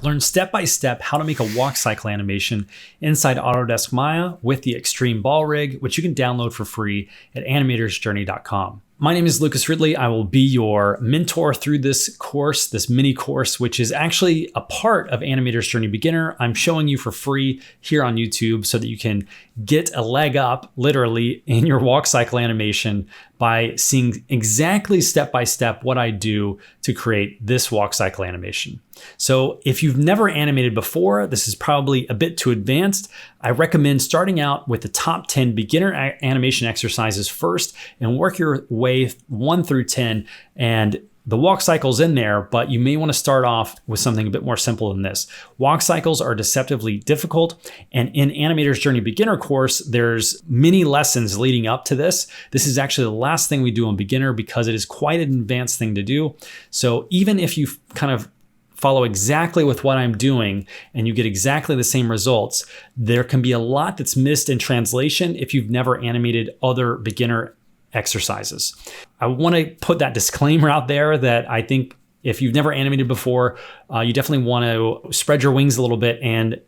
Learn step-by-step how to make a walk cycle animation inside Autodesk Maya with the Extreme Ball Rig, which you can download for free at animatorsjourney.com. My name is Lucas Ridley. I will be your mentor through this course, this mini course, which is actually a part of Animator's Journey Beginner. I'm showing you for free here on YouTube so that you can get a leg up, literally, in your walk cycle animation by seeing exactly step-by-step what I do to create this walk cycle animation. So if you've never animated before, this is probably a bit too advanced. I recommend starting out with the top 10 beginner animation exercises first and work your way 1 through 10. And the walk cycle's in there, but you may want to start off with something a bit more simple than this. Walk cycles are deceptively difficult, and in Animator's Journey Beginner course, there's many lessons leading up to this. This is actually the last thing we do on Beginner because it is quite an advanced thing to do. So even if you kind of follow exactly with what I'm doing and you get exactly the same results, there can be a lot that's missed in translation if you've never animated other beginner exercises. I want to put that disclaimer out there that I think if you've never animated before, you definitely want to spread your wings a little bit and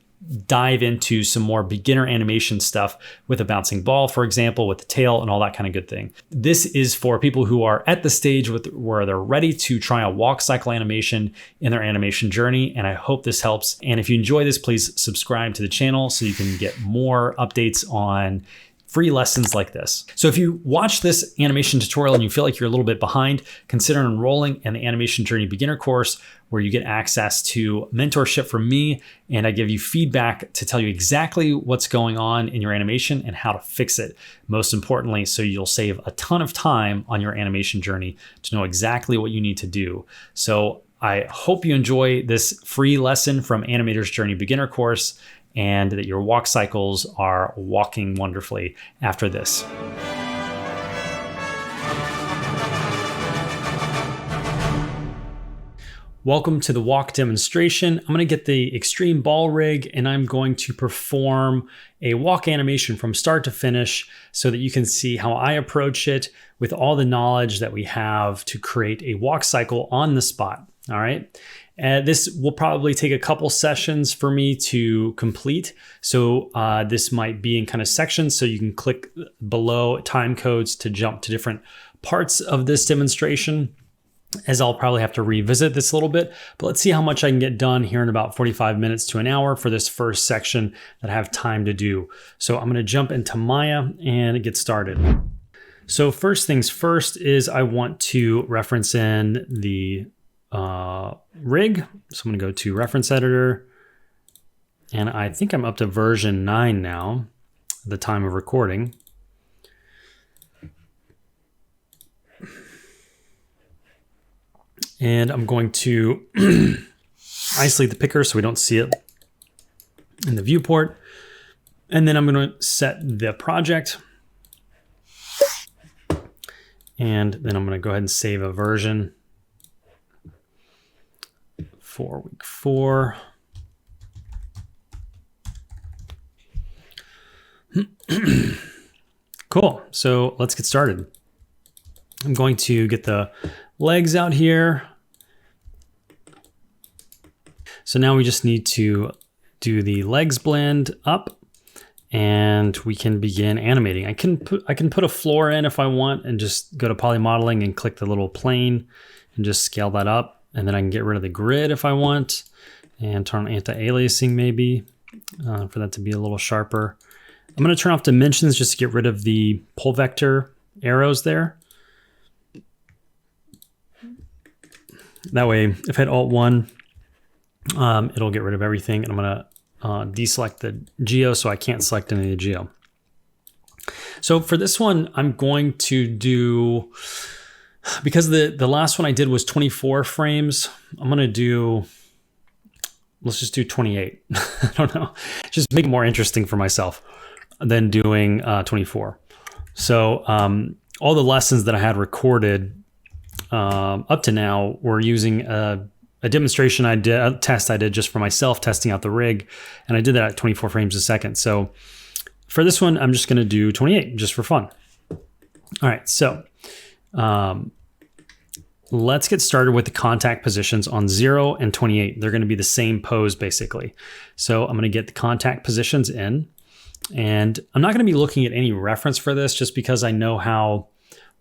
dive into some more beginner animation stuff with a bouncing ball, for example, with the tail and all that kind of good thing. This is for people who are at the stage where they're ready to try a walk cycle animation in their animation journey, and I hope this helps. And if you enjoy this, please subscribe to the channel so you can get more updates on free lessons like this. So if you watch this animation tutorial and you feel like you're a little bit behind, consider enrolling in the Animation Journey Beginner course, where you get access to mentorship from me, and I give you feedback to tell you exactly what's going on in your animation and how to fix it. Most importantly, so you'll save a ton of time on your animation journey to know exactly what you need to do. So I hope you enjoy this free lesson from Animator's Journey Beginner course, and that your walk cycles are walking wonderfully after this. Welcome to the walk demonstration. I'm going to get the Extreme Ball Rig and I'm going to perform a walk animation from start to finish so that you can see how I approach it with all the knowledge that we have to create a walk cycle on the spot. All right. This will probably take a couple sessions for me to complete. So this might be in kind of sections. So you can click below time codes to jump to different parts of this demonstration, as I'll probably have to revisit this a little bit. But let's see how much I can get done here in about 45 minutes to an hour for this first section that I have time to do. So I'm going to jump into Maya and get started. So first things first is I want to reference in the rig. So I'm going to go to reference editor, and I think I'm up to version 9 now at the time of recording. And I'm going to isolate the picker so we don't see it in the viewport. And then I'm going to set the project. And then I'm going to go ahead and save a version for week 4. Cool. So let's get started. I'm going to get the legs out here. So now we just need to do the legs blend up and we can begin animating. I can put a floor in if I want and just go to poly modeling and click the little plane and just scale that up. And then I can get rid of the grid if I want and turn on anti-aliasing maybe for that to be a little sharper. I'm going to turn off dimensions just to get rid of the pull vector arrows there. That way, if I hit Alt-1, it'll get rid of everything. And I'm going to deselect the geo so I can't select any of the geo. So for this one, I'm going to do, because the last one I did was 24 frames, I'm going to do, let's just do 28. I don't know. Just make it more interesting for myself than doing 24. So all the lessons that I had recorded up to now were using a demonstration I did, a test I did just for myself, testing out the rig. And I did that at 24 frames a second. So for this one, I'm just going to do 28 just for fun. All right. So let's get started with the contact positions on 0 and 28. They're going to be the same pose basically. So I'm going to get the contact positions in, and I'm not going to be looking at any reference for this just because I know how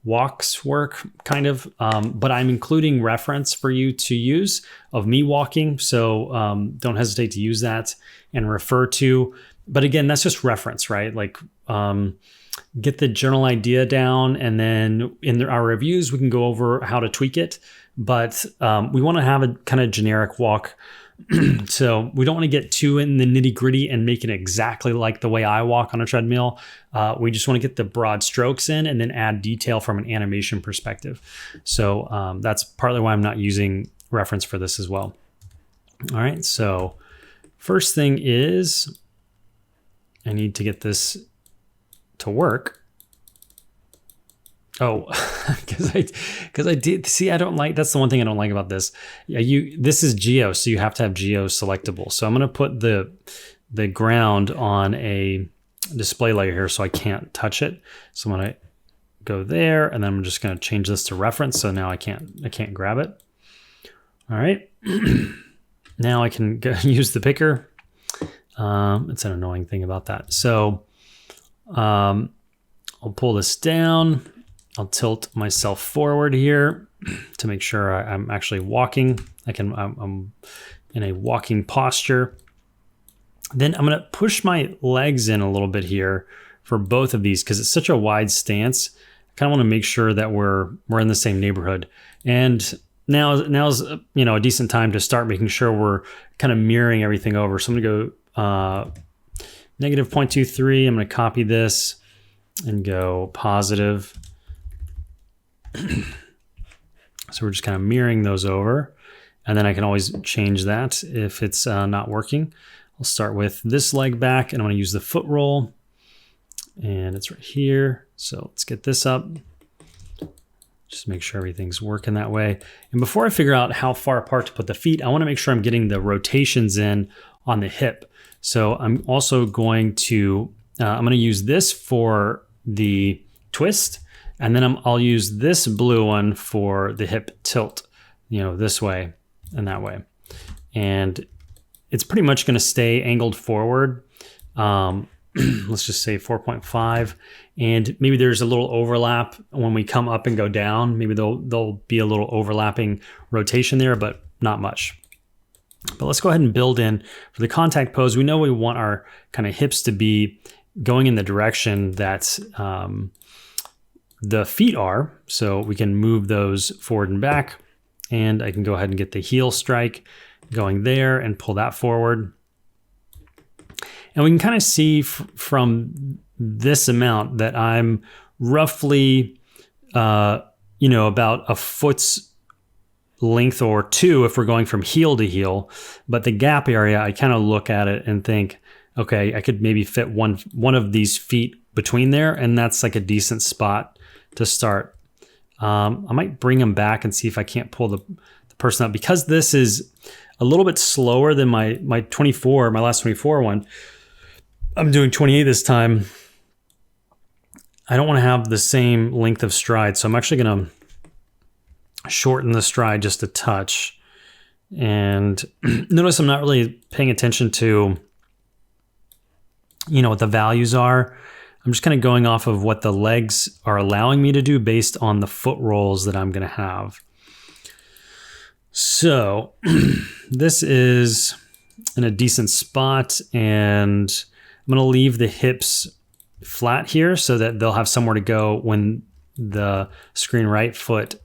walks work kind of, but I'm including reference for you to use of me walking. So don't hesitate to use that and refer to, but again, that's just reference, right? Like get the general idea down, and then in our reviews, we can go over how to tweak it. But we want to have a kind of generic walk. So we don't want to get too in the nitty gritty and make it exactly like the way I walk on a treadmill. We just want to get the broad strokes in and then add detail from an animation perspective. So that's partly why I'm not using reference for this as well. All right, so first thing is I need to get this to work. Oh, because I did see, I don't like, that's the one thing I don't like about this. Yeah, this is geo, so you have to have geo selectable. So I'm going to put the ground on a display layer here so I can't touch it. So I'm going to go there, and then I'm just going to change this to reference. So now I can't grab it. All right. Now I can use the picker. It's an annoying thing about that. So I'll pull this down. I'll tilt myself forward here to make sure I'm actually walking. I'm in a walking posture. Then I'm going to push my legs in a little bit here for both of these because it's such a wide stance. I kind of want to make sure that we're in the same neighborhood. And now's a decent time to start making sure we're kind of mirroring everything over. So I'm going to go negative 0.23. I'm going to copy this and go positive. So we're just kind of mirroring those over, and then I can always change that if it's not working. I'll start with this leg back, and I'm going to use the foot roll, and it's right here. So let's get this up. Just make sure everything's working that way. And before I figure out how far apart to put the feet, I want to make sure I'm getting the rotations in on the hip. So I'm also going to use this for the twist. And then I'll use this blue one for the hip tilt, this way and that way. And it's pretty much going to stay angled forward. Let's just say 4.5. And maybe there's a little overlap when we come up and go down. Maybe there'll be a little overlapping rotation there, but not much. But let's go ahead and build in for the contact pose. We know we want our kind of hips to be going in the direction that the feet are, so we can move those forward and back, and I can go ahead and get the heel strike going there and pull that forward. And we can kind of see from this amount that I'm roughly, about a foot's length or two if we're going from heel to heel. But the gap area, I kind of look at it and think, okay, I could maybe fit one of these feet between there, and that's like a decent spot to start. I might bring them back and see if I can't pull the person up, because this is a little bit slower than my last 24 one. I'm doing 28 this time. I don't want to have the same length of stride, so I'm actually going to shorten the stride just a touch. And notice I'm not really paying attention to, what the values are. I'm just kind of going off of what the legs are allowing me to do based on the foot rolls that I'm going to have. So this is in a decent spot, and I'm going to leave the hips flat here so that they'll have somewhere to go when the screen right foot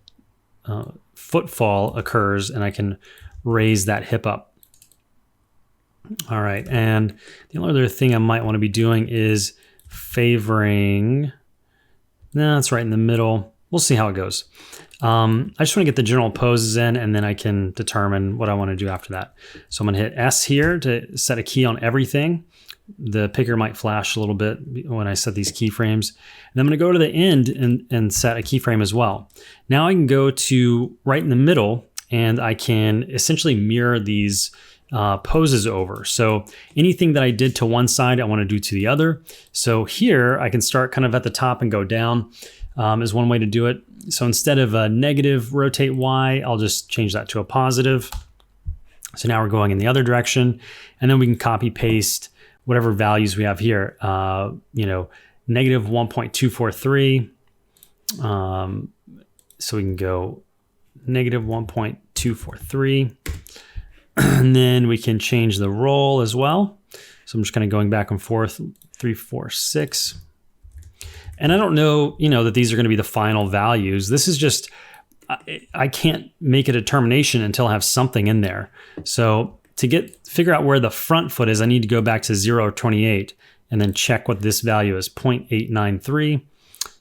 footfall occurs, and I can raise that hip up. All right, and the only other thing I might want to be doing is favoring, it's right in the middle. We'll see how it goes. I just want to get the general poses in, and then I can determine what I want to do after that. So I'm going to hit S here to set a key on everything. The picker might flash a little bit when I set these keyframes. And I'm going to go to the end and set a keyframe as well. Now I can go to right in the middle, and I can essentially mirror these poses over. So anything that I did to one side, I want to do to the other. So here I can start kind of at the top and go down. is one way to do it. So instead of a negative rotate Y, I'll just change that to a positive. So now we're going in the other direction, and then we can copy paste whatever values we have here. Negative 1.243. So we can go negative 1.243. And then we can change the roll as well. So I'm just kind of going back and forth, 3, 4, 6. And I don't know, that these are going to be the final values. This is just, I can't make a determination until I have something in there. So to figure out where the front foot is, I need to go back to 0.28 and then check what this value is, 0.893.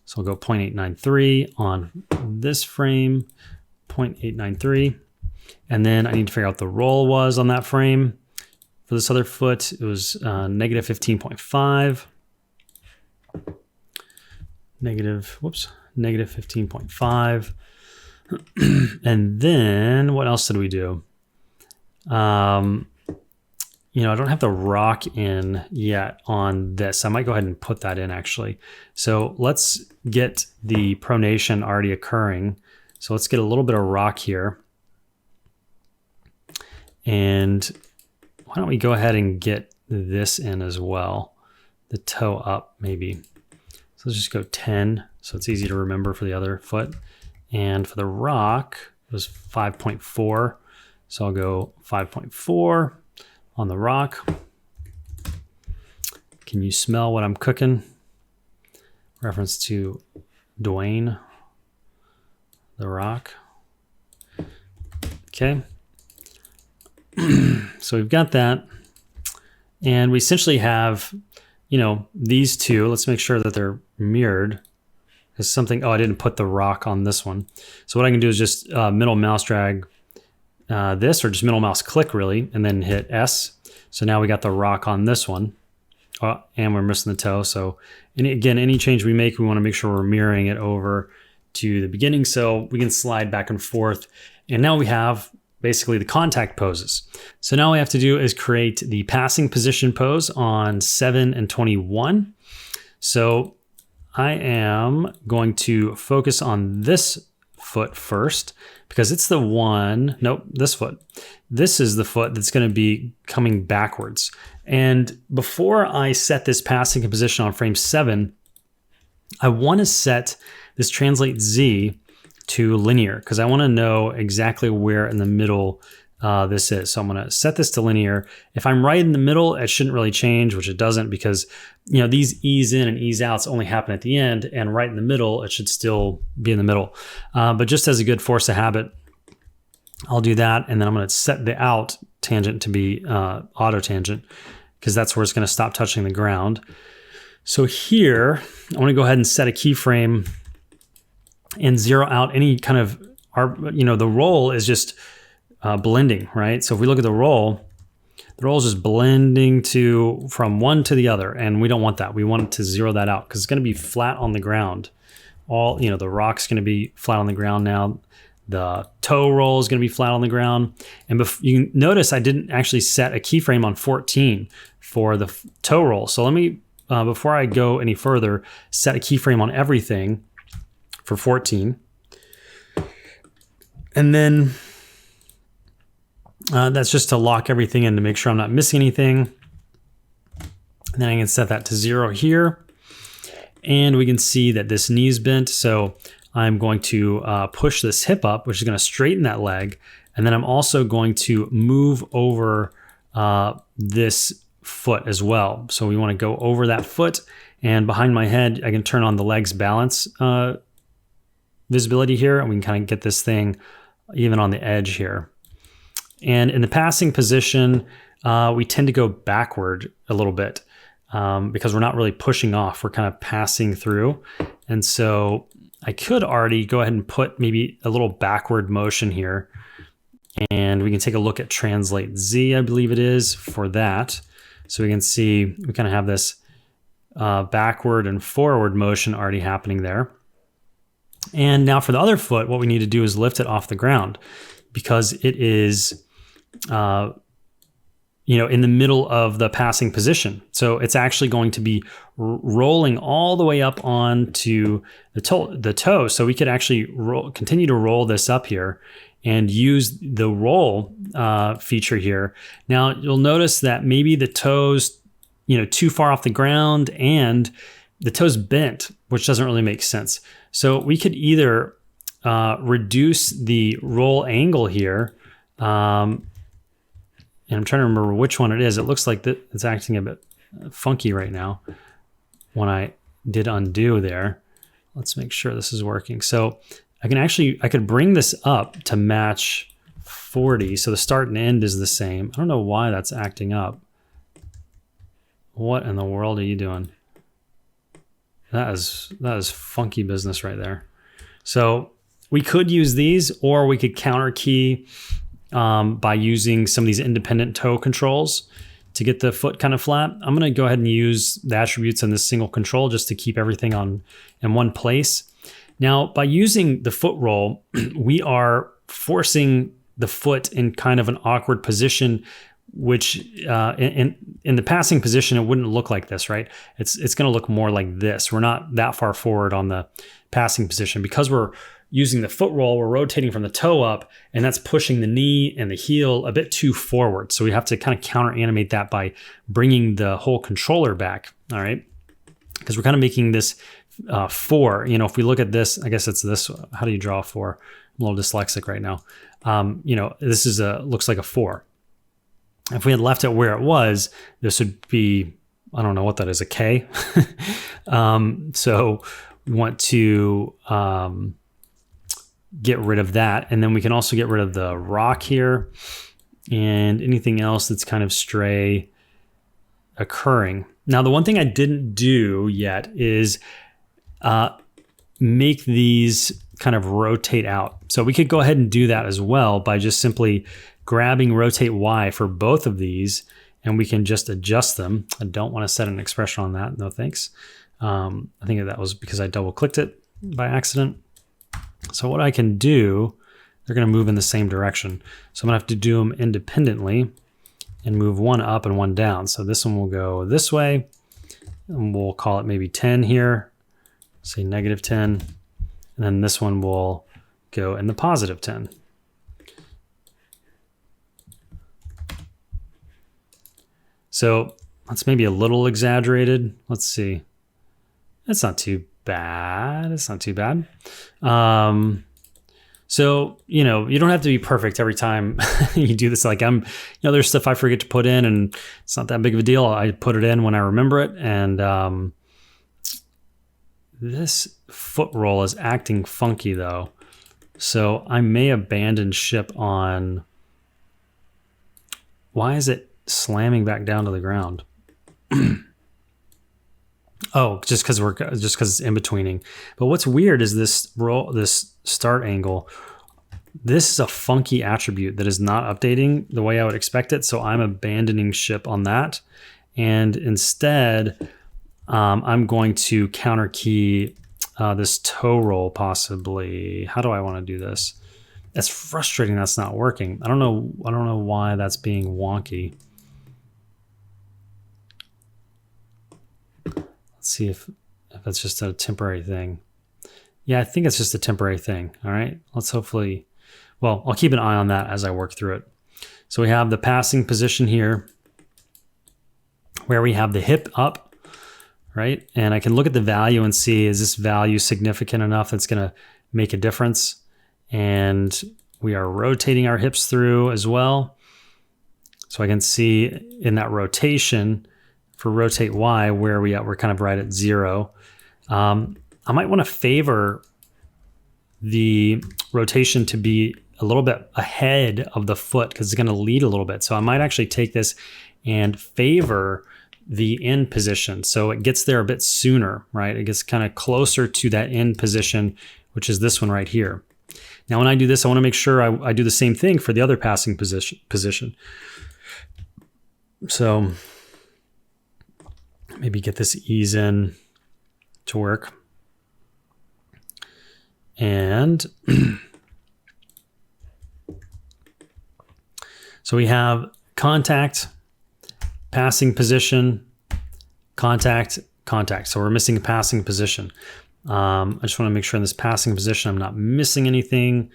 So I'll go 0.893 on this frame, 0.893. And then I need to figure out what the roll was on that frame. For this other foot, it was negative 15.5. Negative 15.5. And then what else did we do? I don't have the rock in yet on this. I might go ahead and put that in actually. So let's get the pronation already occurring. So let's get a little bit of rock here. And why don't we go ahead and get this in as well? The toe up maybe. So let's just go 10. So it's easy to remember for the other foot. And for the rock, it was 5.4. So I'll go 5.4 on the rock. Can you smell what I'm cooking? Reference to Dwayne the Rock. Okay. So we've got that. And we essentially have, these two. Let's make sure that they're mirrored. There's something, I didn't put the rock on this one. So what I can do is just middle mouse drag this, or just middle mouse click really, and then hit S. So now we got the rock on this one. And we're missing the toe. So any change we make, we want to make sure we're mirroring it over to the beginning. So we can slide back and forth. And now we have basically the contact poses. So now all we have to do is create the passing position pose on 7 and 21. So I am going to focus on this foot first because it's the one, this foot. This is the foot that's going to be coming backwards. And before I set this passing position on frame 7, I want to set this translate Z to linear because I want to know exactly where in the middle this is. So I'm going to set this to linear. If I'm right in the middle, it shouldn't really change, which it doesn't because these ease in and ease outs only happen at the end, and right in the middle, it should still be in the middle. But just as a good force of habit, I'll do that, and then I'm going to set the out tangent to be auto tangent because that's where it's going to stop touching the ground. So here, I want to go ahead and set a keyframe and zero out any kind of, the roll is just blending, right? So if we look at the roll is just blending from one to the other, and we don't want that. We want to zero that out because it's going to be flat on the ground. The rock's going to be flat on the ground now. The toe roll is going to be flat on the ground. And you can notice I didn't actually set a keyframe on 14 for the toe roll. So let me, before I go any further, set a keyframe on everything for 14. And then that's just to lock everything in to make sure I'm not missing anything. And then I can set that to 0 here. And we can see that this knee's bent. So I'm going to push this hip up, which is going to straighten that leg. And then I'm also going to move over this foot as well. So we want to go over that foot, and behind my head, I can turn on the legs balance visibility here, and we can kind of get this thing even on the edge here. And in the passing position, we tend to go backward a little bit because we're not really pushing off. We're kind of passing through. And so I could already go ahead and put maybe a little backward motion here. And we can take a look at Translate Z, I believe it is, for that. So we can see we kind of have this backward and forward motion already happening there. And now for the other foot, what we need to do is lift it off the ground because it is, in the middle of the passing position. So it's actually going to be rolling all the way up onto the toe. So we could actually continue to roll this up here and use the roll feature here. Now you'll notice that maybe the toe's too far off the ground and the toe's bent, which doesn't really make sense. So we could either reduce the roll angle here. And I'm trying to remember which one it is. It looks like it's acting a bit funky right now when I did undo there. Let's make sure this is working. So I could bring this up to match 40. So the start and end is the same. I don't know why that's acting up. What in the world are you doing? That is funky business right there. So we could use these, or we could counter key by using some of these independent toe controls to get the foot kind of flat. I'm going to go ahead and use the attributes in this single control just to keep everything in one place. Now, by using the foot roll, we are forcing the foot in kind of an awkward position, which in the passing position, it wouldn't look like this, right? It's going to look more like this. We're not that far forward on the passing position because we're using the foot roll, we're rotating from the toe up, and that's pushing the knee and the heel a bit too forward. So we have to kind of counter animate that by bringing the whole controller back, all right? Because we're kind of making this 4. If we look at this, I guess it's this. How do you draw a 4? I'm a little dyslexic right now. This is looks like a 4. If we had left it where it was, this would be, I don't know what that is, a K. So we want to get rid of that. And then we can also get rid of the rock here and anything else that's kind of stray occurring. Now, the one thing I didn't do yet is make these kind of rotate out. So we could go ahead and do that as well by just simply grabbing rotate Y for both of these, and we can just adjust them. I don't want to set an expression on that. No, thanks. I think that was because I double clicked it by accident. So what I can do, they're going to move in the same direction. So I'm going to have to do them independently and move one up and one down. So this one will go this way, and we'll call it maybe 10 here, say -10. And then this one will go in the +10. So that's maybe a little exaggerated. Let's see. That's not too bad. It's not too bad. So, you don't have to be perfect every time you do this. Like there's stuff I forget to put in and it's not that big of a deal. I put it in when I remember it. And this foot roll is acting funky though. So I may abandon ship on, why is it slamming back down to the ground? Oh, just because it's in betweening. But what's weird is this start angle. This is a funky attribute that is not updating the way I would expect it. So I'm abandoning ship on that. And instead, I'm going to counter key this toe roll possibly. How do I want to do this? It's frustrating that's not working. I don't know why that's being wonky. Let's see if it's just a temporary thing. Yeah, I think it's just a temporary thing. All right, let's hopefully, well, I'll keep an eye on that as I work through it. So we have the passing position here where we have the hip up, right? And I can look at the value and see, is this value significant enough that's going to make a difference? And we are rotating our hips through as well. So I can see in that rotation, for rotate Y, where are we at? We're kind of right at 0. I might want to favor the rotation to be a little bit ahead of the foot because it's going to lead a little bit. So I might actually take this and favor the end position. So it gets there a bit sooner, right? It gets kind of closer to that end position, which is this one right here. Now, when I do this, I want to make sure I do the same thing for the other passing position. So maybe get this ease in to work. And so we have contact passing position, contact, contact. So we're missing a passing position. I just want to make sure in this passing position I'm not missing anything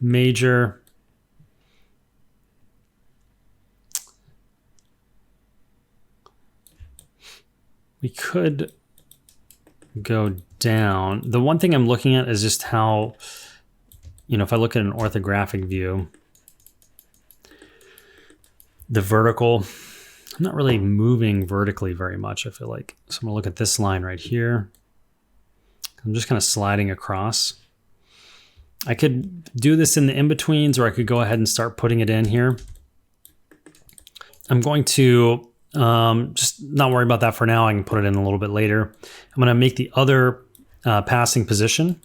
major. We could go down. The one thing I'm looking at is just how, if I look at an orthographic view, the vertical, I'm not really moving vertically very much, I feel like. So I'm gonna look at this line right here. I'm just kind of sliding across. I could do this in the in-betweens, or I could go ahead and start putting it in here. I'm going to just not worry about that for now. I can put it in a little bit later. I'm going to make the other passing position.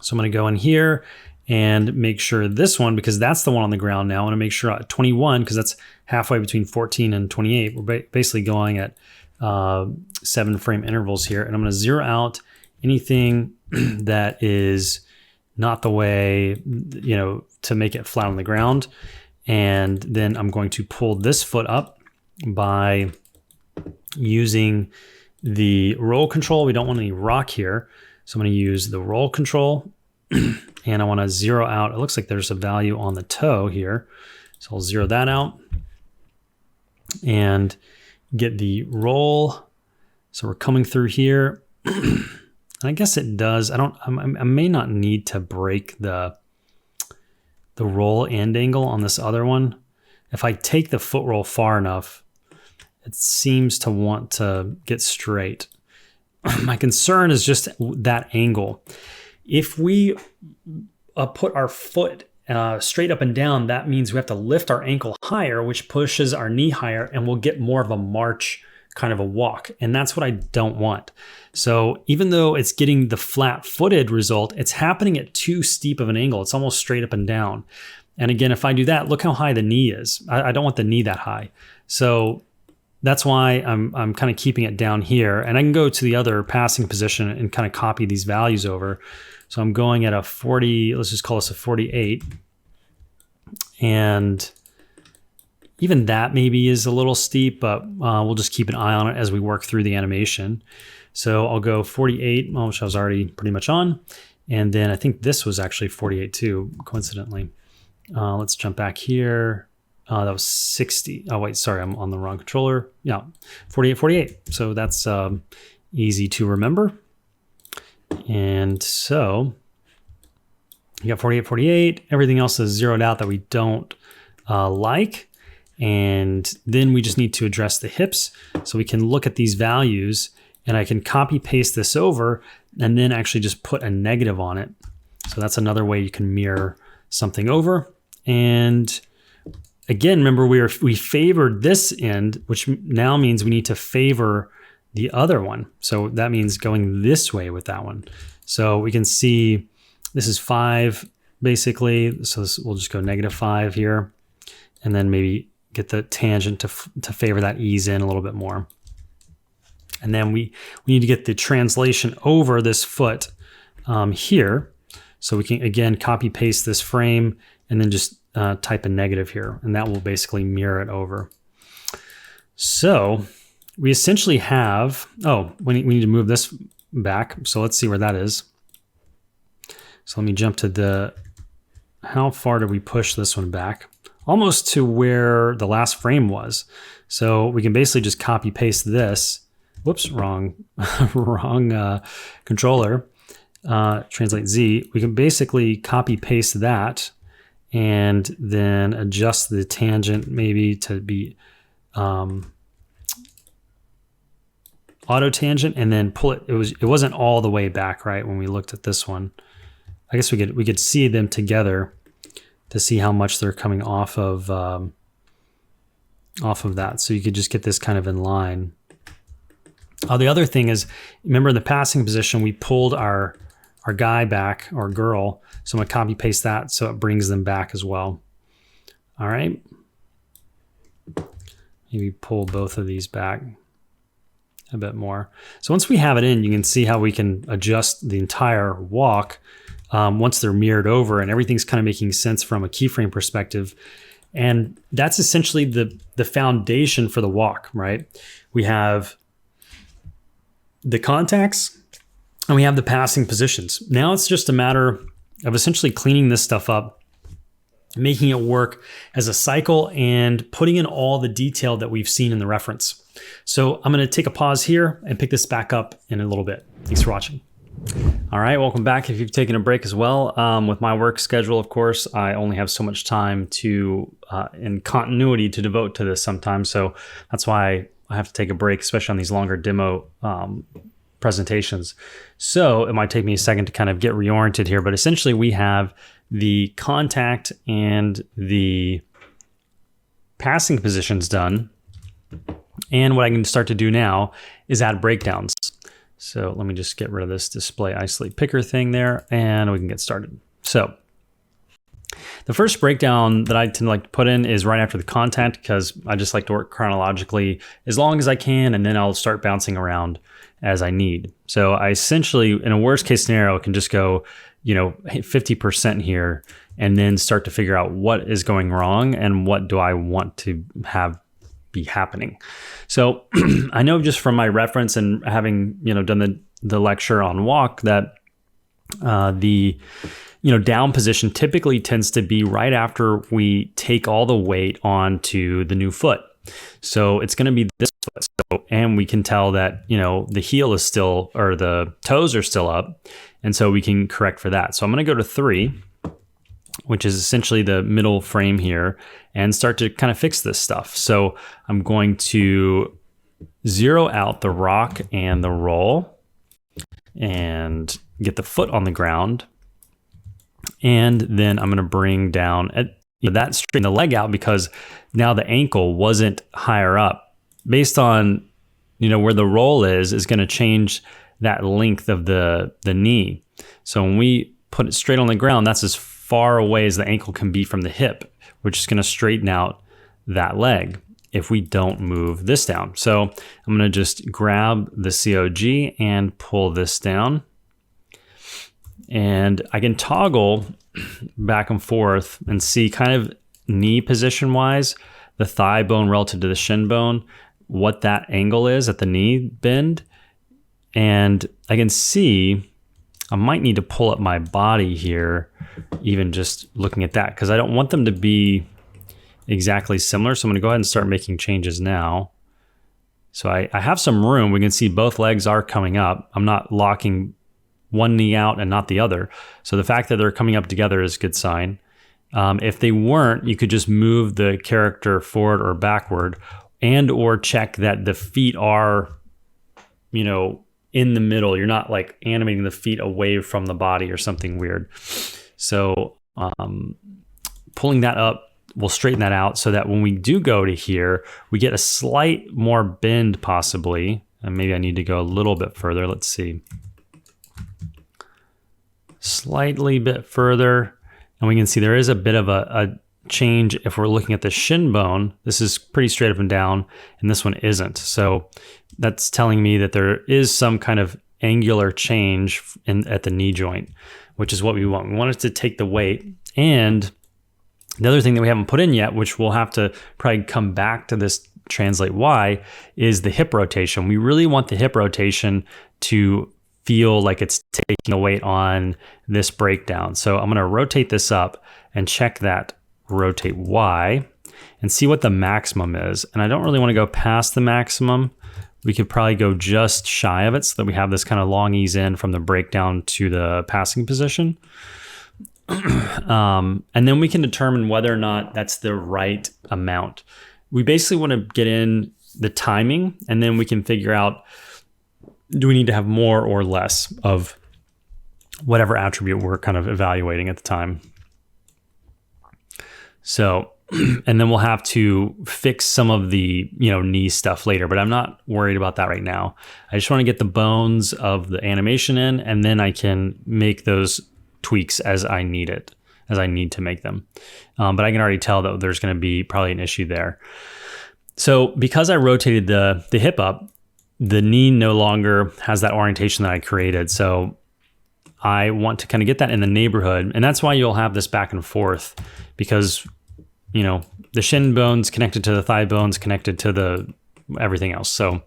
So I'm going to go in here and make sure this one, because that's the one on the ground now. I want to make sure at 21, because that's halfway between 14 and 28. We're basically going at 7 frame intervals here. And I'm going to zero out anything that is not the way, to make it flat on the ground. And then I'm going to pull this foot up by using the roll control. We don't want any rock here. So I'm going to use the roll control and I want to zero out. It looks like there's a value on the toe here. So I'll zero that out and get the roll. So we're coming through here. I guess it does. I may not need to break the roll end angle on this other one. If I take the foot roll far enough, it seems to want to get straight. My concern is just that angle. If we put our foot straight up and down, that means we have to lift our ankle higher, which pushes our knee higher, and we'll get more of a march kind of a walk. And that's what I don't want. So even though it's getting the flat-footed result, it's happening at too steep of an angle. It's almost straight up and down. And again, if I do that, look how high the knee is. I don't want the knee that high. So that's why I'm kind of keeping it down here. And I can go to the other passing position and kind of copy these values over. So I'm going at a 40, let's just call this a 48. And even that maybe is a little steep, but we'll just keep an eye on it as we work through the animation. So I'll go 48, which I was already pretty much on. And then I think this was actually 48 too, coincidentally. Let's jump back here. That was 60. Oh, wait, sorry, I'm on the wrong controller. Yeah, 48, 48. So that's easy to remember. And so you got 48, 48. Everything else is zeroed out that we don't like. And then we just need to address the hips. So we can look at these values and I can copy paste this over and then actually just put a negative on it. So that's another way you can mirror something over. And again, remember we favored this end, which now means we need to favor the other one. So that means going this way with that one. So we can see this is 5 basically. So we'll just go -5 here and then maybe get the tangent to favor that ease in a little bit more. And then we need to get the translation over this foot here. So we can, again, copy paste this frame and then just type a negative here. And that will basically mirror it over. So we essentially have, we need to move this back. So let's see where that is. So let me jump to how far did we push this one back? Almost to where the last frame was. So we can basically just copy paste this. Whoops, wrong controller. Translate Z. We can basically copy paste that and then adjust the tangent maybe to be auto tangent and then pull it. It wasn't all the way back, right? When we looked at this one, I guess we could see them together to see how much they're coming off of that. So you could just get this kind of in line. The other thing is, remember in the passing position, we pulled our guy back or girl. So I'm gonna copy paste that so it brings them back as well. All right. Maybe pull both of these back a bit more. So once we have it in, you can see how we can adjust the entire walk once they're mirrored over and everything's kind of making sense from a keyframe perspective. And that's essentially the foundation for the walk, right? We have the contacts and we have the passing positions. Now it's just a matter of essentially cleaning this stuff up, making it work as a cycle, and putting in all the detail that we've seen in the reference. So I'm going to take a pause here and pick this back up in a little bit. Thanks for watching. All right, welcome back. If you've taken a break as well, with my work schedule, of course, I only have so much time to, in continuity, to devote to this sometimes. So that's why I have to take a break, especially on these longer demo presentations. So it might take me a second to kind of get reoriented here, but essentially we have the contact and the passing positions done. And what I can start to do now is add breakdowns. So let me just get rid of this display isolate picker thing there, and we can get started. So the first breakdown that I tend to like to put in is right after the contact, because I just like to work chronologically as long as I can, and then I'll start bouncing around as I need. So I essentially, in a worst case scenario, can just go, 50% here, and then start to figure out what is going wrong and what do I want to have be happening. So I know just from my reference and having done the lecture on walk that the down position typically tends to be right after we take all the weight onto the new foot. So it's going to be this foot. So, and we can tell that the heel is still, or the toes are still up, and so we can correct for that. So I'm going to go to 3, which is essentially the middle frame here, and start to kind of fix this stuff. So I'm going to zero out the rock and the roll and get the foot on the ground. And then I'm going to bring down that, straighten the leg out, because now the ankle wasn't higher up. Based on where the roll is going to change that length of the knee. So when we put it straight on the ground, that's as far away as the ankle can be from the hip, which is going to straighten out that leg if we don't move this down. So I'm going to just grab the COG and pull this down. And I can toggle back and forth and see kind of knee position wise, the thigh bone relative to the shin bone, what that angle is at the knee bend. And I can see I might need to pull up my body here, even just looking at that, because I don't want them to be exactly similar. So I'm going to go ahead and start making changes now. So I have some room. We can see both legs are coming up. I'm not locking one knee out and not the other. So the fact that they're coming up together is a good sign. If they weren't, you could just move the character forward or backward, and or check that the feet are, in the middle. You're not like animating the feet away from the body or something weird. So pulling that up will straighten that out so that when we do go to here, we get a slight more bend possibly. And maybe I need to go a little bit further. Let's see. Slightly bit further. And we can see there is a bit of a change if we're looking at the shin bone. This is pretty straight up and down, and this one isn't. So that's telling me that there is some kind of angular change at the knee joint, which is what we want. We want it to take the weight. And the other thing that we haven't put in yet, which we'll have to probably come back to this translate why, is the hip rotation. We really want the hip rotation to feel like it's taking the weight on this breakdown. So I'm going to rotate this up and check that rotate Y and see what the maximum is. And I don't really want to go past the maximum. We could probably go just shy of it so that we have this kind of long ease in from the breakdown to the passing position. And then we can determine whether or not that's the right amount. We basically want to get in the timing, and then we can figure out, do we need to have more or less of whatever attribute we're kind of evaluating at the time. So, and then we'll have to fix some of the, knee stuff later, but I'm not worried about that right now. I just want to get the bones of the animation in, and then I can make those tweaks as I need it, as I need to make them. But I can already tell that there's going to be probably an issue there. So because I rotated the hip up, the knee no longer has that orientation that I created. So I want to kind of get that in the neighborhood. And that's why you'll have this back and forth, because, the shin bones connected to the thigh bones, connected to the everything else. So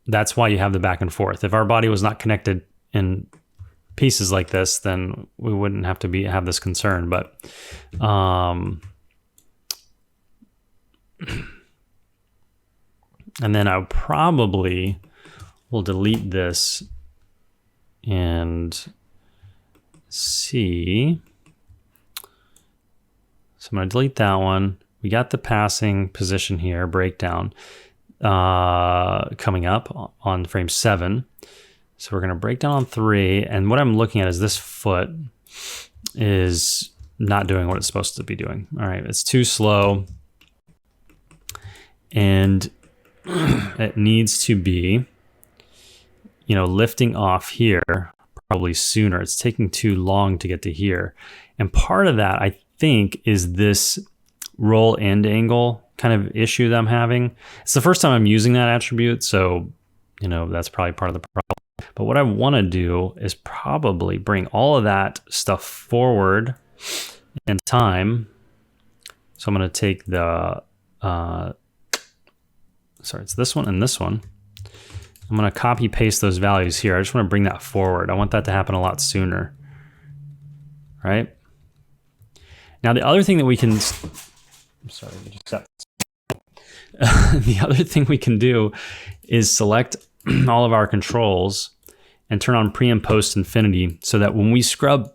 that's why you have the back and forth. If our body was not connected in pieces like this, then we wouldn't have to have this concern. But and then I probably will delete this and see. So I'm going to delete that one. We got the passing position here, breakdown, coming up on frame 7. So we're going to break down on 3. And what I'm looking at is this foot is not doing what it's supposed to be doing. All right, it's too slow. And it needs to be, lifting off here probably sooner. It's taking too long to get to here. And part of that, I think, is this roll end angle kind of issue that I'm having. It's the first time I'm using that attribute, so that's probably part of the problem. But what I want to do is probably bring all of that stuff forward in time. So I'm going to take the it's this one and this one. I'm going to copy paste those values here. I just want to bring that forward. I want that to happen a lot sooner. Right? Now the other thing that we can the other thing we can do is select all of our controls and turn on pre and post infinity so that when we scrub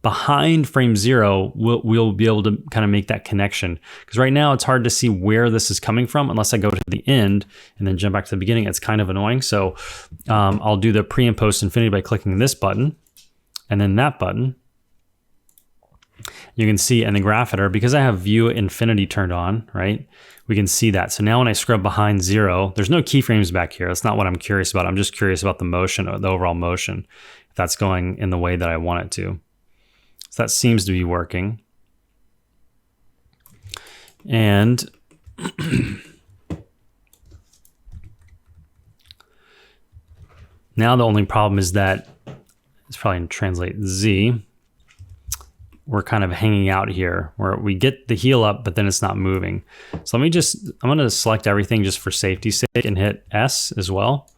behind frame 0, we'll be able to kind of make that connection. Because right now it's hard to see where this is coming from unless I go to the end and then jump back to the beginning. It's kind of annoying. So I'll do the pre and post infinity by clicking this button and then that button. You can see in the graph editor, because I have view infinity turned on, right? We can see that. So now when I scrub behind 0, there's no keyframes back here. That's not what I'm curious about. I'm just curious about the motion, the overall motion, if that's going in the way that I want it to. So that seems to be working. And now the only problem is that it's probably going to translate Z. We're kind of hanging out here where we get the heel up, but then it's not moving. So I'm going to select everything just for safety's sake and hit S as well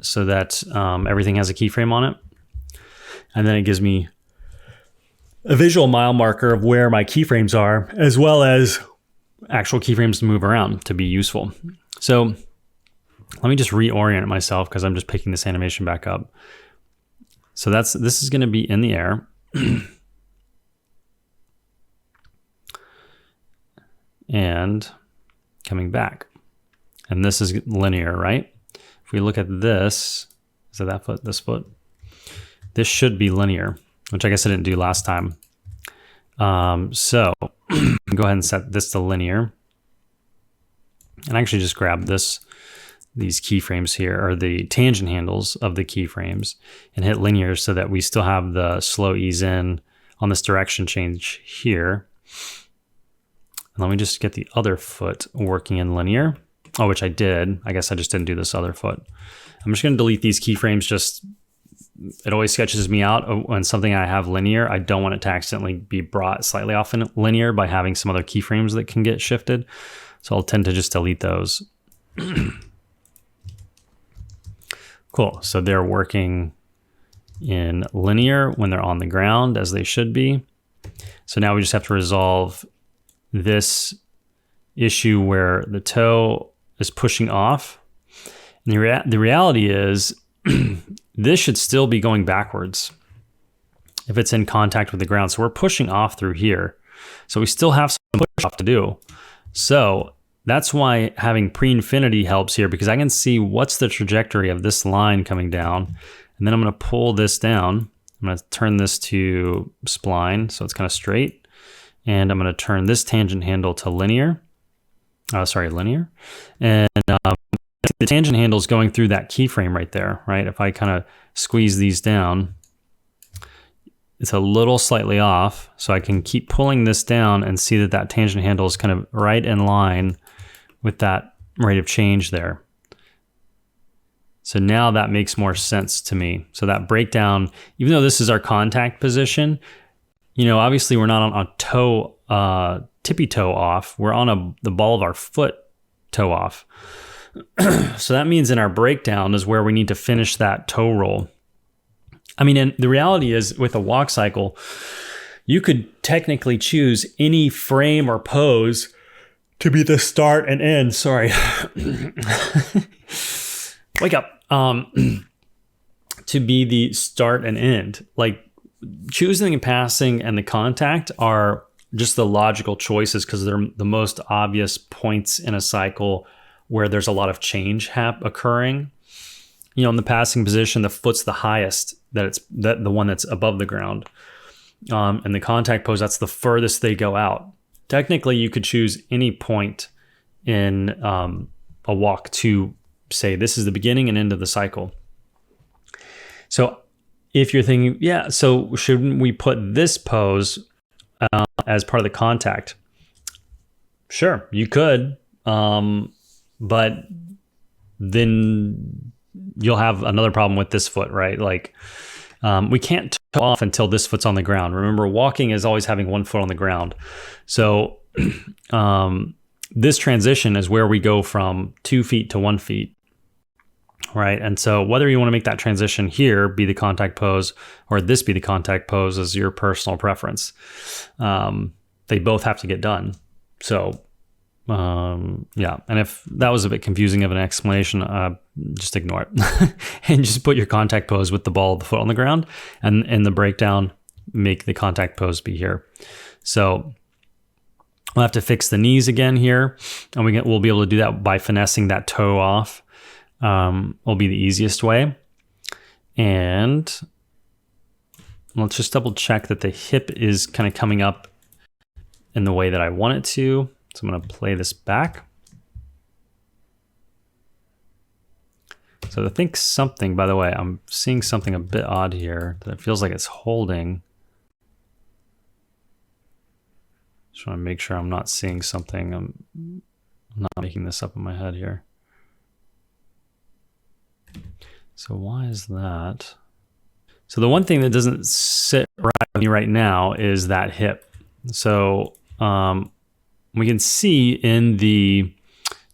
so that everything has a keyframe on it. And then it gives me a visual mile marker of where my keyframes are, as well as actual keyframes to move around to be useful. So let me just reorient myself because I'm just picking this animation back up. So this is going to be in the air. And coming back. And this is linear, right? If we look at this, is it that foot, this foot? This should be linear, which I guess I didn't do last time. So go ahead and set this to linear. And actually just grab these keyframes here, or the tangent handles of the keyframes, and hit linear so that we still have the slow ease in on this direction change here. And let me just get the other foot working in linear. Oh, which I did. I guess I just didn't do this other foot. I'm just going to delete these keyframes. It always sketches me out when something I have linear. I don't want it to accidentally be brought slightly off in linear by having some other keyframes that can get shifted. So I'll tend to just delete those. Cool. So they're working in linear when they're on the ground, as they should be. So now we just have to resolve this issue where the toe is pushing off. And the reality is this should still be going backwards if it's in contact with the ground. So we're pushing off through here. So we still have some push off to do. So that's why having pre-infinity helps here, because I can see what's the trajectory of this line coming down. And then I'm going to pull this down. I'm going to turn this to spline so it's kind of straight. And I'm going to turn this tangent handle to linear. Linear. And the tangent handle is going through that keyframe right there, right? If I kind of squeeze these down, it's a little slightly off. So I can keep pulling this down and see that that tangent handle is kind of right in line with that rate of change there. So now that makes more sense to me. So that breakdown, even though this is our contact position, obviously we're not on a toe, tippy toe off. We're on the ball of our foot toe off. So that means in our breakdown is where we need to finish that toe roll. I mean, and the reality is with a walk cycle, you could technically choose any frame or pose to be the start and end. Sorry. Wake up. To be the start and end. Like choosing and passing and the contact are just the logical choices because they're the most obvious points in a cycle where there's a lot of change occurring. In the passing position, the foot's the highest, the one that's above the ground. And the contact pose, that's the furthest they go out. Technically, you could choose any point in a walk to say this is the beginning and end of the cycle. So if you're thinking, so shouldn't we put this pose as part of the contact? Sure, you could. But then you'll have another problem with this foot, right? Like we can't toe off until this foot's on the ground. Remember, walking is always having one foot on the ground. So this transition is where we go from 2 feet to 1 foot, right? And so whether you want to make that transition here be the contact pose or this be the contact pose is your personal preference. They both have to get done. So and if that was a bit confusing of an explanation, just ignore it and just put your contact pose with the ball of the foot on the ground, and in the breakdown, make the contact pose be here. So we'll have to fix the knees again here, and we'll be able to do that by finessing that toe off. Will be the easiest way. And let's just double check that the hip is kind of coming up in the way that I want it to. So I'm going to play this back. So I think something, by the way, I'm seeing something a bit odd here that it feels like it's holding. Just want to make sure I'm not seeing something. I'm not making this up in my head here. So why is that? So the one thing that doesn't sit right with me right now is that hip. So we can see in the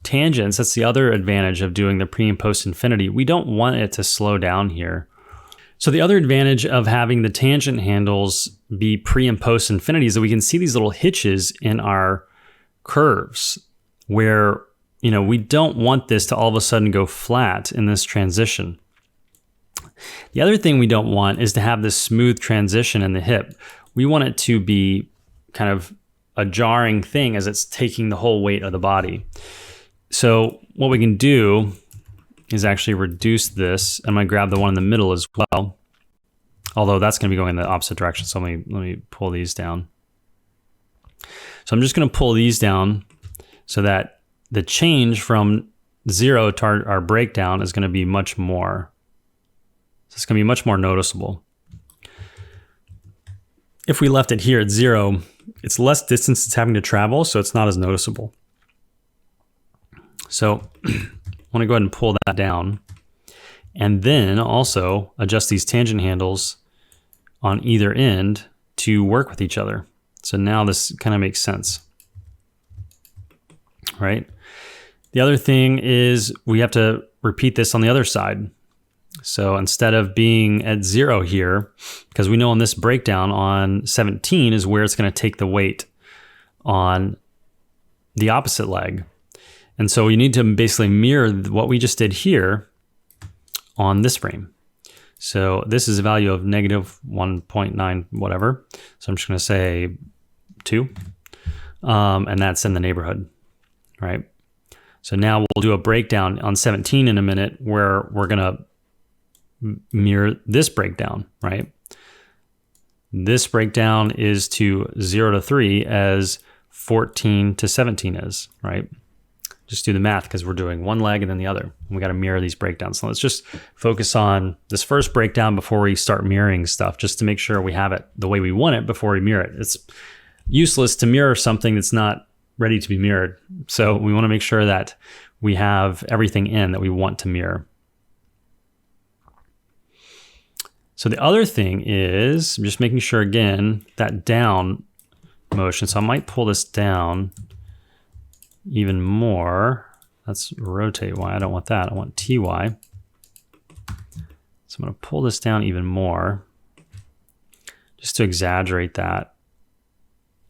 tangents, that's the other advantage of doing the pre and post infinity. We don't want it to slow down here. So the other advantage of having the tangent handles be pre and post infinity is that we can see these little hitches in our curves where, we don't want this to all of a sudden go flat in this transition. The other thing we don't want is to have this smooth transition in the hip. We want it to be kind of a jarring thing as it's taking the whole weight of the body. So what we can do is actually reduce this. I'm going to grab the one in the middle as well, although that's going to be going in the opposite direction. So let me pull these down. So I'm just going to pull these down so that the change from 0 to our breakdown is going to be much more. So it's going to be much more noticeable. If we left it here at 0, it's less distance it's having to travel, so it's not as noticeable. So I want to go ahead and pull that down, and then also adjust these tangent handles on either end to work with each other. So now this kind of makes sense, right? The other thing is we have to repeat this on the other side. So instead of being at 0 here, because we know on this breakdown on 17 is where it's going to take the weight on the opposite leg. And so you need to basically mirror what we just did here on this frame. So this is a value of negative 1.9 whatever. So I'm just going to say 2. And that's in the neighborhood, right? So now we'll do a breakdown on 17 in a minute where we're going to mirror this breakdown, right? This breakdown is to 0 to 3 as 14 to 17 is, right? Just do the math because we're doing one leg and then the other. We got to mirror these breakdowns. So let's just focus on this first breakdown before we start mirroring stuff, just to make sure we have it the way we want it before we mirror it. It's useless to mirror something that's not ready to be mirrored. So we want to make sure that we have everything in that we want to mirror. So the other thing is, I'm just making sure again, that down motion. So I might pull this down even more. That's rotate Y, I don't want that, I want TY. So I'm gonna pull this down even more, just to exaggerate that.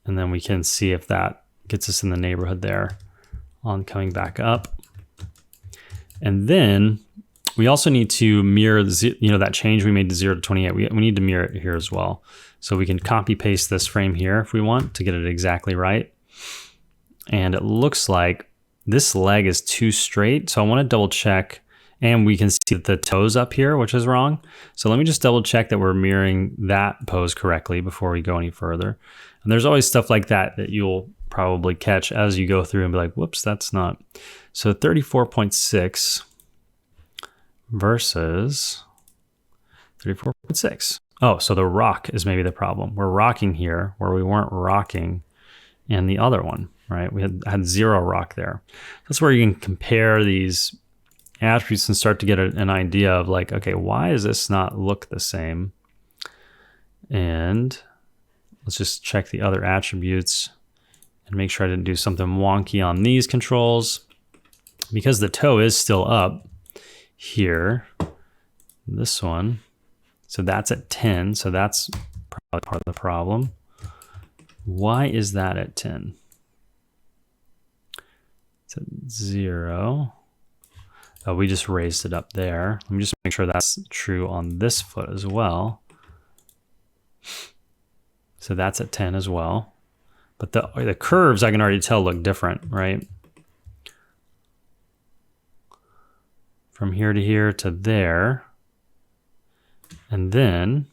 And then we can see if that gets us in the neighborhood there on coming back up. And then we also need to mirror that change we made to 0 to 28. We need to mirror it here as well. So we can copy paste this frame here if we want to get it exactly right. And it looks like this leg is too straight. So I want to double check, and we can see that the toe's up here, which is wrong. So let me just double check that we're mirroring that pose correctly before we go any further. And there's always stuff like that that you'll probably catch as you go through and be like, whoops, that's not. So 34.6 versus 34.6. Oh, so the rock is maybe the problem. We're rocking here where we weren't rocking in the other one, right? We had 0 rock there. That's where you can compare these attributes and start to get an idea of like, okay, why does this not look the same? And let's just check the other attributes and make sure I didn't do something wonky on these controls. Because the toe is still up here, this one, so that's at 10, so that's probably part of the problem. Why is that at 10? It's at 0. Oh, we just raised it up there. Let me just make sure that's true on this foot as well. So that's at 10 as well. But the curves I can already tell look different, right? From here to here to there. And then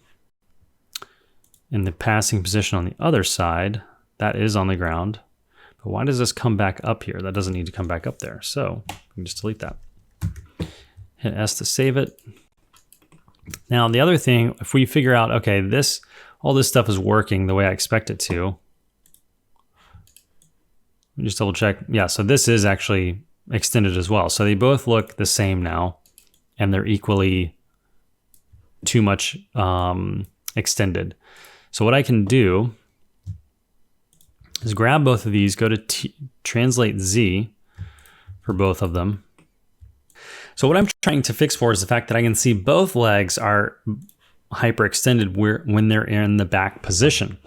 in the passing position on the other side, that is on the ground. But why does this come back up here? That doesn't need to come back up there. So we can just delete that. Hit S to save it. Now the other thing, if we figure out, okay, all this stuff is working the way I expect it to. Let me just double check. Yeah, so this is actually extended as well. So they both look the same now, and they're equally too much extended. So what I can do is grab both of these, go to translate Z for both of them. So what I'm trying to fix for is the fact that I can see both legs are hyperextended when they're in the back position.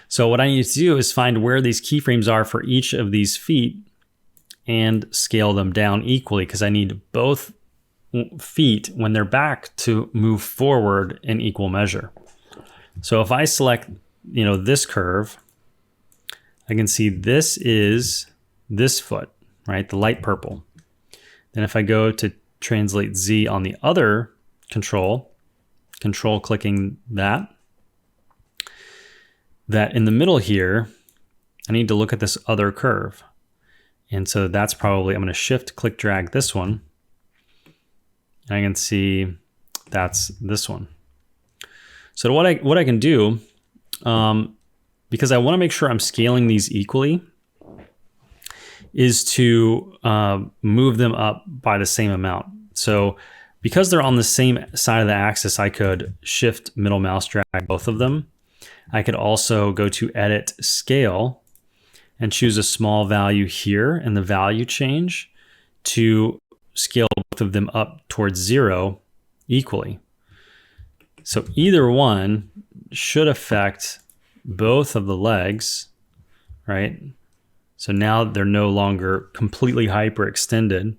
So what I need to do is find where these keyframes are for each of these feet and scale them down equally, because I need both feet when they're back to move forward in equal measure. So if I select, this curve, I can see this is this foot, right? The light purple. Then if I go to translate Z on the other control clicking that in the middle here, I need to look at this other curve. And so that's probably, I'm going to shift click drag this one. And I can see that's this one. So what I can do, because I want to make sure I'm scaling these equally, is to move them up by the same amount. So because they're on the same side of the axis, I could shift middle mouse drag both of them. I could also go to edit scale and choose a small value here in the value change to scale both of them up towards 0 equally. So either one should affect both of the legs, right? So now they're no longer completely hyperextended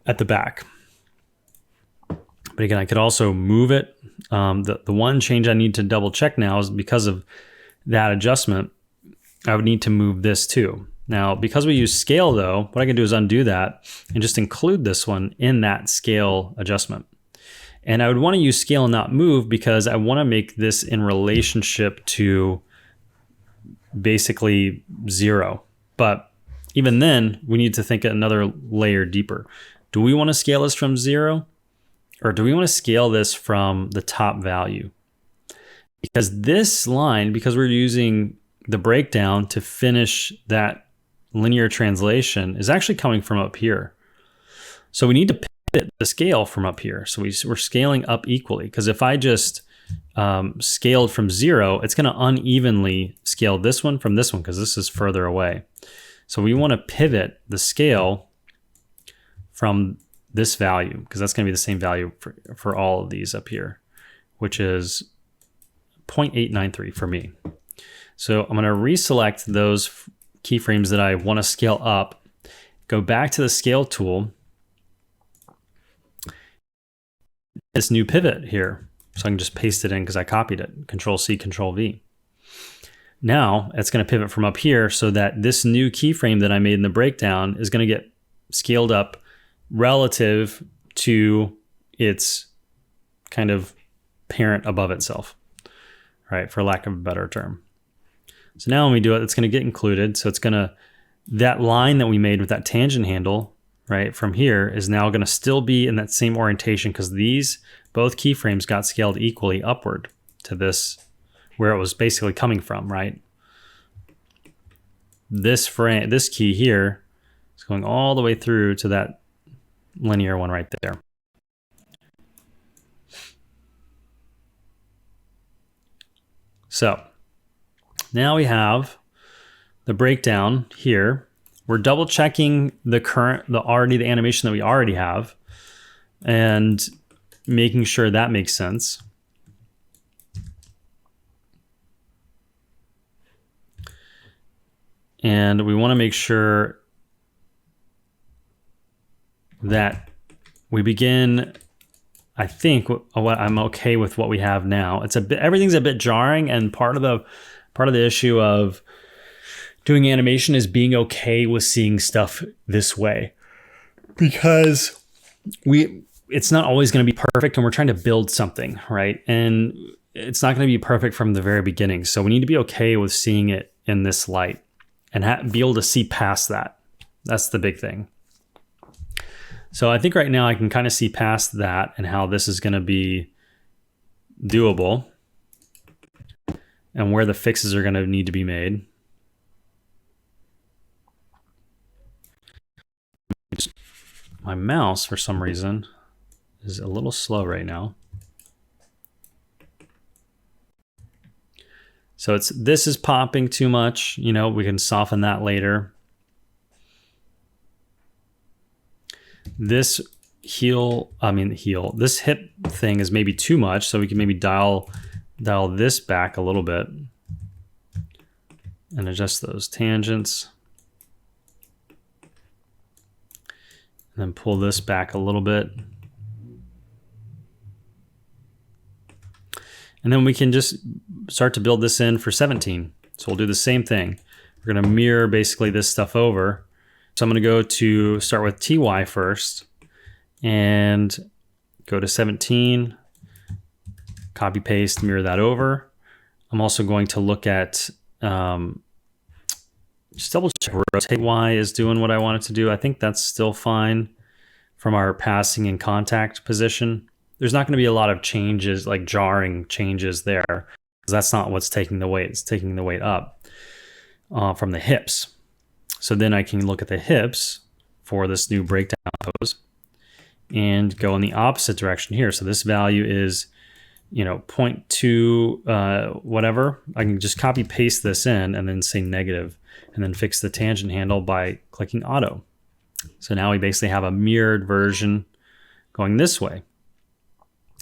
at the back. But again, I could also move it. The one change I need to double check now is because of that adjustment, I would need to move this too. Now, because we use scale though, what I can do is undo that and just include this one in that scale adjustment. And I would want to use scale and not move because I want to make this in relationship to basically 0. But even then, we need to think another layer deeper. Do we want to scale this from 0? Or do we want to scale this from the top value? Because this line, because we're using the breakdown to finish that linear translation, is actually coming from up here. So we need to pay pivot the scale from up here. So we're scaling up equally, because if I just scaled from 0, it's going to unevenly scale this one from this one because this is further away. So we want to pivot the scale from this value, because that's going to be the same value for all of these up here, which is 0.893 for me. So I'm going to reselect those keyframes that I want to scale up, go back to the scale tool, this new pivot here. So I can just paste it in because I copied it, Control C, Control V. Now it's going to pivot from up here so that this new keyframe that I made in the breakdown is going to get scaled up relative to its kind of parent above itself, right? For lack of a better term. So now when we do it, it's going to get included. So it's going to, that line that we made with that tangent handle, right, from here is now going to still be in that same orientation, because these both keyframes got scaled equally upward to this, where it was basically coming from, right? This frame, this key here is going all the way through to that linear one right there. So now we have the breakdown here. We're double checking the animation that we already have and making sure that makes sense. And we want to make sure that we begin, I think I'm okay with what we have now. It's a bit, everything's a bit jarring, and part of the issue of doing animation is being okay with seeing stuff this way, because it's not always going to be perfect, and we're trying to build something, right? And it's not going to be perfect from the very beginning. So we need to be okay with seeing it in this light and be able to see past that. That's the big thing. So I think right now I can kind of see past that and how this is going to be doable and where the fixes are going to need to be made. My mouse, for some reason, is a little slow right now. So this is popping too much. You know, we can soften that later. This this hip thing is maybe too much, so we can maybe dial this back a little bit and adjust those tangents. And then pull this back a little bit. And then we can just start to build this in for 17. So we'll do the same thing. We're going to mirror basically this stuff over. So I'm going to go to start with TY first and go to 17, copy paste, mirror that over. I'm also going to look at, just double check rotate Y is doing what I want it to do. I think that's still fine from our passing and contact position. There's not going to be a lot of changes, like jarring changes there, because that's not what's taking the weight. It's taking the weight up from the hips. So then I can look at the hips for this new breakdown pose and go in the opposite direction here. So this value is, 0.2 whatever. I can just copy paste this in and then say negative, and then fix the tangent handle by clicking auto. So now we basically have a mirrored version going this way.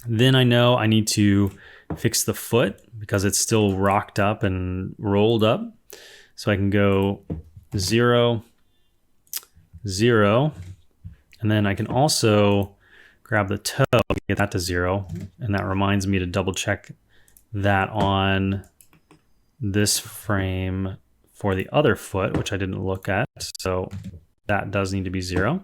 Then I know I need to fix the foot because it's still rocked up and rolled up. So I can go 0, 0, and then I can also grab the toe and get that to 0. And that reminds me to double check that on this frame for the other foot, which I didn't look at. So that does need to be 0.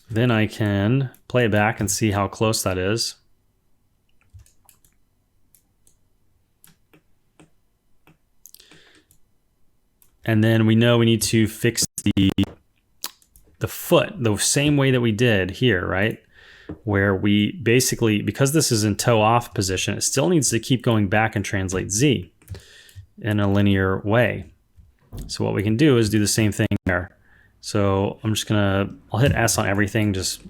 Then I can play it back and see how close that is. And then we know we need to fix the foot the same way that we did here, right? Where we basically, because this is in toe off position, it still needs to keep going back and translate Z in a linear way. So what we can do is do the same thing there. So I'm just I'll hit S on everything just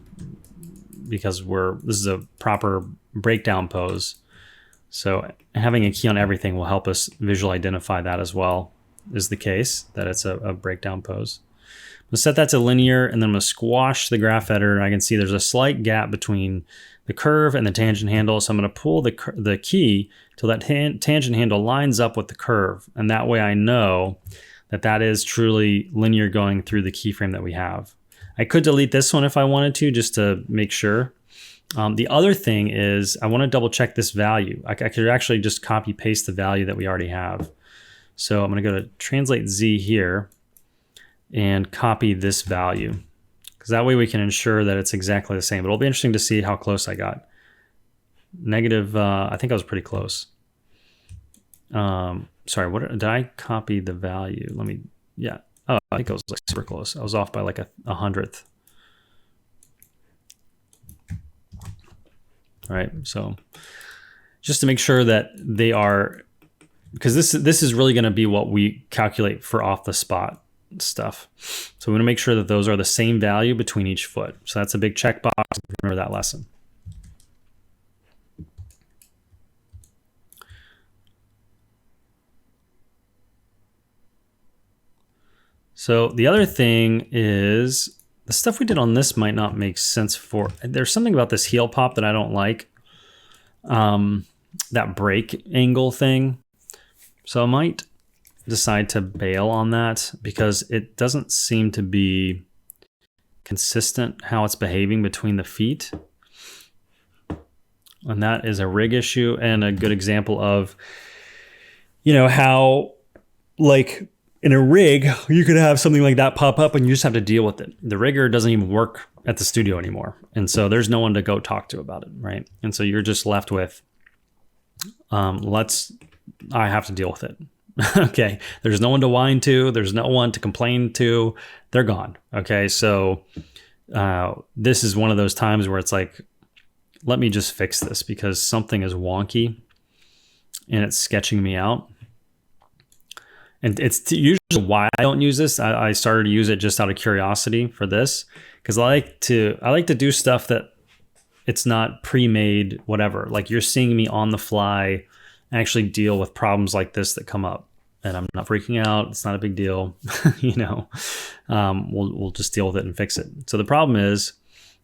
because this is a proper breakdown pose. So having a key on everything will help us visually identify that as well is the case, that it's a breakdown pose. I'm gonna set that to linear, and then I'm gonna squash the graph editor, and I can see there's a slight gap between the curve and the tangent handle. So I'm gonna pull the key till that tangent handle lines up with the curve. And that way I know that is truly linear going through the keyframe that we have. I could delete this one if I wanted to, just to make sure. The other thing is I want to double check this value. I could actually just copy paste the value that we already have. So I'm going to go to translate Z here and copy this value, because that way we can ensure that it's exactly the same. But it'll be interesting to see how close I got. Negative, I think I was pretty close. Sorry, did I copy the value? Yeah. Oh, I think I was like super close. I was off by like a 100th. All right, so just to make sure that they are, because this is really going to be what we calculate for off the spot stuff. So we want to make sure that those are the same value between each foot. So that's a big checkbox. Remember that lesson. So the other thing is the stuff we did on this might not make sense there's something about this heel pop that I don't like. That break angle thing. So I might decide to bail on that because it doesn't seem to be consistent how it's behaving between the feet. And that is a rig issue and a good example of, how like in a rig, you could have something like that pop up and you just have to deal with it. The rigger doesn't even work at the studio anymore. And so there's no one to go talk to about it, right? And so you're just left with, I have to deal with it. Okay, there's no one to whine to. There's no one to complain to. They're gone. Okay, so this is one of those times where it's like, let me just fix this because something is wonky and it's sketching me out. And it's usually why I don't use this. I started to use it just out of curiosity for this because I like to do stuff that it's not pre-made, whatever. Like you're seeing me on the fly actually deal with problems like this that come up, and I'm not freaking out. It's not a big deal, We'll just deal with it and fix it. So the problem is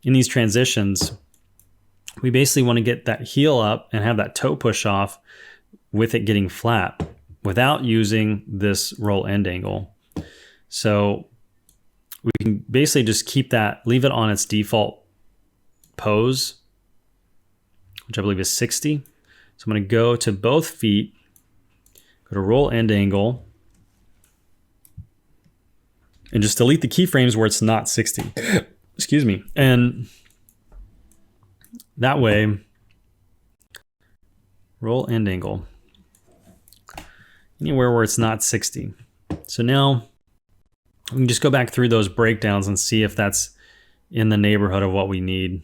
in these transitions, we basically want to get that heel up and have that toe push off with it getting flat, without using this roll end angle. So we can basically just leave it on its default pose, which I believe is 60. So I'm going to go to both feet, go to roll end angle, and just delete the keyframes where it's not 60. Excuse me. And that way, roll end angle. Anywhere where it's not 60. So now we can just go back through those breakdowns and see if that's in the neighborhood of what we need.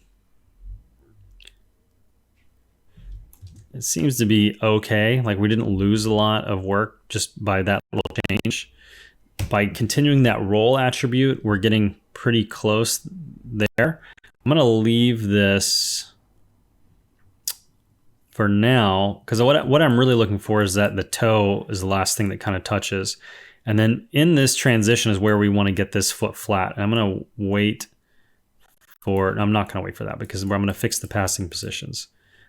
It seems to be okay. Like we didn't lose a lot of work just by that little change. By continuing that roll attribute, we're getting pretty close there. I'm going to leave this for now, because what I'm really looking for is that the toe is the last thing that kind of touches. And then in this transition is where we want to get this foot flat. And I'm going to wait I'm not going to wait for that because I'm going to fix the passing positions.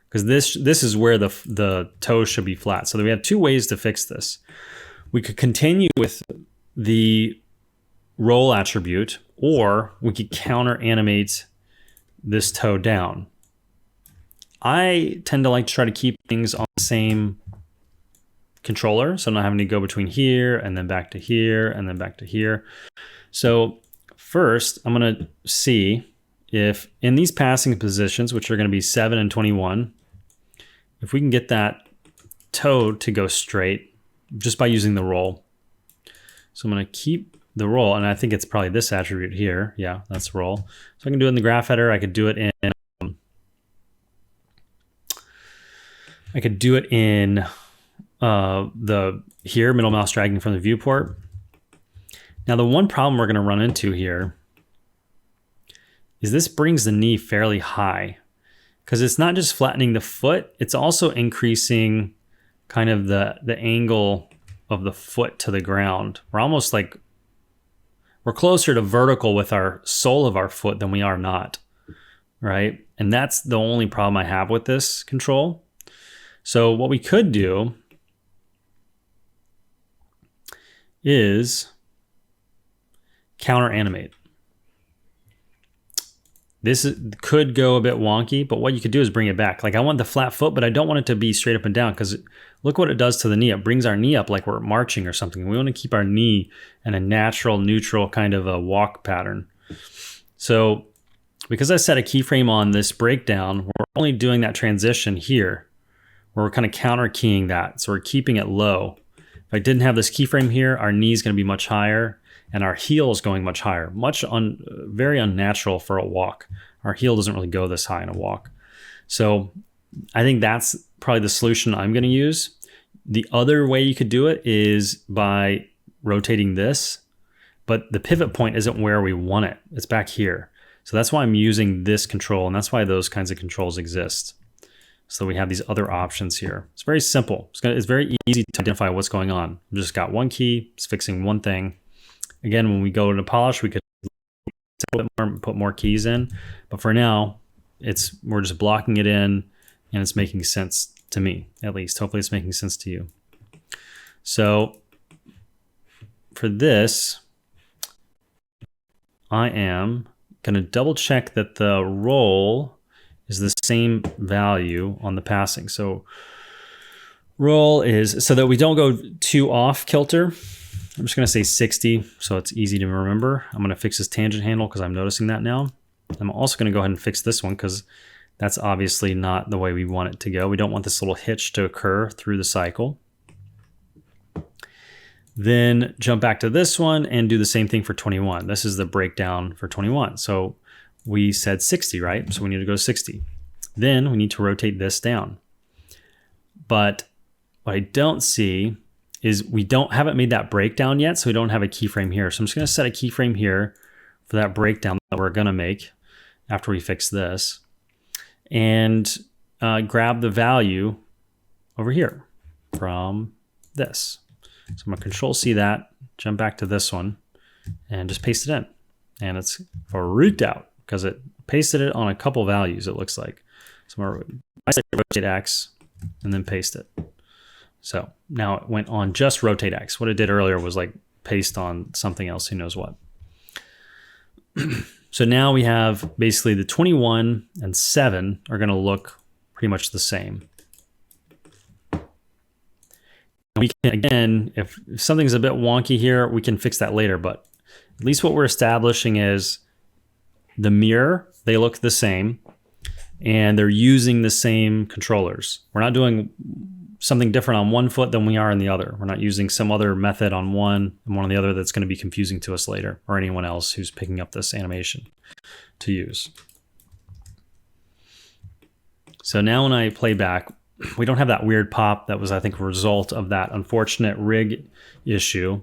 Because this is where the toe should be flat. So we have two ways to fix this. We could continue with the roll attribute, or we could counter animate this toe down. I tend to like to try to keep things on the same controller, so I'm not having to go between here and then back to here and then back to here. So first, I'm going to see if in these passing positions, which are going to be 7 and 21, if we can get that toe to go straight just by using the roll. So I'm going to keep the roll, and I think it's probably this attribute here. Yeah, that's roll. So I can do it in the graph header. I could do it in the middle mouse dragging from the viewport. Now, the one problem we're going to run into here is this brings the knee fairly high, because it's not just flattening the foot, it's also increasing kind of the angle of the foot to the ground. We're almost like, we're closer to vertical with our sole of our foot than we are not, right? And that's the only problem I have with this control. So what we could do is counter animate. Could go a bit wonky, but what you could do is bring it back. Like, I want the flat foot, but I don't want it to be straight up and down, because look what it does to the knee. It brings our knee up like we're marching or something. We want to keep our knee in a natural, neutral kind of a walk pattern. So because I set a keyframe on this breakdown, we're only doing that transition here, where we're kind of counter keying that. So we're keeping it low. If I didn't have this keyframe here, our knee is going to be much higher, and our heel is going much higher, very unnatural for a walk. Our heel doesn't really go this high in a walk. So I think that's probably the solution I'm going to use. The other way you could do it is by rotating this, but the pivot point isn't where we want it. It's back here. So that's why I'm using this control, and that's why those kinds of controls exist. So we have these other options here. It's very simple. It's very easy to identify what's going on. I've just got one key, it's fixing one thing. Again, when we go to polish, we could put more keys in, but for now, we're just blocking it in, and it's making sense to me, at least. Hopefully it's making sense to you. So for this, I am going to double check that the roll is the same value on the passing. So roll is, so that we don't go too off kilter, I'm just going to say 60, so it's easy to remember. I'm going to fix this tangent handle because I'm noticing that now. I'm also going to go ahead and fix this one because that's obviously not the way we want it to go. We don't want this little hitch to occur through the cycle. Then jump back to this one and do the same thing for 21. This is the breakdown for 21. So we said 60, right? So we need to go 60. Then we need to rotate this down. But what I don't see is we haven't made that breakdown yet, so we don't have a keyframe here. So I'm just going to set a keyframe here for that breakdown that we're going to make after we fix this, and grab the value over here from this. So I'm going to Control-C that, jump back to this one, and just paste it in. And it's freaked out because it pasted it on a couple values, it looks like. So I'm going to rotate X and then paste it. So now it went on just rotate X. What it did earlier was like paste on something else, who knows what. So now we have basically the 21 and 7 are going to look pretty much the same. We can, again, if something's a bit wonky here, we can fix that later, but at least what we're establishing is the mirror, they look the same, and they're using the same controllers. We're not doing something different on one foot than we are in the other. We're not using some other method on one and one on the other that's going to be confusing to us later, or anyone else who's picking up this animation to use. So now when I play back, we don't have that weird pop that was, I think, a result of that unfortunate rig issue.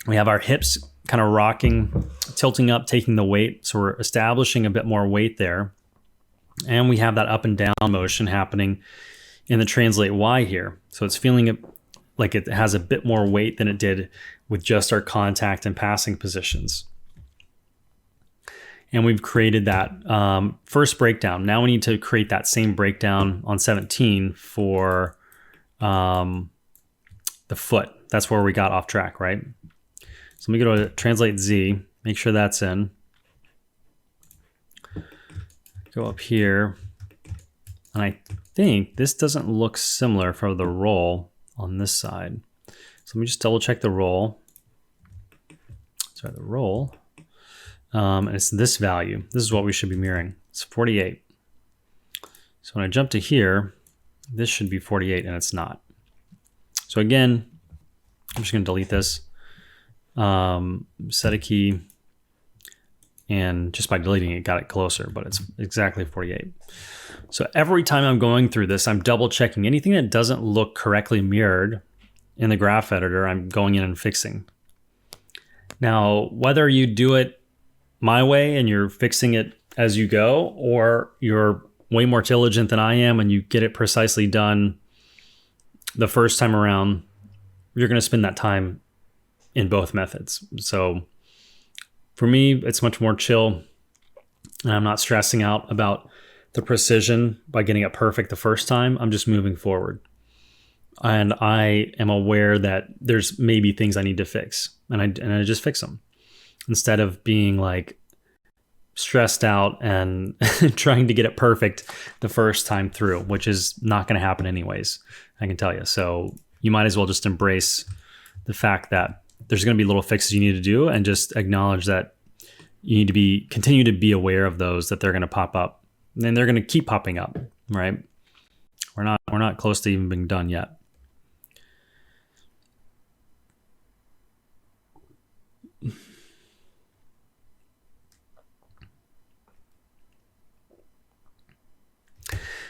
We have our hips kind of rocking, tilting up, taking the weight. So we're establishing a bit more weight there. And we have that up and down motion happening in the translate Y here. So it's feeling like it has a bit more weight than it did with just our contact and passing positions. And we've created that first breakdown. Now we need to create that same breakdown on 17 for the foot. That's where we got off track, right? So let me go to Translate Z, make sure that's in. Go up here, and I think this doesn't look similar for the roll on this side. So let me just double check the roll. Sorry, the roll. And it's this value. This is what we should be mirroring. It's 48. So when I jump to here, this should be 48, and it's not. So again, I'm just going to delete this. Set a key. And just by deleting it, got it closer, but it's exactly 48. So every time I'm going through this, I'm double checking anything that doesn't look correctly mirrored. in the graph editor, I'm going in and fixing. Now, whether you do it my way and you're fixing it as you go, or you're way more diligent than I am and you get it precisely done the first time around, you're going to spend that time in both methods. So for me, it's much more chill, and I'm not stressing out about the precision by getting it perfect the first time. I'm just moving forward. And I am aware that there's maybe things I need to fix, and I just fix them instead of being like stressed out and trying to get it perfect the first time through, which is not going to happen anyways, I can tell you. So you might as well just embrace the fact that there's going to be little fixes you need to do, and just acknowledge that you need to continue to be aware of those, that they're going to pop up, and then they're going to keep popping up, right? We're not close to even being done yet.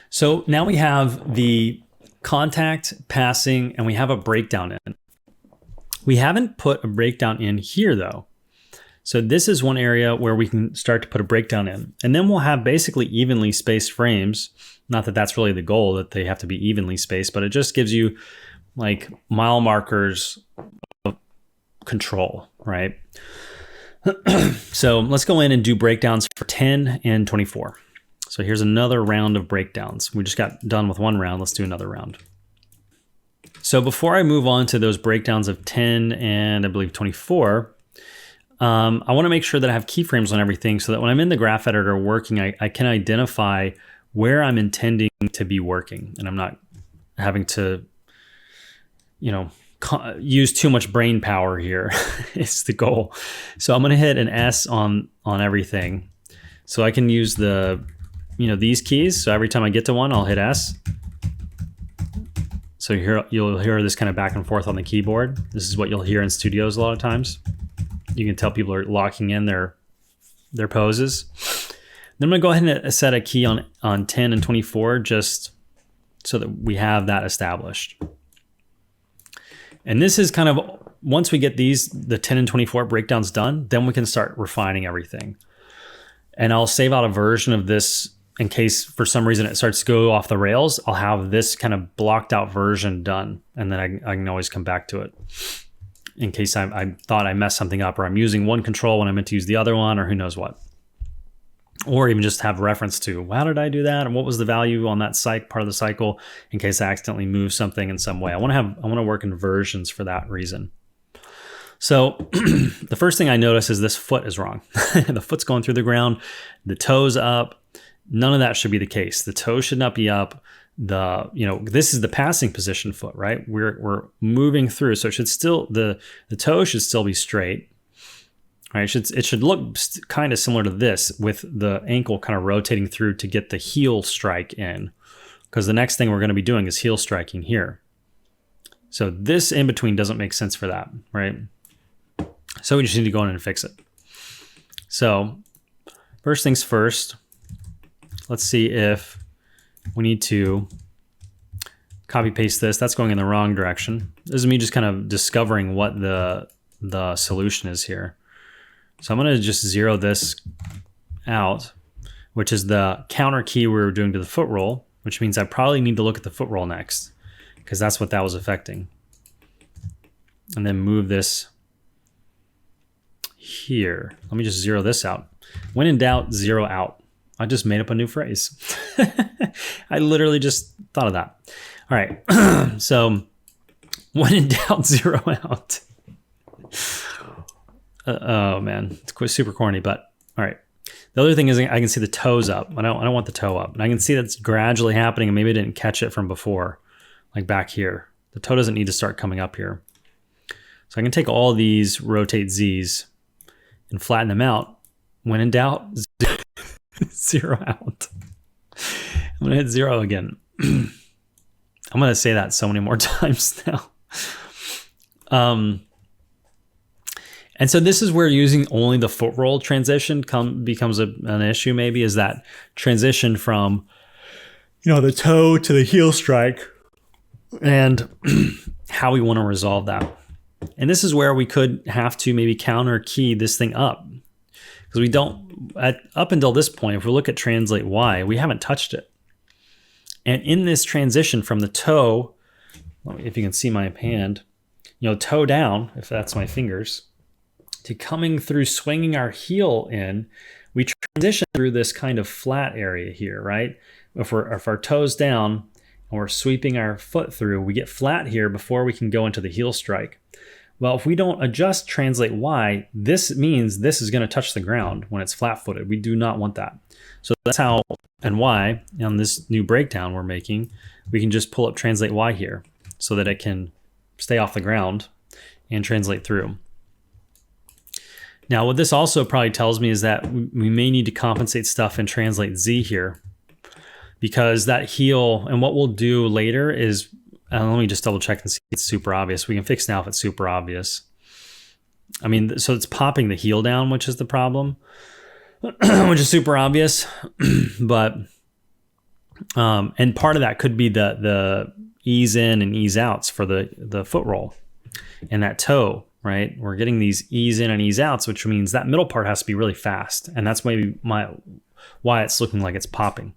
So now we have the contact, passing, and we have a breakdown in. We haven't put a breakdown in here though. So this is one area where we can start to put a breakdown in. And then we'll have basically evenly spaced frames. Not that that's really the goal, that they have to be evenly spaced, but it just gives you like mile markers of control, right? So let's go in and do breakdowns for 10 and 24. So here's another round of breakdowns. We just got done with one round. Let's do another round. So before I move on to those breakdowns of 10 and I believe 24, I want to make sure that I have keyframes on everything so that when I'm in the graph editor working, I can identify where I'm intending to be working, and I'm not having to, use too much brain power here. It's the goal. So I'm going to hit an S on everything. So I can use these keys. So every time I get to one, I'll hit S. So you'll hear this kind of back and forth on the keyboard. This is what you'll hear in studios a lot of times. You can tell people are locking in their poses. Then I'm going to go ahead and set a key on 10 and 24 just so that we have that established. And this is kind of, once we get the 10 and 24 breakdowns done, then we can start refining everything. And I'll save out a version of this in case for some reason it starts to go off the rails. I'll have this kind of blocked out version done, and then I can always come back to it in case I thought I messed something up, or I'm using one control when I meant to use the other one, or who knows what. Or even just have reference to, how did I do that? And what was the value on that part of the cycle in case I accidentally move something in some way. I want to work in versions for that reason. So the first thing I notice is this foot is wrong. The foot's going through the ground, the toe's up. None of that should be the case. The toe should not be up. This is the passing position foot, right? We're moving through, so it should still, the toe should still be straight, right? It should look kind of similar to this, with the ankle kind of rotating through to get the heel strike in, because the next thing we're going to be doing is heel striking here. So this in between doesn't make sense for that, right? So we just need to go in and fix it. So first things first, let's see if we need to copy paste this. That's going in the wrong direction. This is me just kind of discovering what the solution is here. So I'm going to just zero this out, which is the counter key we were doing to the foot roll, which means I probably need to look at the foot roll next, because that's what that was affecting. And then move this here. Let me just zero this out. When in doubt, zero out. I just made up a new phrase. I literally just thought of that. All right. So when in doubt, zero out. Oh man, it's super corny, but all right. The other thing is I can see the toes up. I don't want the toe up. And I can see that's gradually happening, and maybe I didn't catch it from before, like back here. The toe doesn't need to start coming up here. So I can take all these rotate Z's and flatten them out. When in doubt, zero out. I'm going to hit zero again. I'm going to say that so many more times now. And so this is where using only the foot roll transition becomes an issue, maybe, is that transition from, the toe to the heel strike. and how we want to resolve that. And this is where we could have to maybe counter key this thing up, because we don't, up until this point, if we look at translate Y, we haven't touched it. And in this transition from the toe, if you can see my hand, toe down, if that's my fingers, to coming through, swinging our heel in, we transition through this kind of flat area here, right? If our toes down and we're sweeping our foot through, we get flat here before we can go into the heel strike. Well, if we don't adjust translate Y, this means this is going to touch the ground when it's flat-footed. We do not want that. So that's how, and Y, on this new breakdown we're making, we can just pull up translate Y here so that it can stay off the ground and translate through. Now, what this also probably tells me is that we may need to compensate stuff and translate Z here, because that heel, and what we'll do later is, let me just double check and see if it's super obvious. We can fix now if it's super obvious. I mean, so it's popping the heel down, which is the problem, which is super obvious. But, and part of that could be the ease in and ease outs for the foot roll and that toe, right? We're getting these ease in and ease outs, which means that middle part has to be really fast. And that's maybe why it's looking like it's popping.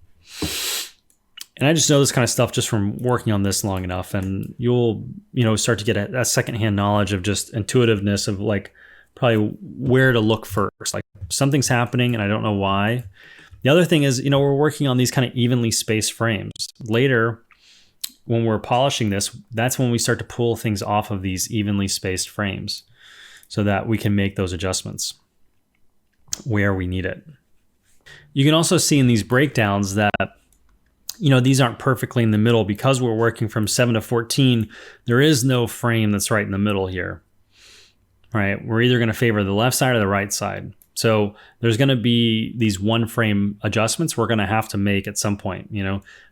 And I just know this kind of stuff just from working on this long enough, and you'll, start to get a secondhand knowledge of just intuitiveness of like probably where to look first. Like something's happening and I don't know why. The other thing is, we're working on these kind of evenly spaced frames. Later, when we're polishing this, that's when we start to pull things off of these evenly spaced frames so that we can make those adjustments where we need it. You can also see in these breakdowns that these aren't perfectly in the middle because we're working from 7 to 14. There is no frame that's right in the middle here, right? We're either going to favor the left side or the right side. So there's going to be these one frame adjustments we're going to have to make at some point.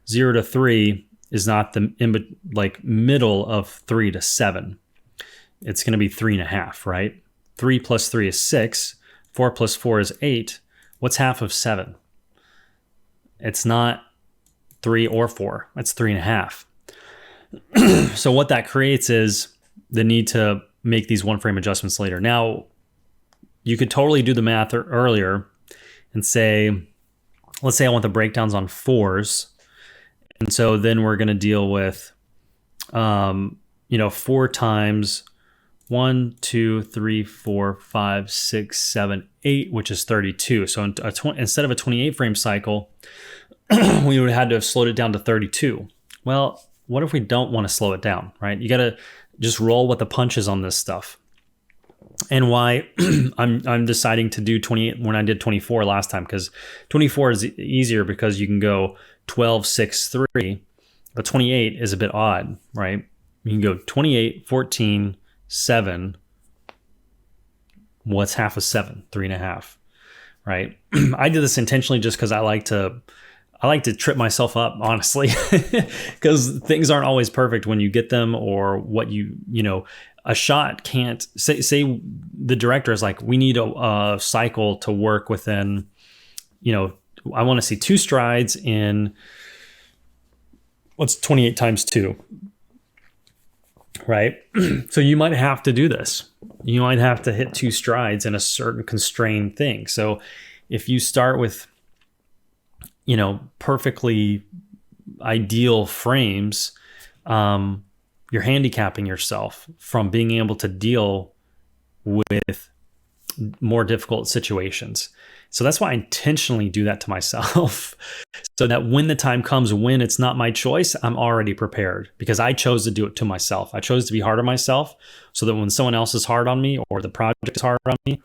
0 to 3 is not the middle of 3 to 7. It's going to be 3.5, right? 3 plus 3 is 6. 4 plus 4 is 8. What's half of 7? It's not 3 or 4. That's 3.5. So what that creates is the need to make these one frame adjustments later. Now, you could totally do the math earlier and say, let's say I want the breakdowns on 4s. And so then we're going to deal with, 4 times 1, 2, 3, 4, 5, 6, 7, 8, which is 32. So instead of a 28 frame cycle, we would have had to have slowed it down to 32. Well, what if we don't want to slow it down, right? You got to just roll with the punches on this stuff. And why I'm deciding to do 28 when I did 24 last time, because 24 is easier because you can go 12, 6, 3, but 28 is a bit odd, right? You can go 28, 14, 7. What's half of 7? 3.5, right? I did this intentionally just because I like to trip myself up, honestly, because things aren't always perfect when you get them, or what a shot can't say the director is like, we need a cycle to work within, I want to see 2 strides in what's 28 times 2, right? So you might have to do this. You might have to hit 2 strides in a certain constrained thing. So if you start with perfectly ideal frames, you're handicapping yourself from being able to deal with more difficult situations. So that's why I intentionally do that to myself, so that when the time comes when it's not my choice, I'm already prepared, because I chose to do it to myself. I chose to be hard on myself so that when someone else is hard on me or the project is hard on me,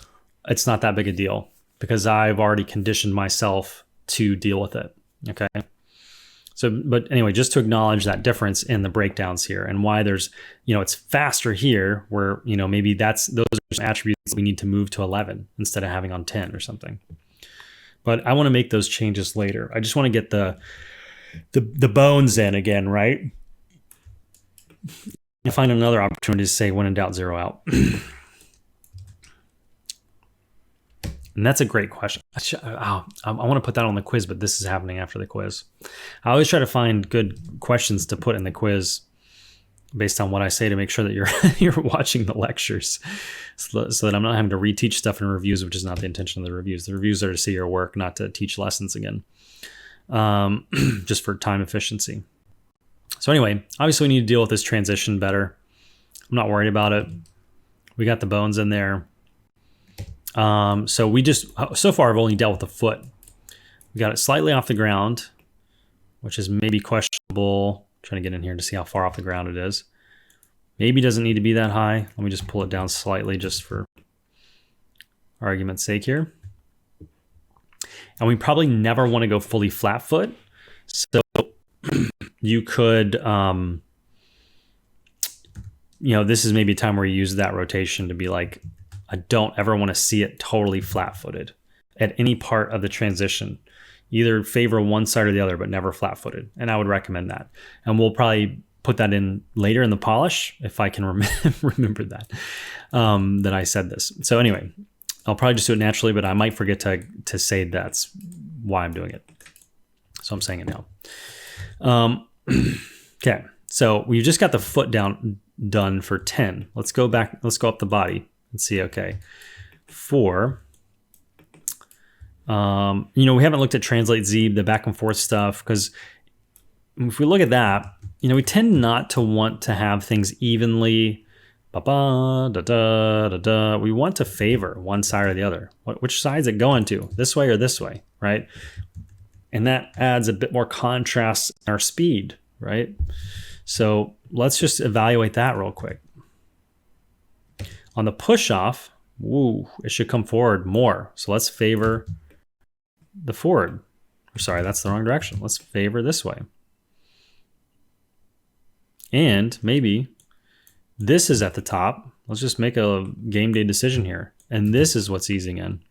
it's not that big a deal, because I've already conditioned myself to deal with it. Okay. So, but anyway, just to acknowledge that difference in the breakdowns here, and why there's, it's faster here, where, maybe those are some attributes we need to move to 11 instead of having on 10 or something. But I want to make those changes later. I just want to get the bones in again, right? You find another opportunity to say, when in doubt, zero out. And that's a great question. I want to put that on the quiz, but this is happening after the quiz. I always try to find good questions to put in the quiz based on what I say to make sure that you're you're watching the lectures, so that I'm not having to reteach stuff in reviews, which is not the intention of the reviews. The reviews are to see your work, not to teach lessons again, just for time efficiency. So anyway, obviously we need to deal with this transition better. I'm not worried about it. We got the bones in there. So we just, so far I've only dealt with the foot. We got it slightly off the ground, which is maybe questionable. I'm trying to get in here to see how far off the ground it is. Maybe doesn't need to be that high. Let me just pull it down slightly just for argument's sake here. And we probably never want to go fully flat foot. So you could, this is maybe a time where you use that rotation to be like, I don't ever want to see it totally flat-footed at any part of the transition. Either favor one side or the other, but never flat-footed. And I would recommend that. And we'll probably put that in later in the polish, if I can remember that I said this. So anyway, I'll probably just do it naturally, but I might forget to say that's why I'm doing it. So I'm saying it now. Okay, so we just got the foot done for 10. Let's go back. Let's go up the body and see. Okay, 4. We haven't looked at translate Z, the back and forth stuff, because if we look at that, we tend not to want to have things evenly. Ba-ba, da-da, da-da. We want to favor one side or the other. Which side is it going to? This way or this way, right? And that adds a bit more contrast in our speed, right? So let's just evaluate that real quick. On the push-off, it should come forward more. So let's favor the forward. Sorry, that's the wrong direction. Let's favor this way. And maybe this is at the top. Let's just make a game day decision here. And this is what's easing in.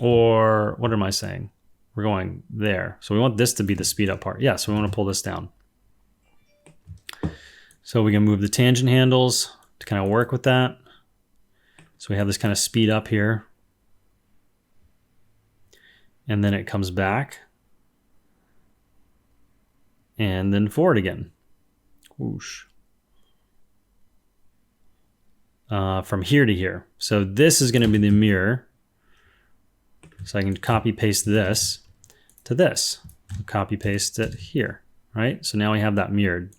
Or what am I saying? We're going there. So we want this to be the speed up part. Yeah, so we want to pull this down. So we can move the tangent handles to kind of work with that. So we have this kind of speed up here. And then it comes back. And then forward again. Whoosh. From here to here. So this is going to be the mirror. So I can copy paste this to this. Copy paste it here, right? So now we have that mirrored.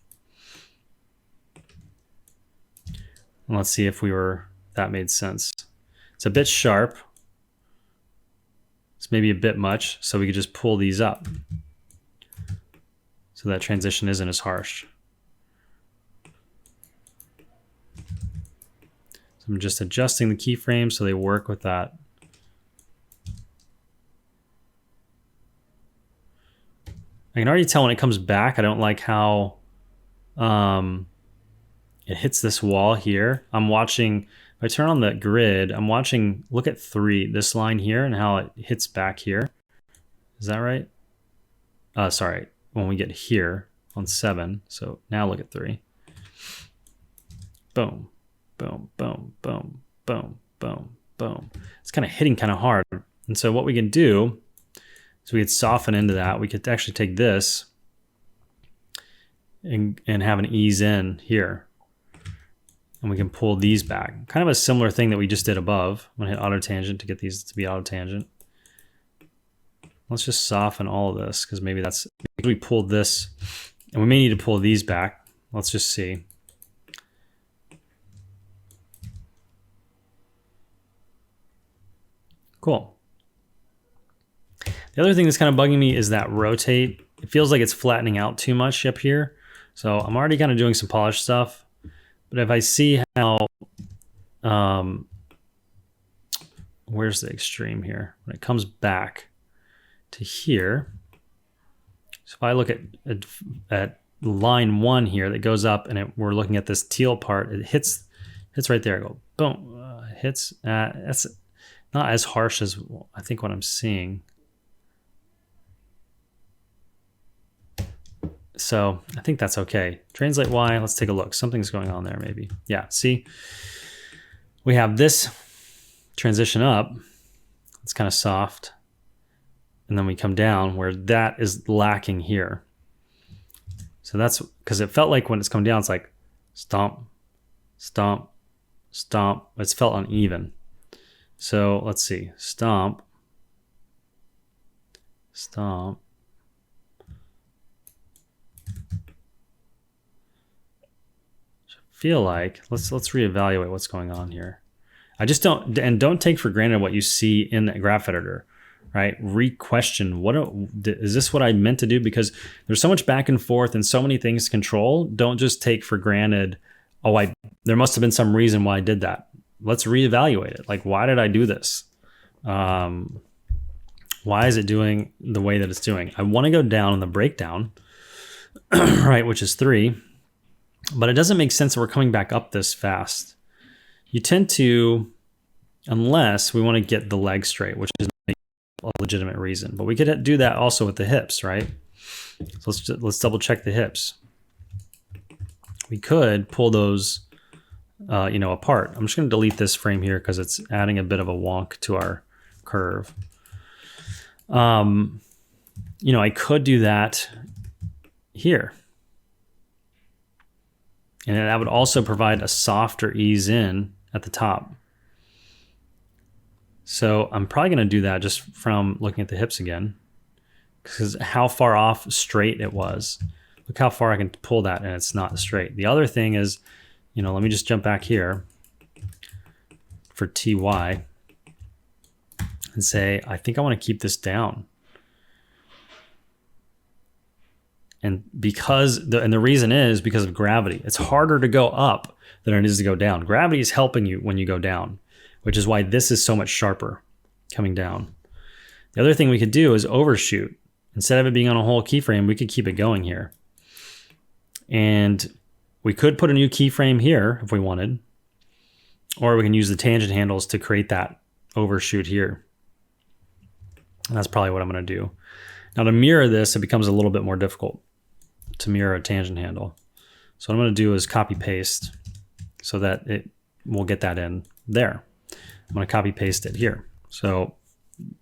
And let's see if that made sense. It's a bit sharp. It's maybe a bit much, so we could just pull these up. So that transition isn't as harsh. So I'm just adjusting the keyframes so they work with that. I can already tell when it comes back, I don't like how it hits this wall here. I'm watching, if I turn on the grid, I'm watching, look at 3, this line here and how it hits back here. Is that right? Sorry, when we get here on 7. So now look at 3. Boom, boom, boom, boom, boom, boom, boom. It's kind of hitting kind of hard. And so what we can do, so we could soften into that. We could actually take this and have an ease in here. And we can pull these back. Kind of a similar thing that we just did above. I'm gonna hit auto tangent to get these to be auto tangent. Let's just soften all of this because maybe we pulled this and we may need to pull these back. Let's just see. Cool. The other thing that's kind of bugging me is that rotate. It feels like it's flattening out too much up here. So I'm already kind of doing some polish stuff. But if I see how, where's the extreme here? When it comes back to here. So if I look at line 1 here that goes up and we're looking at this teal part, it hits right there. I go, boom, hits. That's not as harsh as I think what I'm seeing. So I think that's okay. Translate Y, let's take a look. Something's going on there maybe. Yeah, see? We have this transition up. It's kind of soft. And then we come down where that is lacking here. So that's because it felt like when it's coming down, it's like stomp, stomp, stomp. It's felt uneven. So let's see, stomp, stomp. Feel like let's reevaluate what's going on here. I just don't take for granted what you see in the graph editor, right? Re-question, is this what I meant to do? Because there's so much back and forth and so many things to control. Don't just take for granted, oh, there must have been some reason why I did that. Let's reevaluate it. Like, why did I do this? Why is it doing the way that it's doing? I want to go down in the breakdown, right, which is 3, but it doesn't make sense that we're coming back up this fast. You tend to, unless we want to get the leg straight, which is a legitimate reason, but we could do that also with the hips, right? So let's double check the hips. We could pull those, apart. I'm just going to delete this frame here because it's adding a bit of a wonk to our curve. I could do that here. And that would also provide a softer ease in at the top. So I'm probably going to do that just from looking at the hips again, because how far off straight it was. Look how far I can pull that and it's not straight. The other thing is, let me just jump back here for TY and say, I think I want to keep this down. And the reason is because of gravity. It's harder to go up than it is to go down. Gravity is helping you when you go down, which is why this is so much sharper coming down. The other thing we could do is overshoot. Instead of it being on a whole keyframe, we could keep it going here. And we could put a new keyframe here if we wanted, or we can use the tangent handles to create that overshoot here. And that's probably what I'm going to do. Now to mirror this, it becomes a little bit more difficult to mirror a tangent handle. So what I'm going to do is copy paste so that we'll get that in there. I'm going to copy paste it here. So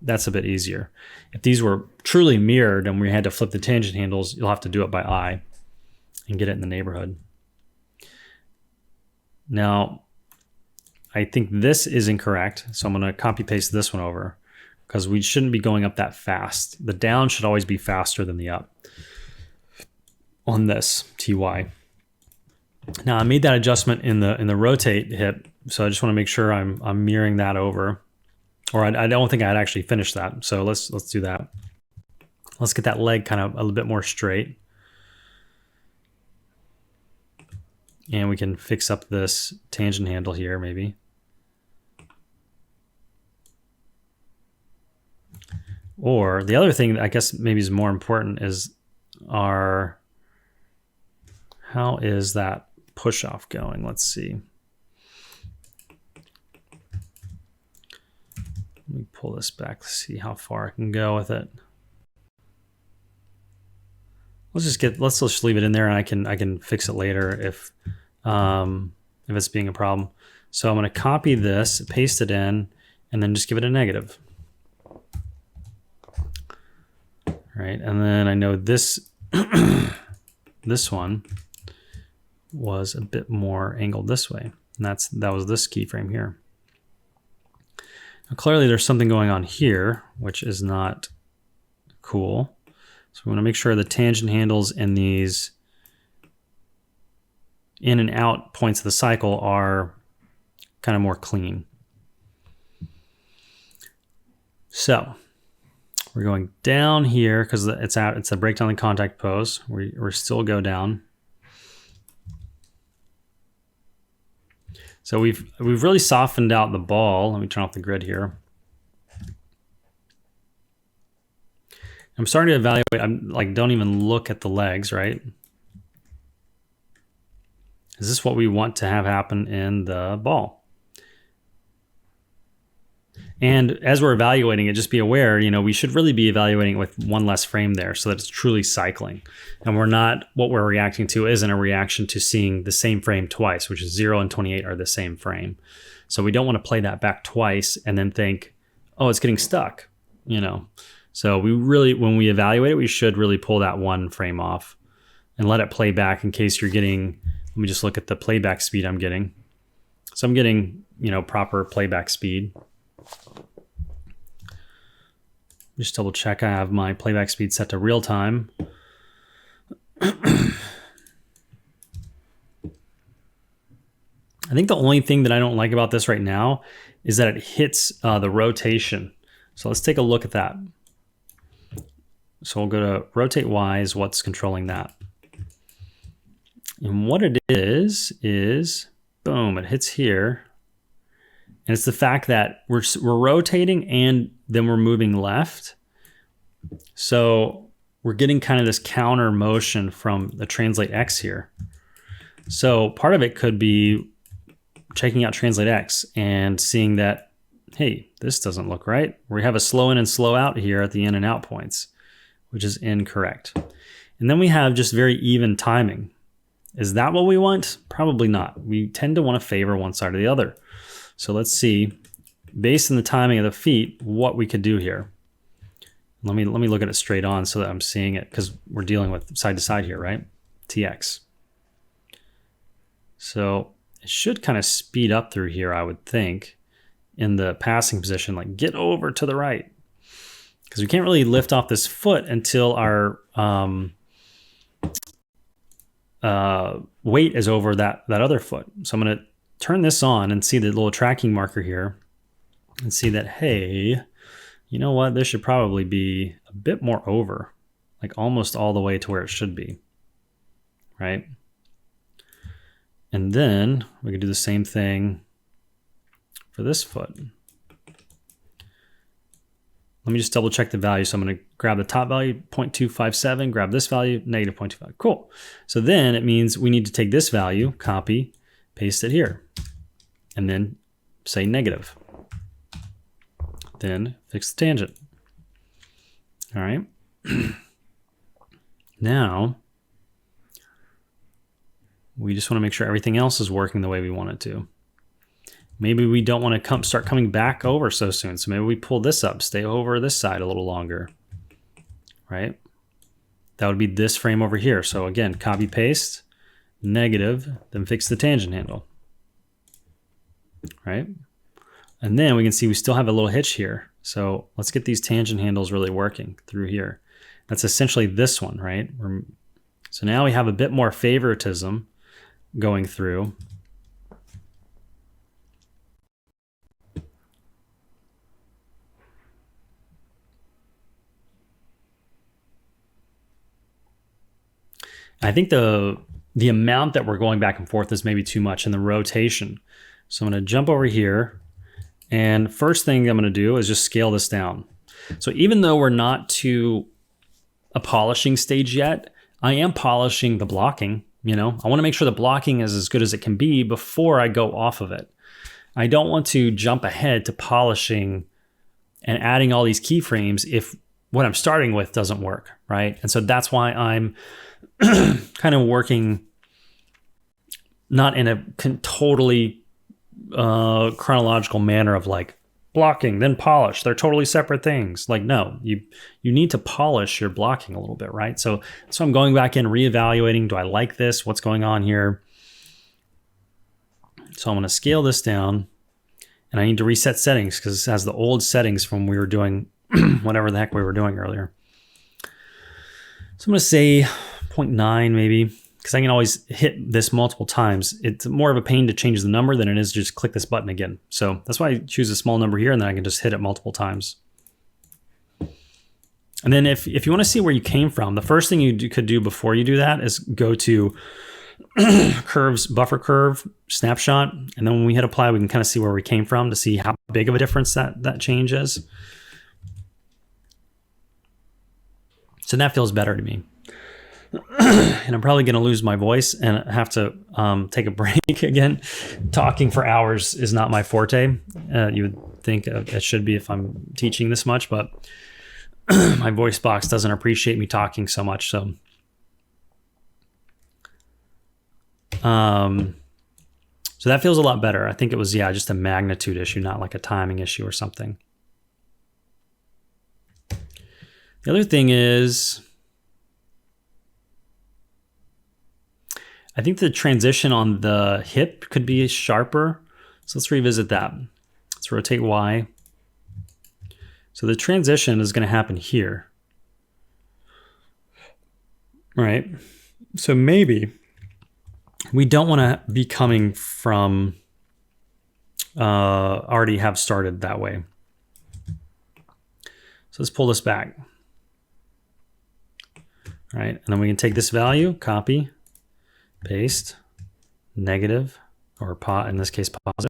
that's a bit easier. If these were truly mirrored and we had to flip the tangent handles, you'll have to do it by eye and get it in the neighborhood. Now, I think this is incorrect. So I'm going to copy paste this one over because we shouldn't be going up that fast. The down should always be faster than the up on this TY. Now I made that adjustment in the rotate hip, so I just want to make sure I'm mirroring that over, or I don't think I'd actually finished that. So let's do that. Let's get that leg kind of a little bit more straight, and we can fix up this tangent handle here maybe. Or the other thing that I guess maybe is more important is how is that push off going? Let's see. Let me pull this back to see how far I can go with it. Let's just leave it in there, and I can fix it later if it's being a problem. So I'm going to copy this, paste it in, and then just give it a negative. Right, and then I know this this one was a bit more angled this way, and that was this keyframe here. Now clearly there's something going on here which is not cool, so we want to make sure the tangent handles and these in and out points of the cycle are kind of more clean. So we're going down here because it's a breakdown in contact pose. We're still go down. So we've really softened out the ball. Let me turn off the grid here. I'm starting to evaluate. I'm like, don't even look at the legs, right? Is this what we want to have happen in the ball? And as we're evaluating it, just be aware, we should really be evaluating it with one less frame there so that it's truly cycling. And what we're reacting to isn't a reaction to seeing the same frame twice, which is 0 and 28 are the same frame. So we don't want to play that back twice and then think, oh, it's getting stuck, So when we evaluate it, we should really pull that one frame off and let it play back in case you're getting, let me just look at the playback speed I'm getting. So I'm getting, proper playback speed. Just double check I have my playback speed set to real time. I think the only thing that I don't like about this right now is that it hits the rotation. So let's take a look at that. So we'll go to rotate Y is what's controlling that. And what it is boom, it hits here. And it's the fact that we're rotating and then we're moving left. So we're getting kind of this counter motion from the translate X here. So part of it could be checking out translate X and seeing that, hey, this doesn't look right. We have a slow in and slow out here at the in and out points, which is incorrect. And then we have just very even timing. Is that what we want? Probably not. We tend to want to favor one side or the other. So let's see, based on the timing of the feet, what we could do here. Let me look at it straight on so that I'm seeing it, because we're dealing with side to side here, right? TX. So it should kind of speed up through here, I would think, in the passing position, like get over to the right. Because we can't really lift off this foot until our weight is over that other foot. So I'm going to turn this on and see the little tracking marker here and see that, hey, you know what? This should probably be a bit more over, like almost all the way to where it should be, right? And then we can do the same thing for this foot. Let me just double check the value. So I'm going to grab the top value, 0.257, grab this value, negative 0.25. Cool. So then it means we need to take this value, copy, paste it here, and then say negative. Then fix the tangent. All right. Now, we just want to make sure everything else is working the way we want it to. Maybe we don't want to start coming back over so soon. So maybe we pull this up, stay over this side a little longer, right? That would be this frame over here. So again, copy, paste, negative, then fix the tangent handle, right? And then we can see we still have a little hitch here. So let's get these tangent handles really working through here. That's essentially this one, right? So now we have a bit more favoritism going through. I think the amount that we're going back and forth is maybe too much in the rotation. So I'm going to jump over here. And first thing I'm going to do is just scale this down. So even though we're not to a polishing stage yet, I am polishing the blocking. I want to make sure the blocking is as good as it can be before I go off of it. I don't want to jump ahead to polishing and adding all these keyframes if what I'm starting with doesn't work, right? And so that's why I'm kind of working not in a totally chronological manner of like blocking, then polish. They're totally separate things. Like, no, you need to polish your blocking a little bit, right? So I'm going back in, reevaluating. Do I like this? What's going on here? So I'm going to scale this down, and I need to reset settings because it has the old settings from when we were doing whatever the heck we were doing earlier. So I'm going to say 0.9 maybe, because I can always hit this multiple times. It's more of a pain to change the number than it is to just click this button again. So that's why I choose a small number here, and then I can just hit it multiple times. And then if you want to see where you came from, the first thing you could do before you do that is go to curves, buffer curve, snapshot. And then when we hit apply, we can kind of see where we came from to see how big of a difference that change is. So that feels better to me. And I'm probably going to lose my voice and have to take a break again. Talking for hours is not my forte. You would think it should be if I'm teaching this much, but my voice box doesn't appreciate me talking so much. So that feels a lot better. I think it was, just a magnitude issue, not like a timing issue or something. The other thing is, I think the transition on the hip could be sharper. So let's revisit that. Let's rotate Y. So the transition is going to happen here. Right? So maybe we don't want to be coming from already have started that way. So let's pull this back. All right, and then we can take this value, copy, paste, negative, or in this case positive,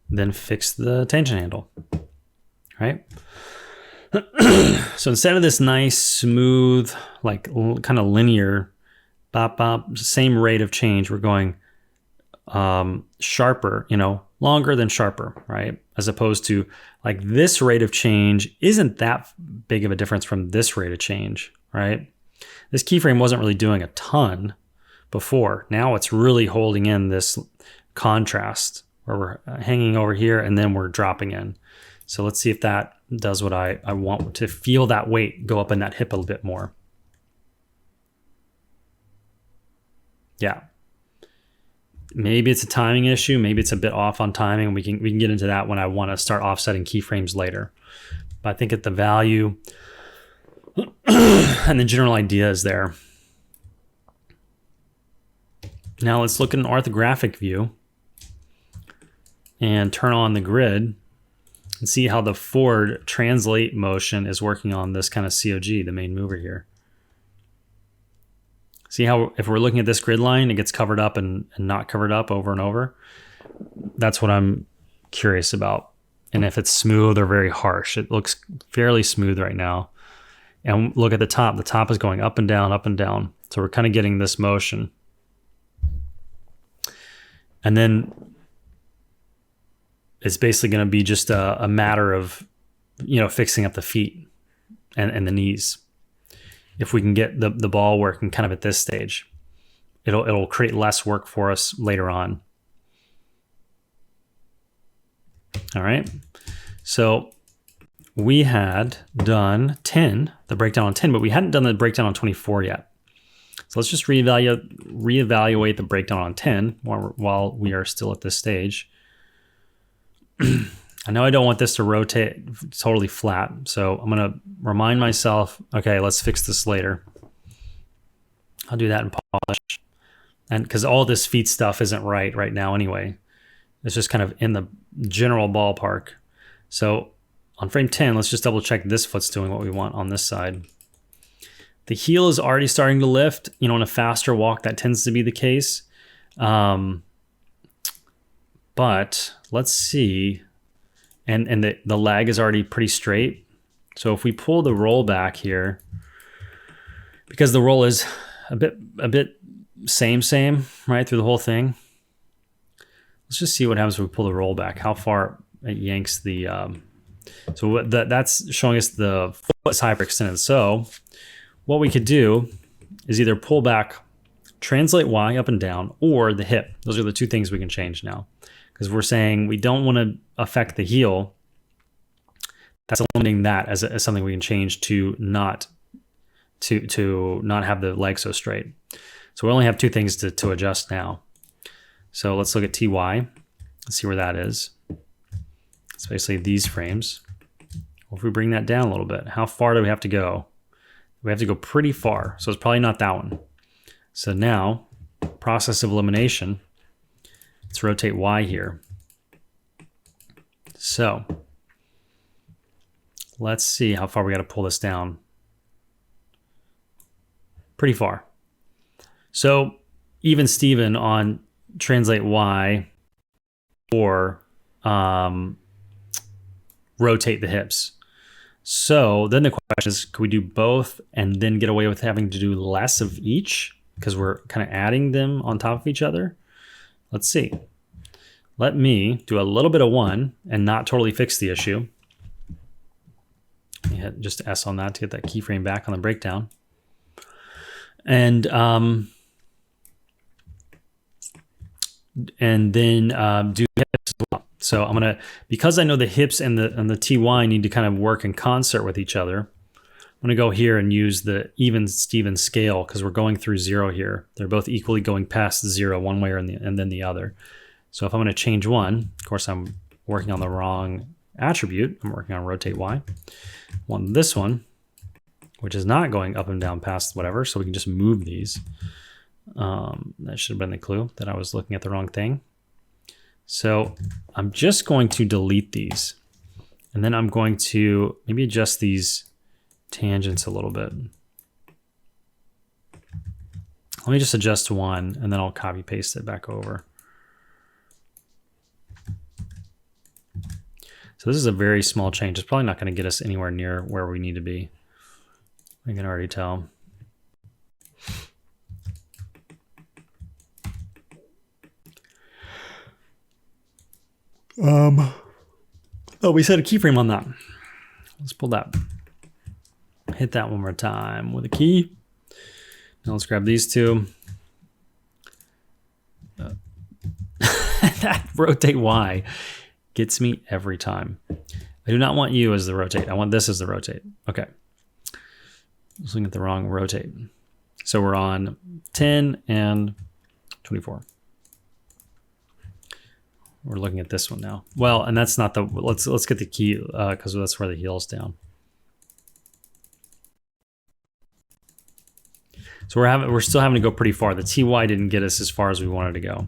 then fix the tangent handle. All right. So instead of this nice, smooth, like kind of linear, bop, bop, same rate of change, we're going sharper, longer than sharper, right? As opposed to like this rate of change isn't that big of a difference from this rate of change, right? This keyframe wasn't really doing a ton before. Now it's really holding in this contrast where we're hanging over here and then we're dropping in. So let's see if that does what I want to feel that weight go up in that hip a little bit more. Yeah. Maybe it's a timing issue. Maybe it's a bit off on timing. We can get into that when I want to start offsetting keyframes later. But I think at the value and the general idea is there. Now let's look at an orthographic view and turn on the grid and see how the forward translate motion is working on this kind of COG, the main mover here. See how if we're looking at this grid line, it gets covered up and not covered up over and over? That's what I'm curious about. And if it's smooth or very harsh. It looks fairly smooth right now. And look at the top. The top is going up and down, up and down. So we're kind of getting this motion. And then it's basically going to be just a matter of, fixing up the feet and the knees. If we can get the ball working kind of at this stage, it'll create less work for us later on. All right. So we had done 10, the breakdown on 10, but we hadn't done the breakdown on 24 yet. So let's just reevaluate the breakdown on 10 while we are still at this stage. I know I don't want this to rotate totally flat, so I'm going to remind myself, okay, let's fix this later. I'll do that in polish. And because all this feet stuff isn't right now anyway. It's just kind of in the general ballpark. So on frame 10, let's just double check this foot's doing what we want on this side. The heel is already starting to lift. In a faster walk, that tends to be the case. But let's see. And the leg is already pretty straight. So if we pull the roll back here, because the roll is a bit same, right, through the whole thing. Let's just see what happens when we pull the roll back, how far it yanks the, so that's showing us the foot is hyperextended. So what we could do is either pull back, translate Y up and down, or the hip. Those are the two things we can change now. Because we're saying we don't want to affect the heel. That's eliminating that as something we can change to not have the leg so straight. So we only have two things to adjust now. So let's look at TY. Let's see where that is. It's basically these frames. Well, if we bring that down a little bit, how far do we have to go? We have to go pretty far. So it's probably not that one. So now, process of elimination. Let's rotate Y here. So let's see how far we got to pull this down. Pretty far. So even Steven on translate Y or rotate the hips. So then the question is, could we do both and then get away with having to do less of each because we're kind of adding them on top of each other? Let's see. Let me do a little bit of one and not totally fix the issue. Hit just S on that to get that keyframe back on the breakdown. And then do hips as well. So I'm gonna, because I know the hips and the TY need to kind of work in concert with each other, I'm going to go here and use the even Steven scale because we're going through 0 here. They're both equally going past 0 one way and then the other. So if I'm going to change one, of course I'm working on the wrong attribute. I'm working on rotate Y. I want this one, which is not going up and down past whatever, so we can just move these. That should have been the clue that I was looking at the wrong thing. So I'm just going to delete these. And then I'm going to maybe adjust these tangents a little bit. Let me just adjust one, and then I'll copy paste it back over. So this is a very small change. It's probably not going to get us anywhere near where we need to be. I can already tell. Oh, we set a keyframe on that. Let's pull that. Hit that one more time with a key. Now let's grab these two. That rotate Y gets me every time. I do not want you as the rotate. I want this as the rotate. Okay. I was looking at the wrong rotate. So we're on 10 and 24. We're looking at this one now. Well, and that's not the, let's get the key because that's where the heel's down. So we're still having to go pretty far. The TY didn't get us as far as we wanted to go.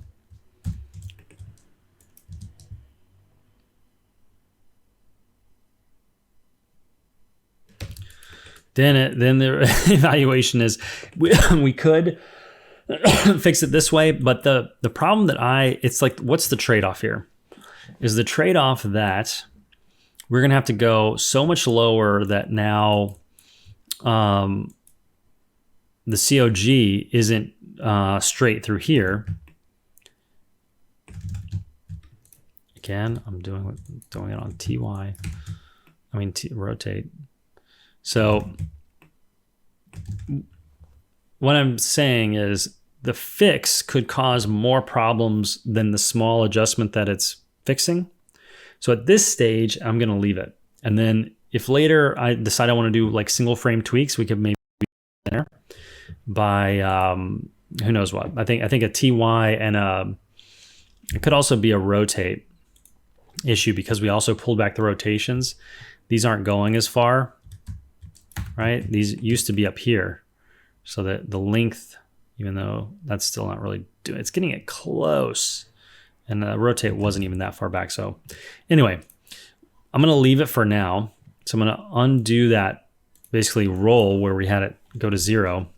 Then the evaluation is we could fix it this way, but the problem that it's like, what's the trade-off here? Is the trade-off that we're gonna have to go so much lower that now the COG isn't straight through here. Again, I'm doing it on TY. I mean rotate. So what I'm saying is the fix could cause more problems than the small adjustment that it's fixing. So at this stage, I'm going to leave it. And then if later I decide I want to do like single frame tweaks, we could maybe there by who knows what. I think a TY and it could also be a rotate issue because we also pulled back the rotations. These aren't going as far, right? These used to be up here. So that the length, even though that's still not really doing, it's getting it close. And the rotate wasn't even that far back. So anyway, I'm going to leave it for now. So I'm going to undo that basically roll where we had it go to 0.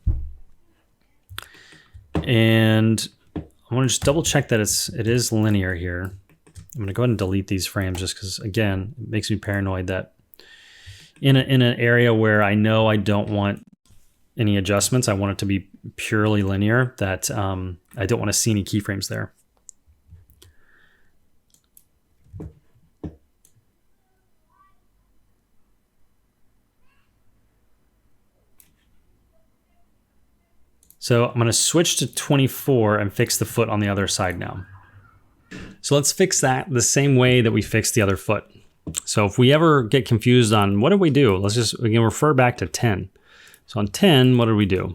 And I want to just double check that it is linear here. I'm going to go ahead and delete these frames just because, again, it makes me paranoid that in an area where I know I don't want any adjustments, I want it to be purely linear, that I don't want to see any keyframes there. So I'm going to switch to 24 and fix the foot on the other side now. So let's fix that the same way that we fixed the other foot. So if we ever get confused on what did we do, let's just again refer back to 10. So on 10, what did we do?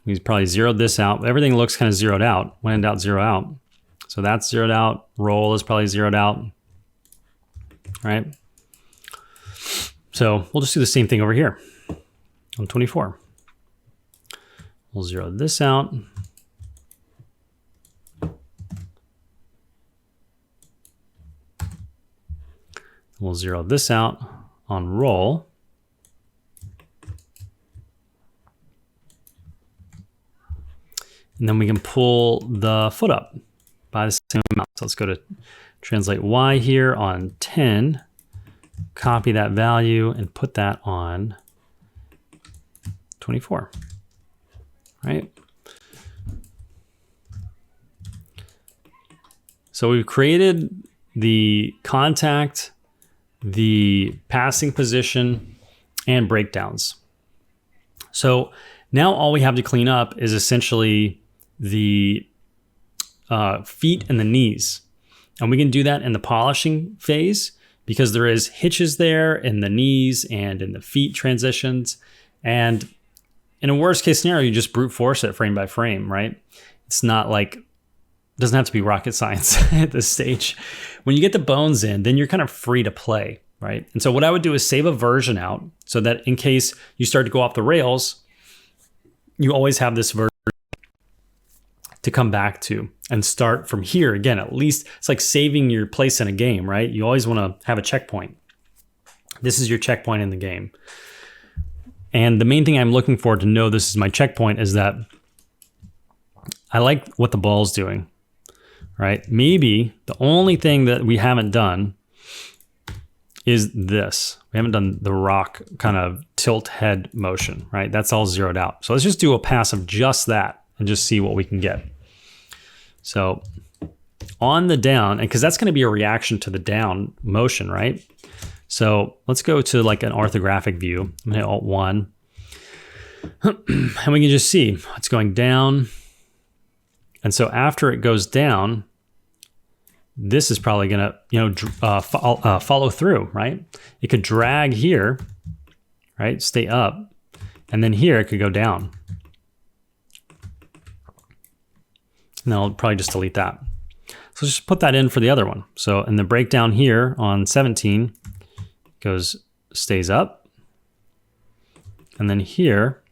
We probably zeroed this out. Everything looks kind of zeroed out. When in doubt, zero out. So that's zeroed out. Roll is probably zeroed out, right? So we'll just do the same thing over here on 24. We'll zero this out. We'll zero this out on roll. And then we can pull the foot up by the same amount. So let's go to translate Y here on 10, copy that value and put that on 24, right? So we've created the contact, the passing position, and breakdowns. So now all we have to clean up is essentially the feet and the knees. And we can do that in the polishing phase because there is hitches there in the knees and in the feet transitions. And in a worst case scenario, you just brute force it frame by frame, right? It's not like, it doesn't have to be rocket science at this stage. When you get the bones in, then you're kind of free to play, right? And so what I would do is save a version out so that in case you start to go off the rails, you always have this version to come back to and start from here again. At least it's like saving your place in a game, right? You always want to have a checkpoint. This is your checkpoint in the game. And the main thing I'm looking for to know this is my checkpoint is that I like what the ball's doing, right? Maybe the only thing that we haven't done is this. We haven't done the rock kind of tilt head motion, right? That's all zeroed out. So let's just do a pass of just that and just see what we can get. So on the down, and because that's going to be a reaction to the down motion, right? So let's go to like an orthographic view. I'm going to hit Alt-1. And we can just see it's going down. And so after it goes down, this is probably going to, follow through, right? It could drag here, right? Stay up. And then here it could go down. And then I'll probably just delete that. So just put that in for the other one. So in the breakdown here on 17, stays up. And then here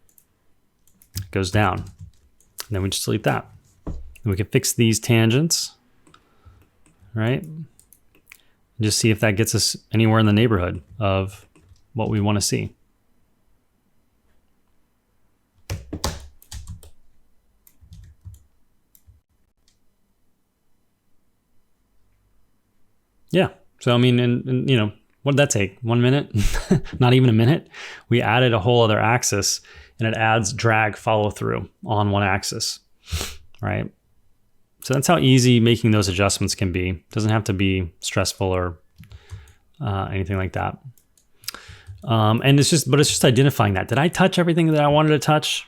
it goes down. And then we just delete that. And we can fix these tangents, right? And just see if that gets us anywhere in the neighborhood of what we want to see. Yeah. So, I mean, and what did that take? 1 minute? Not even a minute. We added a whole other axis, and it adds drag follow through on one axis, right? So that's how easy making those adjustments can be. It doesn't have to be stressful or anything like that. And it's just identifying that. Did I touch everything that I wanted to touch?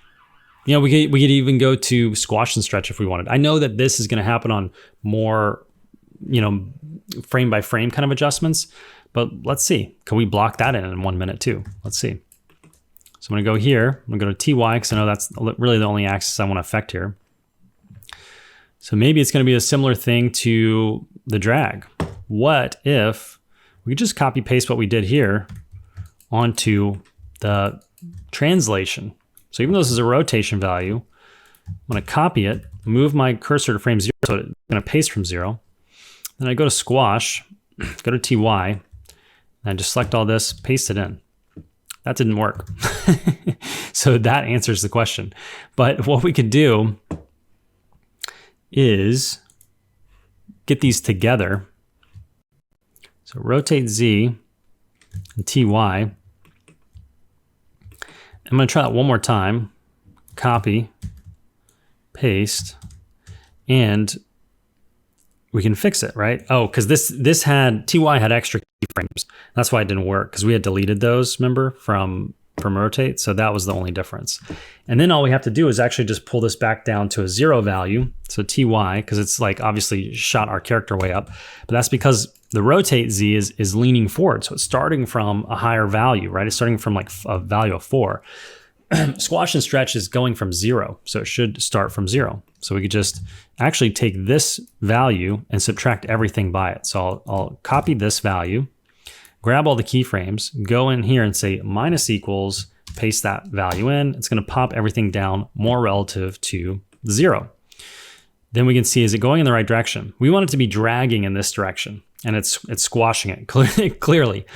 We could even go to squash and stretch if we wanted. I know that this is going to happen on more, frame by frame kind of adjustments, but let's see. Can we block that in 1 minute too? Let's see. So I'm going to go here. I'm going to go to TY because I know that's really the only axis I want to affect here. So maybe it's going to be a similar thing to the drag. What if we just copy paste what we did here onto the translation? So even though this is a rotation value, I'm going to copy it, move my cursor to frame 0, so it's going to paste from 0. Then I go to squash, go to TY, and I just select all this, paste it in. That didn't work. So that answers the question. But what we could do is get these together. So rotate Z and TY. I'm going to try that one more time. Copy, paste, and we can fix it, right? Oh, because this had TY had extra keyframes. That's why it didn't work, because we had deleted those, remember, from rotate. So that was the only difference. And then all we have to do is actually just pull this back down to a 0 value. So TY, because it's like obviously shot our character way up, but that's because the rotate Z is leaning forward. So it's starting from a higher value, right? It's starting from like a value of 4. Squash and stretch is going from 0. So it should start from 0. So we could just actually take this value and subtract everything by it. So I'll copy this value, grab all the keyframes, go in here and say minus equals, paste that value in. It's going to pop everything down more relative to 0. Then we can see, is it going in the right direction? We want it to be dragging in this direction, and it's squashing it clearly.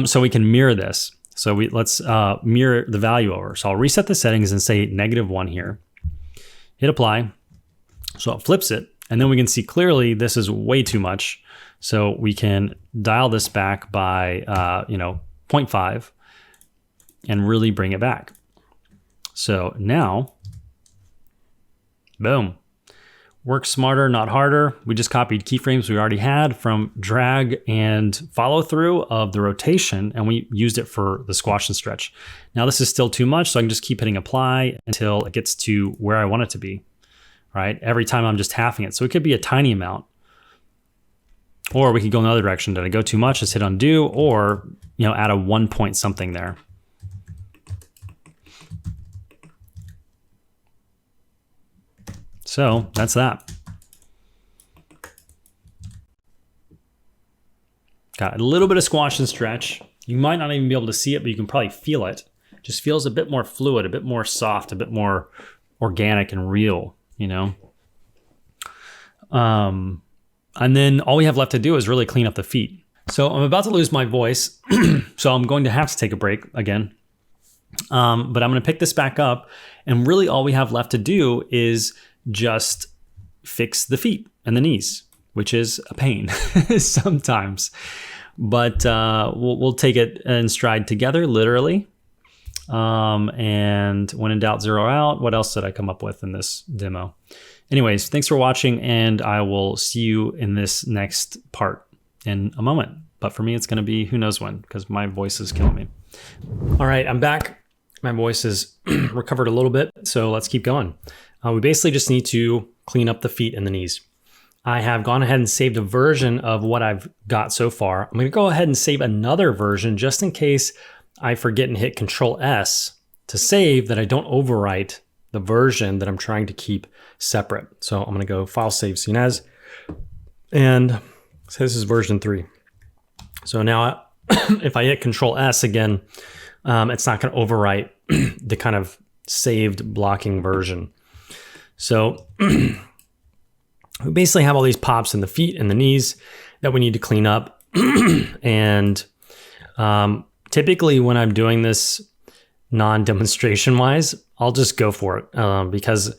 So we can mirror this. So let's mirror the value over. So I'll reset the settings and say -1 here. Hit apply. So it flips it. And then we can see clearly this is way too much. So we can dial this back by 0.5 and really bring it back. So now, boom. Work smarter, not harder. We just copied keyframes we already had from drag and follow through of the rotation, and we used it for the squash and stretch. Now this is still too much, so I can just keep hitting apply until it gets to where I want it to be, right? Every time I'm just halving it. So it could be a tiny amount. Or we could go in the other direction. Did I go too much? Just hit undo, or add a 1 point something there. So that's that. Got a little bit of squash and stretch. You might not even be able to see it, but you can probably feel it. Just feels a bit more fluid, a bit more soft, a bit more organic and real, And then all we have left to do is really clean up the feet. So I'm about to lose my voice, so I'm going to have to take a break again. But I'm going to pick this back up, and really all we have left to do is just fix the feet and the knees, which is a pain sometimes. But we'll take it in stride together, literally. And when in doubt, zero out. What else did I come up with in this demo? Anyways, thanks for watching, and I will see you in this next part in a moment. But for me, it's going to be who knows when, because my voice is killing me. All right, I'm back. My voice is recovered a little bit, so let's keep going. We basically just need to clean up the feet and the knees. I have gone ahead and saved a version of what I've got so far. I'm going to go ahead and save another version just in case I forget and hit Control S to save, that I don't overwrite the version that I'm trying to keep separate. So I'm going to go File, Save, Scene As, and so this is version 3. So now if I hit Control S again, it's not going to overwrite the kind of saved blocking version. So we basically have all these pops in the feet and the knees that we need to clean up. And typically when I'm doing this non-demonstration wise, I'll just go for it because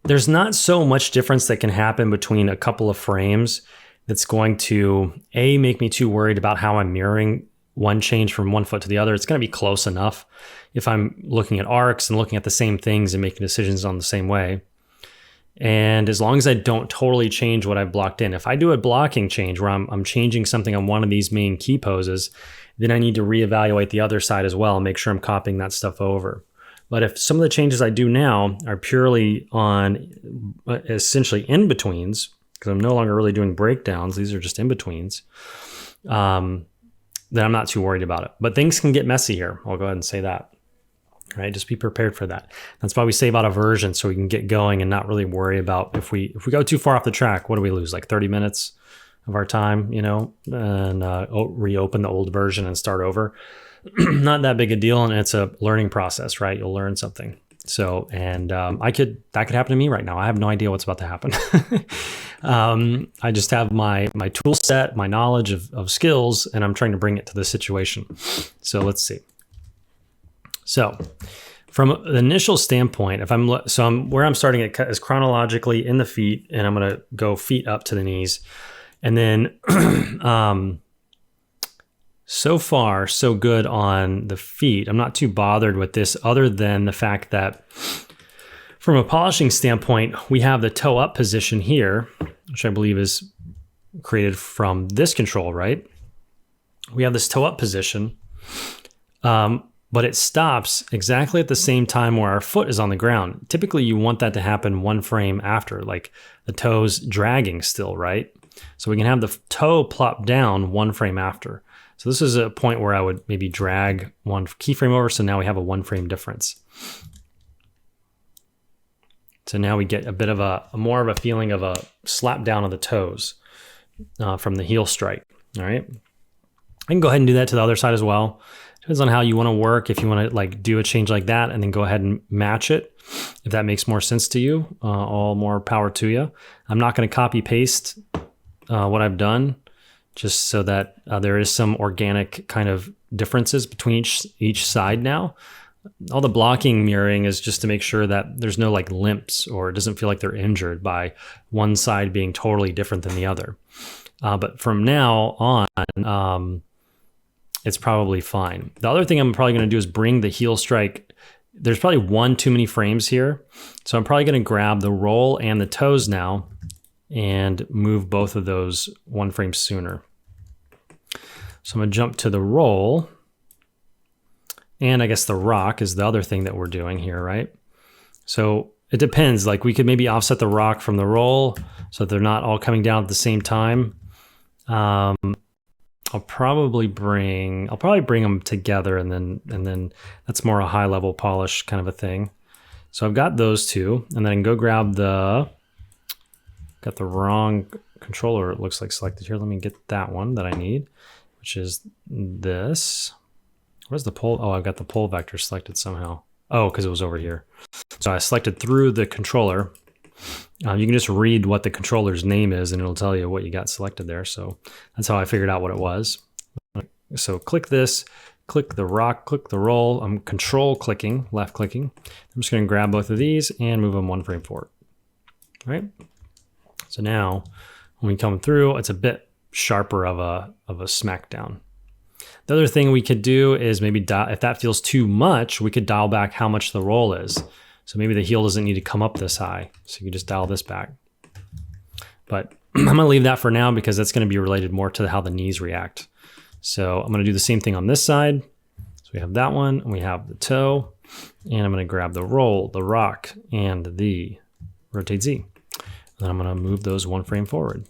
there's not so much difference that can happen between a couple of frames that's going to make me too worried about how I'm mirroring one change from one foot to the other. It's going to be close enough if I'm looking at arcs and looking at the same things and making decisions on the same way. And as long as I don't totally change what I've blocked in, if I do a blocking change where I'm changing something on one of these main key poses, then I need to reevaluate the other side as well and make sure I'm copying that stuff over. But if some of the changes I do now are purely on essentially in-betweens, because I'm no longer really doing breakdowns, these are just in-betweens, then I'm not too worried about it. But things can get messy here. I'll go ahead and say that. Right? Just be prepared for that. That's why we save out a version so we can get going and not really worry about if we go too far off the track, what do we lose? Like 30 minutes of our time, and reopen the old version and start over. Not that big a deal, and it's a learning process, right? You'll learn something. So, and that could happen to me right now. I have no idea what's about to happen. I just have my tool set, my knowledge of skills, and I'm trying to bring it to the situation. So let's see. So from the initial standpoint, where I'm starting it is chronologically in the feet, and I'm going to go feet up to the knees. And then so far, so good on the feet. I'm not too bothered with this other than the fact that from a polishing standpoint, we have the toe up position here, which I believe is created from this control, right? We have this toe up position. But it stops exactly at the same time where our foot is on the ground. Typically, you want that to happen one frame after, like the toes dragging still, right? So we can have the toe plop down one frame after. So this is a point where I would maybe drag one keyframe over, so now we have a one frame difference. So now we get a bit of more of a feeling of a slap down of the toes from the heel strike, all right? I can go ahead and do that to the other side as well. Depends on how you want to work. If you want to like do a change like that and then go ahead and match it, if that makes more sense to you, all more power to you. I'm not going to copy paste what I've done, just so that there is some organic kind of differences between each side now. All the blocking mirroring is just to make sure that there's no like limps or it doesn't feel like they're injured by one side being totally different than the other. But from now on, it's probably fine. The other thing I'm probably going to do is bring the heel strike. There's probably one too many frames here. So I'm probably going to grab the roll and the toes now and move both of those one frame sooner. So I'm going to jump to the roll. And I guess the rock is the other thing that we're doing here, right? So it depends. Like we could maybe offset the rock from the roll so that they're not all coming down at the same time. I'll probably bring them together, and then that's more a high level polish kind of a thing. So I've got those two, and then I can go grab got the wrong controller, it looks like, selected here. Let me get that one that I need, which is this. Where's the pole? Oh, I've got the pole vector selected somehow. Oh, because it was over here. So I selected through the controller. You can just read what the controller's name is and it'll tell you what you got selected there. So that's how I figured out what it was. So click this, click the rock, click the roll. I'm control clicking, left clicking. I'm just going to grab both of these and move them one frame forward. All right. So now when we come through, it's a bit sharper of a smackdown. The other thing we could do is maybe if that feels too much, we could dial back how much the roll is. So maybe the heel doesn't need to come up this high. So you can just dial this back. But I'm going to leave that for now because that's going to be related more to how the knees react. So I'm going to do the same thing on this side. So we have that one, and we have the toe, and I'm going to grab the roll, the rock, and the rotate Z. And then I'm going to move those one frame forward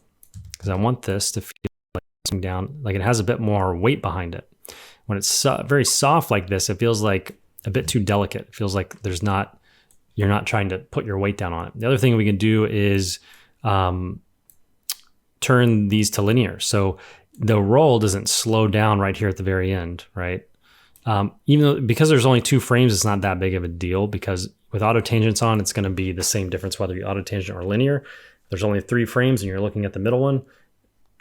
because I want this to feel like it's down, like it has a bit more weight behind it. When it's very soft like this, it feels like a bit too delicate. It feels like you're not trying to put your weight down on it. The other thing we can do is turn these to linear. So the roll doesn't slow down right here at the very end, right? Because there's only 2 frames, it's not that big of a deal because with auto tangents on, it's going to be the same difference whether you auto tangent or linear. There's only 3 frames and you're looking at the middle one.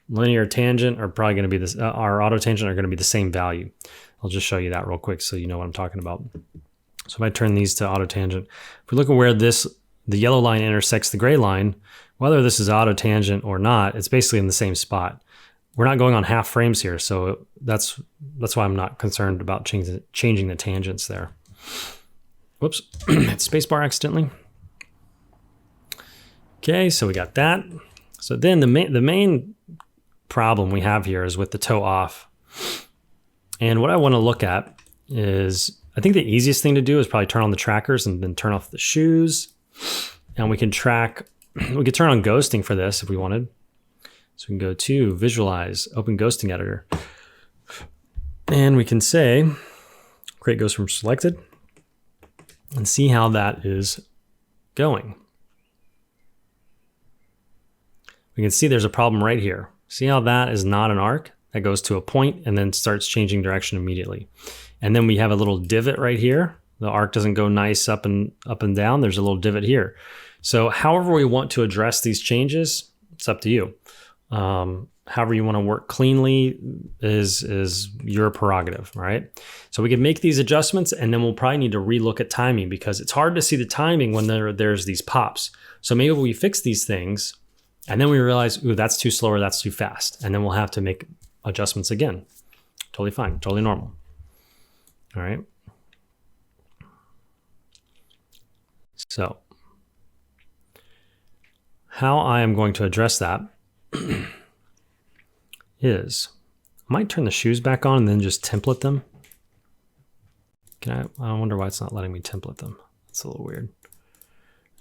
Linear tangent are probably going to be this, our auto tangent are going to be the same value. I'll just show you that real quick so you know what I'm talking about. So if I turn these to auto tangent, if we look at where the yellow line intersects the gray line, whether this is auto tangent or not, it's basically in the same spot. We're not going on half frames here, so that's why I'm not concerned about changing the tangents there. Whoops, hit spacebar accidentally. Okay, so we got that. So then the main problem we have here is with the toe off. And what I want to look at is, I think the easiest thing to do is probably turn on the trackers and then turn off the shoes. And we could turn on ghosting for this if we wanted. So we can go to visualize, open ghosting editor. And we can say, create ghost from selected and see how that is going. We can see there's a problem right here. See how that is not an arc? That goes to a point and then starts changing direction immediately. And then we have a little divot right here. The arc doesn't go nice up and down. There's a little divot here. So however we want to address these changes, it's up to you. However you want to work cleanly is your prerogative, right? So we can make these adjustments and then we'll probably need to relook at timing because it's hard to see the timing when there's these pops. So maybe we fix these things and then we realize, ooh, that's too slow or that's too fast. And then we'll have to make adjustments again. Totally fine, totally normal. All right. So how I am going to address that is I might turn the shoes back on and then just template them. I wonder why it's not letting me template them. It's a little weird.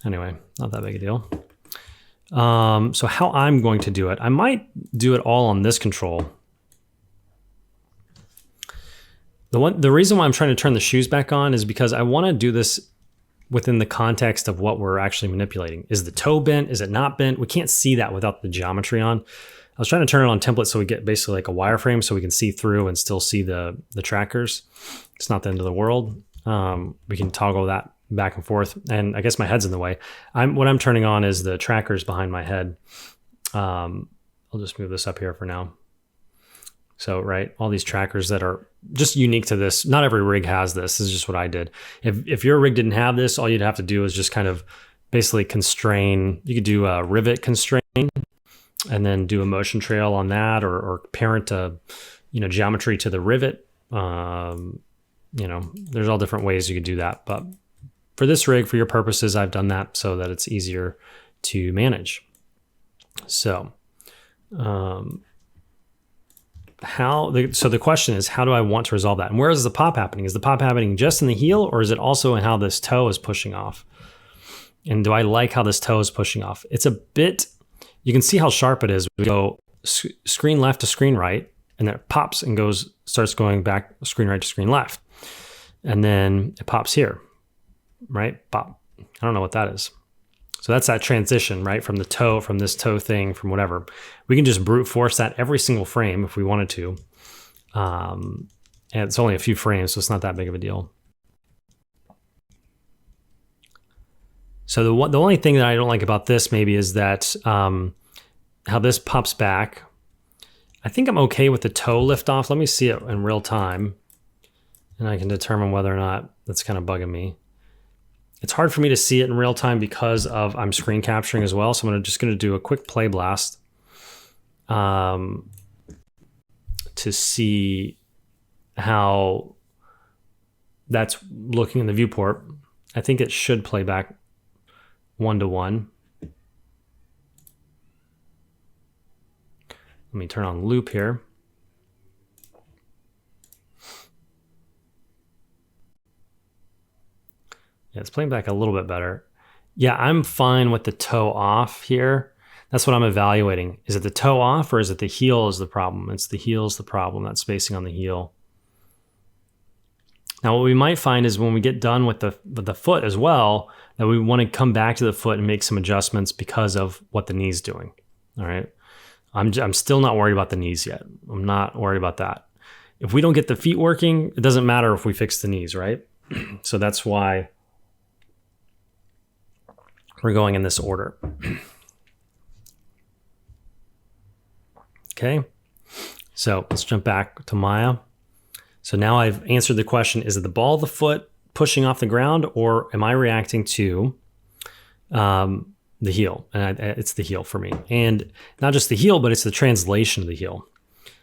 Anyway, not that big a deal. So how I'm going to do it, I might do it all on this control. The reason why I'm trying to turn the shoes back on is because I want to do this within the context of what we're actually manipulating. Is the toe bent? Is it not bent? We can't see that without the geometry on. I was trying to turn it on template so we get basically like a wireframe so we can see through and still see the trackers. It's not the end of the world. We can toggle that back and forth. And I guess my head's in the way. What I'm turning on is the trackers behind my head. I'll just move this up here for now. So, right, all these trackers that are just unique to this. Not every rig has this. This is just what I did. If your rig didn't have this, all you'd have to do is just kind of basically constrain. You could do a rivet constrain and then do a motion trail on that or parent a, geometry to the rivet. There's all different ways you could do that. But for this rig, for your purposes, I've done that so that it's easier to manage. So, so the question is, how do I want to resolve that? And where is the pop happening? Is the pop happening just in the heel or is it also in how this toe is pushing off? And do I like how this toe is pushing off? It's a bit, you can see how sharp it is. We go screen left to screen right, and then it pops and starts going back screen right to screen left. And then it pops here, right? Pop. I don't know what that is. So that's that transition, right? From this toe thing, from whatever. We can just brute force that every single frame if we wanted to. And it's only a few frames, so it's not that big of a deal. So the only thing that I don't like about this maybe is that how this pops back. I think I'm okay with the toe lift off. Let me see it in real time, and I can determine whether or not that's kind of bugging me. It's hard for me to see it in real time because I'm screen capturing as well. So I'm just going to do a quick play blast to see how that's looking in the viewport. I think it should play back 1-to-1. Let me turn on loop here. Yeah, it's playing back a little bit better. Yeah, I'm fine with the toe off here. That's what I'm evaluating. Is it the toe off or is it the heel is the problem? It's the heel is the problem, that spacing on the heel. Now, what we might find is when we get done with the foot as well, that we want to come back to the foot and make some adjustments because of what the knee's doing. All right. I'm still not worried about the knees yet. I'm not worried about that. If we don't get the feet working, it doesn't matter if we fix the knees, right? So that's why we're going in this order. Okay. So let's jump back to Maya. So now I've answered the question, is it the ball of the foot pushing off the ground, or am I reacting to the heel? And it's the heel for me. And not just the heel, but it's the translation of the heel.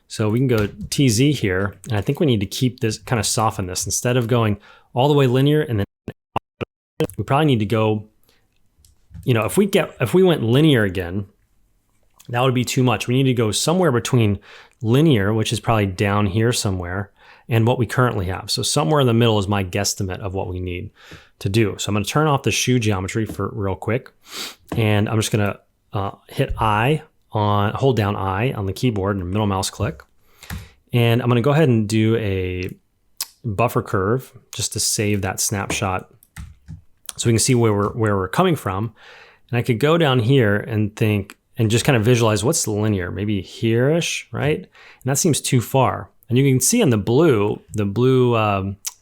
So we can go TZ here, and I think we need to keep this, kind of soften this. Instead of going all the way linear and then we probably need to go, if we went linear again, that would be too much. We need to go somewhere between linear, which is probably down here somewhere, and what we currently have. So somewhere in the middle is my guesstimate of what we need to do. So I'm going to turn off the shoe geometry for real quick, and I'm just going to hold down I on the keyboard and middle mouse click, and I'm going to go ahead and do a buffer curve just to save that snapshot, so we can see where we're coming from. And I could go down here and think and just kind of visualize what's the linear, maybe here-ish, right? And that seems too far. And you can see in the blue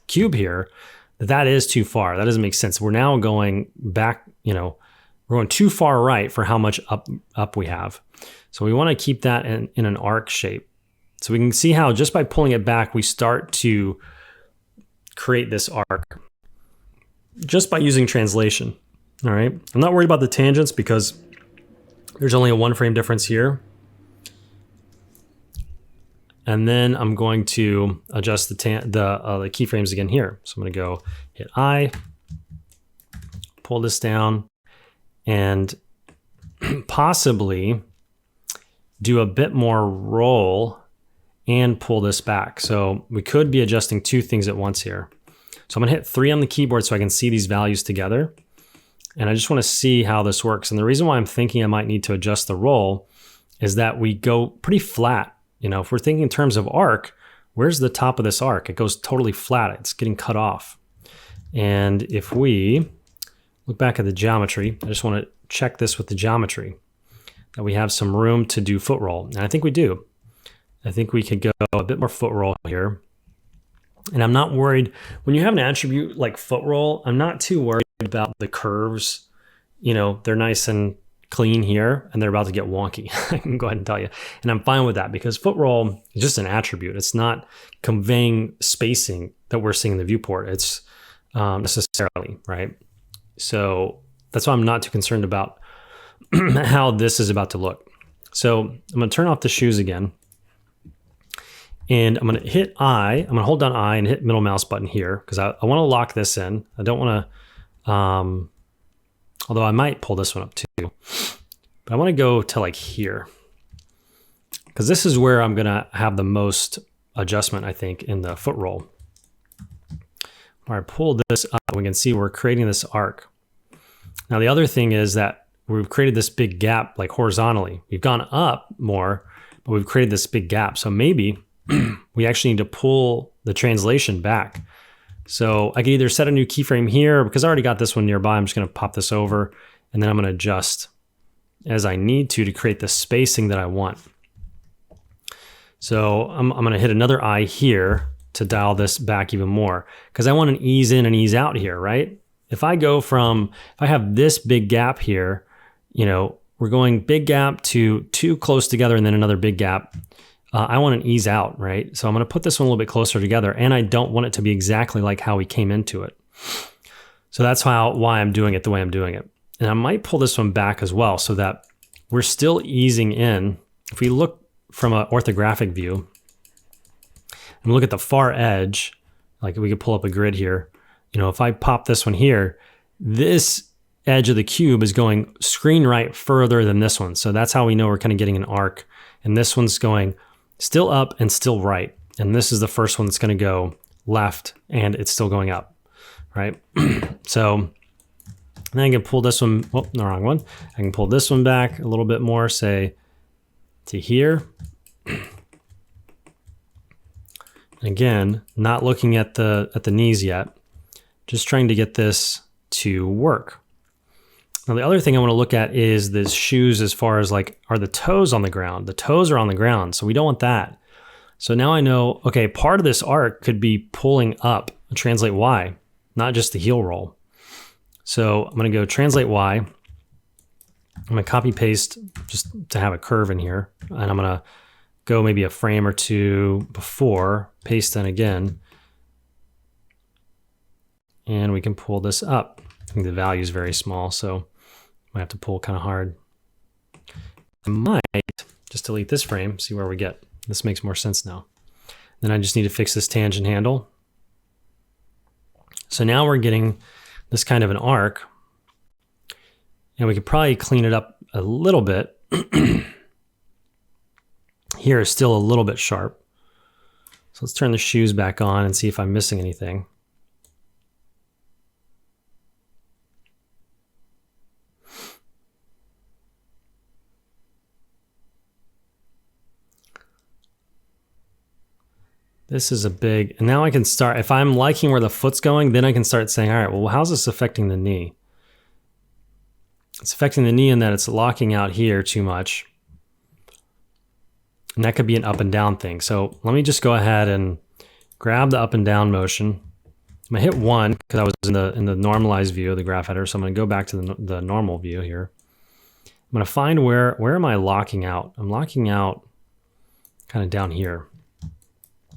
cube here, that is too far. That doesn't make sense. We're now going back, we're going too far right for how much up we have. So we want to keep that in an arc shape. So we can see how just by pulling it back, we start to create this arc just by using translation. All right. I'm not worried about the tangents because there's only a 1 frame difference here. And then I'm going to adjust the keyframes again here. So I'm going to go hit I, pull this down, and possibly do a bit more roll and pull this back. So we could be adjusting 2 things at once here. So I'm going to hit 3 on the keyboard so I can see these values together. And I just want to see how this works. And the reason why I'm thinking I might need to adjust the roll is that we go pretty flat. If we're thinking in terms of arc, where's the top of this arc? It goes totally flat. It's getting cut off. And if we look back at the geometry, I just want to check this with the geometry, that we have some room to do foot roll. And I think we do. I think we could go a bit more foot roll here. And I'm not worried. When you have an attribute like foot roll, I'm not too worried about the curves. They're nice and clean here, and they're about to get wonky. I can go ahead and tell you. And I'm fine with that because foot roll is just an attribute. It's not conveying spacing that we're seeing in the viewport. It's necessarily, right? So that's why I'm not too concerned about how this is about to look. So I'm going to turn off the shoes again. And I'm going to hit I. I'm going to hold down I and hit middle mouse button here because I want to lock this in. I don't want to, although I might pull this one up too. But I want to go to like here because this is where I'm going to have the most adjustment, I think, in the foot roll. Where I pull this up, we can see we're creating this arc. Now, the other thing is that we've created this big gap like horizontally. We've gone up more but we've created this big gap. So maybe we actually need to pull the translation back. So I can either set a new keyframe here, because I already got this one nearby. I'm just going to pop this over, and then I'm going to adjust as I need to create the spacing that I want. So I'm going to hit another I here to dial this back even more, because I want an ease in and ease out here, right? If I have this big gap here, we're going big gap to too close together and then another big gap. I want an ease out, right? So I'm going to put this one a little bit closer together, and I don't want it to be exactly like how we came into it. So that's why I'm doing it the way I'm doing it. And I might pull this one back as well so that we're still easing in. If we look from an orthographic view and look at the far edge, like we could pull up a grid here. If I pop this one here, this edge of the cube is going screen right further than this one. So that's how we know we're kind of getting an arc. And this one's going still up and still right. And this is the first one that's going to go left and it's still going up, right? So then I can pull this one, the wrong one. I can pull this one back a little bit more, say to here. Again, not looking at the knees yet, just trying to get this to work. Now, the other thing I want to look at is the shoes as far as are the toes on the ground? The toes are on the ground, so we don't want that. So now I know, okay, part of this arc could be pulling up, translate Y, not just the heel roll. So I'm going to go translate Y. I'm going to copy paste just to have a curve in here. And I'm going to go maybe a frame or two before, paste in again. And we can pull this up. I think the value is very small, so I have to pull kind of hard. I might just delete this frame, see where we get. This makes more sense now. Then I just need to fix this tangent handle. So now we're getting this kind of an arc, and we could probably clean it up a little bit. Here is still a little bit sharp. So let's turn the shoes back on and see if I'm missing anything. This is a big, and now I can start, if I'm liking where the foot's going, then I can start saying, all right, well, how's this affecting the knee? It's affecting the knee in that it's locking out here too much. And that could be an up and down thing. So let me just go ahead and grab the up and down motion. I'm gonna hit 1 because I was in the normalized view of the graph header. So I'm gonna go back to the normal view here. I'm gonna find where am I locking out? I'm locking out kind of down here.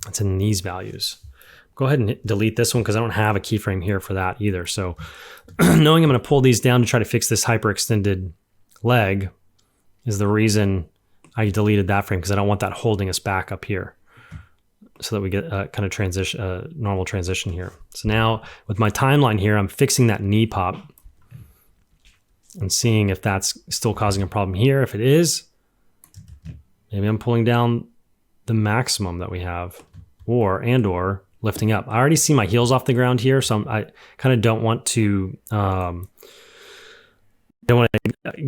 It's in these values. Go ahead and delete this one because I don't have a keyframe here for that either. So knowing I'm going to pull these down to try to fix this hyperextended leg is the reason I deleted that frame, because I don't want that holding us back up here, so that we get a kind of transition, normal transition here. So now with my timeline here, I'm fixing that knee pop and seeing if that's still causing a problem here. If it is, maybe I'm pulling down the maximum that we have, or lifting up. I already see my heels off the ground here, so I kind of don't want to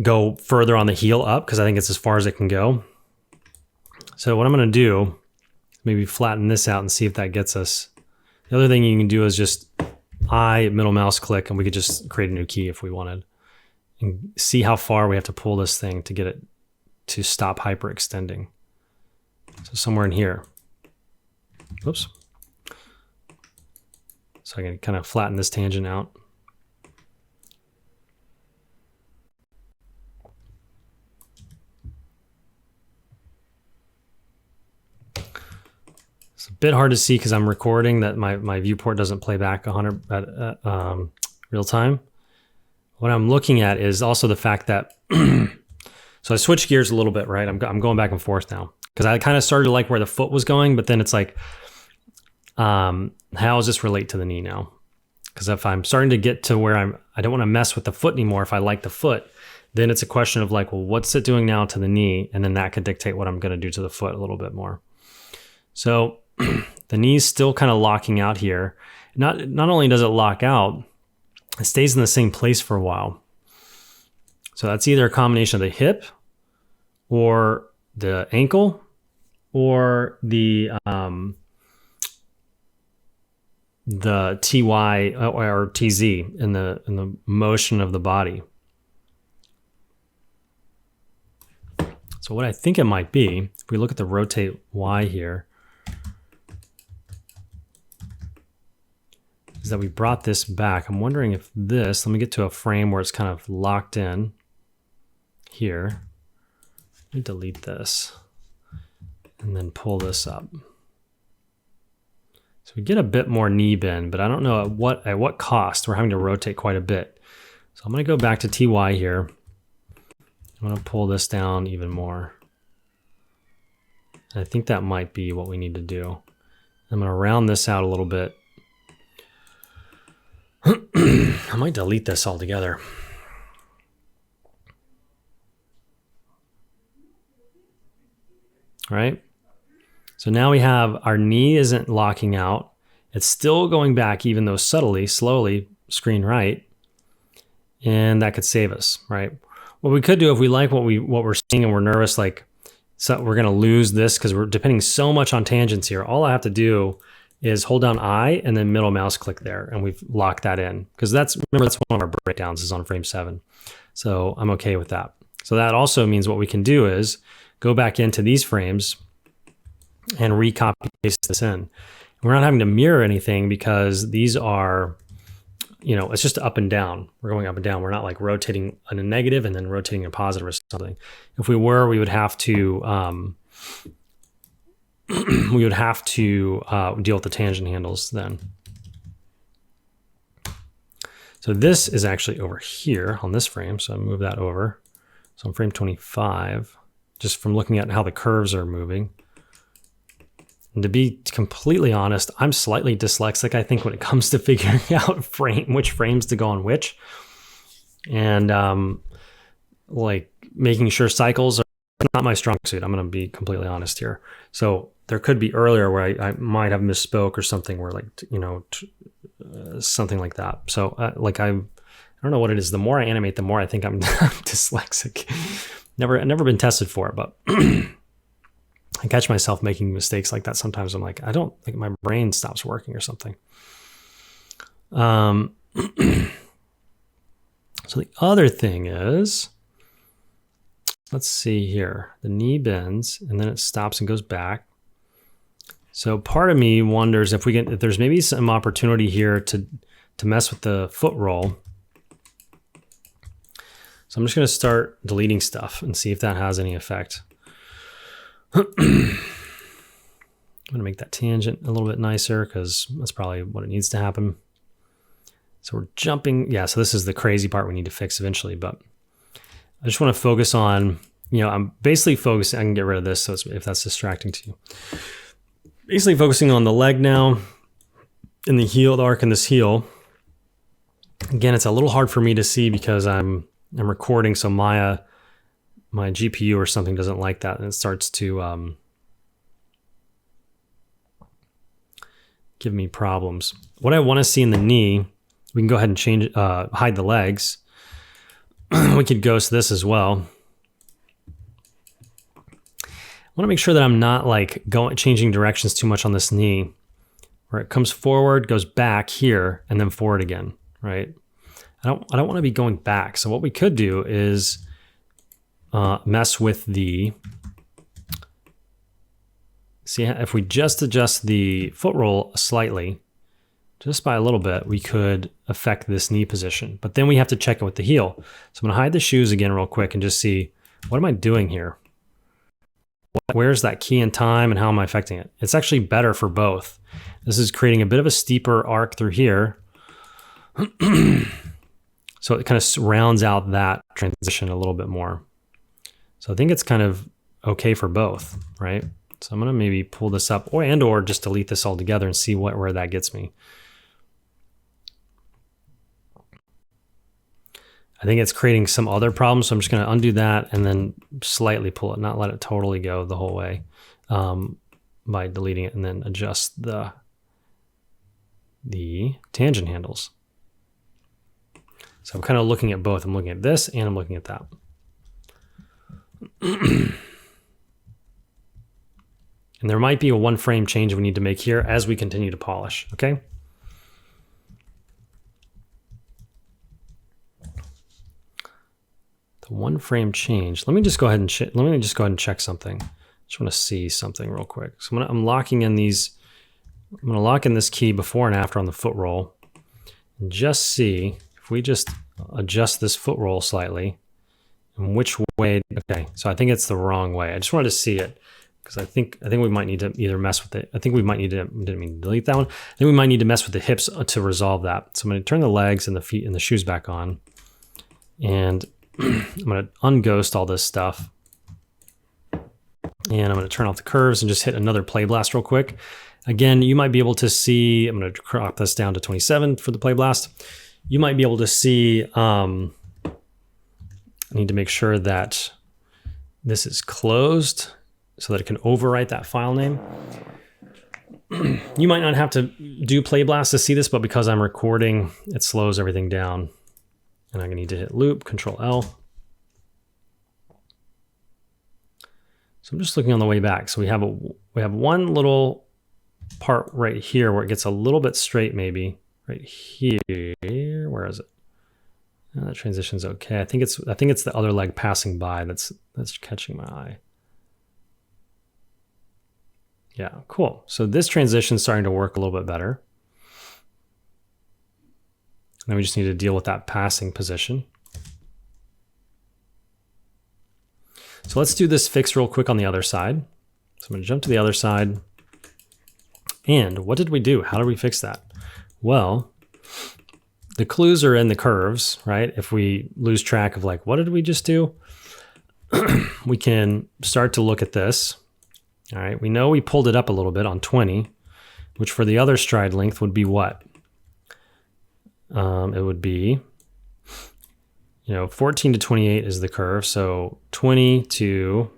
go further on the heel up, because I think it's as far as it can go. So what I'm going to do, maybe flatten this out and see if that gets us. The other thing you can do is just middle mouse click, and we could just create a new key if we wanted, and see how far we have to pull this thing to get it to stop hyperextending. So somewhere in here. Oops. So I can kind of flatten this tangent out. It's a bit hard to see because I'm recording that my viewport doesn't play back 100 at real time. What I'm looking at is also the fact that, so I switched gears a little bit, right? I'm going back and forth now, because I kind of started to like where the foot was going, but then it's like, how does this relate to the knee now? Because if I'm starting to get to where I don't want to mess with the foot anymore, if I like the foot, then it's a question of like, well, what's it doing now to the knee? And then that could dictate what I'm going to do to the foot a little bit more. So the knee's still kind of locking out here. Not only does it lock out, it stays in the same place for a while. So that's either a combination of the hip or the ankle, or the TY or TZ in the motion of the body. So what I think it might be, if we look at the rotate Y here, is that we brought this back. I'm wondering if this, let me get to a frame where it's kind of locked in here. Let me delete this and then pull this up. So we get a bit more knee bend, but I don't know at what cost. We're having to rotate quite a bit. So I'm going to go back to TY here. I'm going to pull this down even more. And I think that might be what we need to do. I'm going to round this out a little bit. I might delete this altogether. All right. So now we have our knee isn't locking out. It's still going back, even though subtly, slowly, screen right. And that could save us, right? What we could do if we like what we're seeing and we're nervous, like so we're going to lose this because we're depending so much on tangents here. All I have to do is hold down I and then middle mouse click there, and we've locked that in. Because remember, that's one of our breakdowns is on frame 7. So I'm okay with that. So that also means what we can do is go back into these frames and recopy paste this in. We're not having to mirror anything because these are, it's just up and down. We're going up and down. We're not like rotating in a negative and then rotating a positive or something. If we were, we would have to deal with the tangent handles then. So this is actually over here on this frame. So I move that over. So on frame 25, just from looking at how the curves are moving. And to be completely honest, I'm slightly dyslexic, I think, when it comes to figuring out which frames to go on which. And like making sure cycles are not my strong suit. I'm going to be completely honest here. So there could be earlier where I might have misspoke or something where something like that. So I don't know what it is. The more I animate, the more I think I'm dyslexic. Never been tested for it, but I catch myself making mistakes like that sometimes. I'm like, I don't think my brain stops working or something. So the other thing is, let's see here. The knee bends and then it stops and goes back. So part of me wonders if there's maybe some opportunity here to mess with the foot roll. So I'm just going to start deleting stuff and see if that has any effect. I'm going to make that tangent a little bit nicer because that's probably what it needs to happen. So we're jumping. Yeah, so this is the crazy part we need to fix eventually, but I just want to focus on, I'm basically focusing, I can get rid of this so if that's distracting to you. Basically focusing on the leg now in the heel, the arc in this heel. Again, it's a little hard for me to see because I'm recording, so my GPU or something doesn't like that, and it starts to give me problems. What I want to see in the knee, we can go ahead and hide the legs. We could ghost this as well. I want to make sure that I'm not changing directions too much on this knee, where it comes forward, goes back here, and then forward again, right? I don't want to be going back. So what we could do is mess with see if we just adjust the foot roll slightly, just by a little bit, we could affect this knee position. But then we have to check it with the heel. So I'm going to hide the shoes again real quick and just see, what am I doing here? Where's that key in time and how am I affecting it? It's actually better for both. This is creating a bit of a steeper arc through here. So it kind of rounds out that transition a little bit more. So I think it's kind of okay for both, right? So I'm going to maybe pull this up or just delete this altogether and see where that gets me. I think it's creating some other problems, so I'm just going to undo that and then slightly pull it, not let it totally go the whole way, by deleting it and then adjust the tangent handles. So I'm kind of looking at both. I'm looking at this and I'm looking at that. And there might be a 1 frame change we need to make here as we continue to polish, okay? The 1 frame change. Let me just go ahead and check something. Just want to see something real quick. So I'm locking in these. I'm going to lock in this key before and after on the foot roll, and just see if we just adjust this foot roll slightly and which way. Okay, so I think it's the wrong way. I just wanted to see it because I think we might need to either mess with it. I think we might need to, didn't mean to delete that one. I think we might need to mess with the hips to resolve that. So I'm going to turn the legs and the feet and the shoes back on, and I'm going to unghost all this stuff. And I'm going to turn off the curves and just hit another play blast real quick. Again, you might be able to see, I'm going to crop this down to 27 for the play blast. You might be able to see, I need to make sure that this is closed so that it can overwrite that file name. You might not have to do play blast to see this, but because I'm recording, it slows everything down. And I'm going to need to hit loop, Control L. So I'm just looking on the way back. So we have one little part right here where it gets a little bit straight, maybe right here. Where is it? Oh, that transition's okay. I think it's the other leg passing by that's catching my eye. Yeah, cool. So this transition's starting to work a little bit better. Then we just need to deal with that passing position. So let's do this fix real quick on the other side. So I'm going to jump to the other side. And what did we do? How did we fix that? Well, the clues are in the curves, right? If we lose track of like, what did we just do? We can start to look at this. All right, we know we pulled it up a little bit on 20, which for the other stride length would be what? It would be, 14 to 28 is the curve. So 20 to,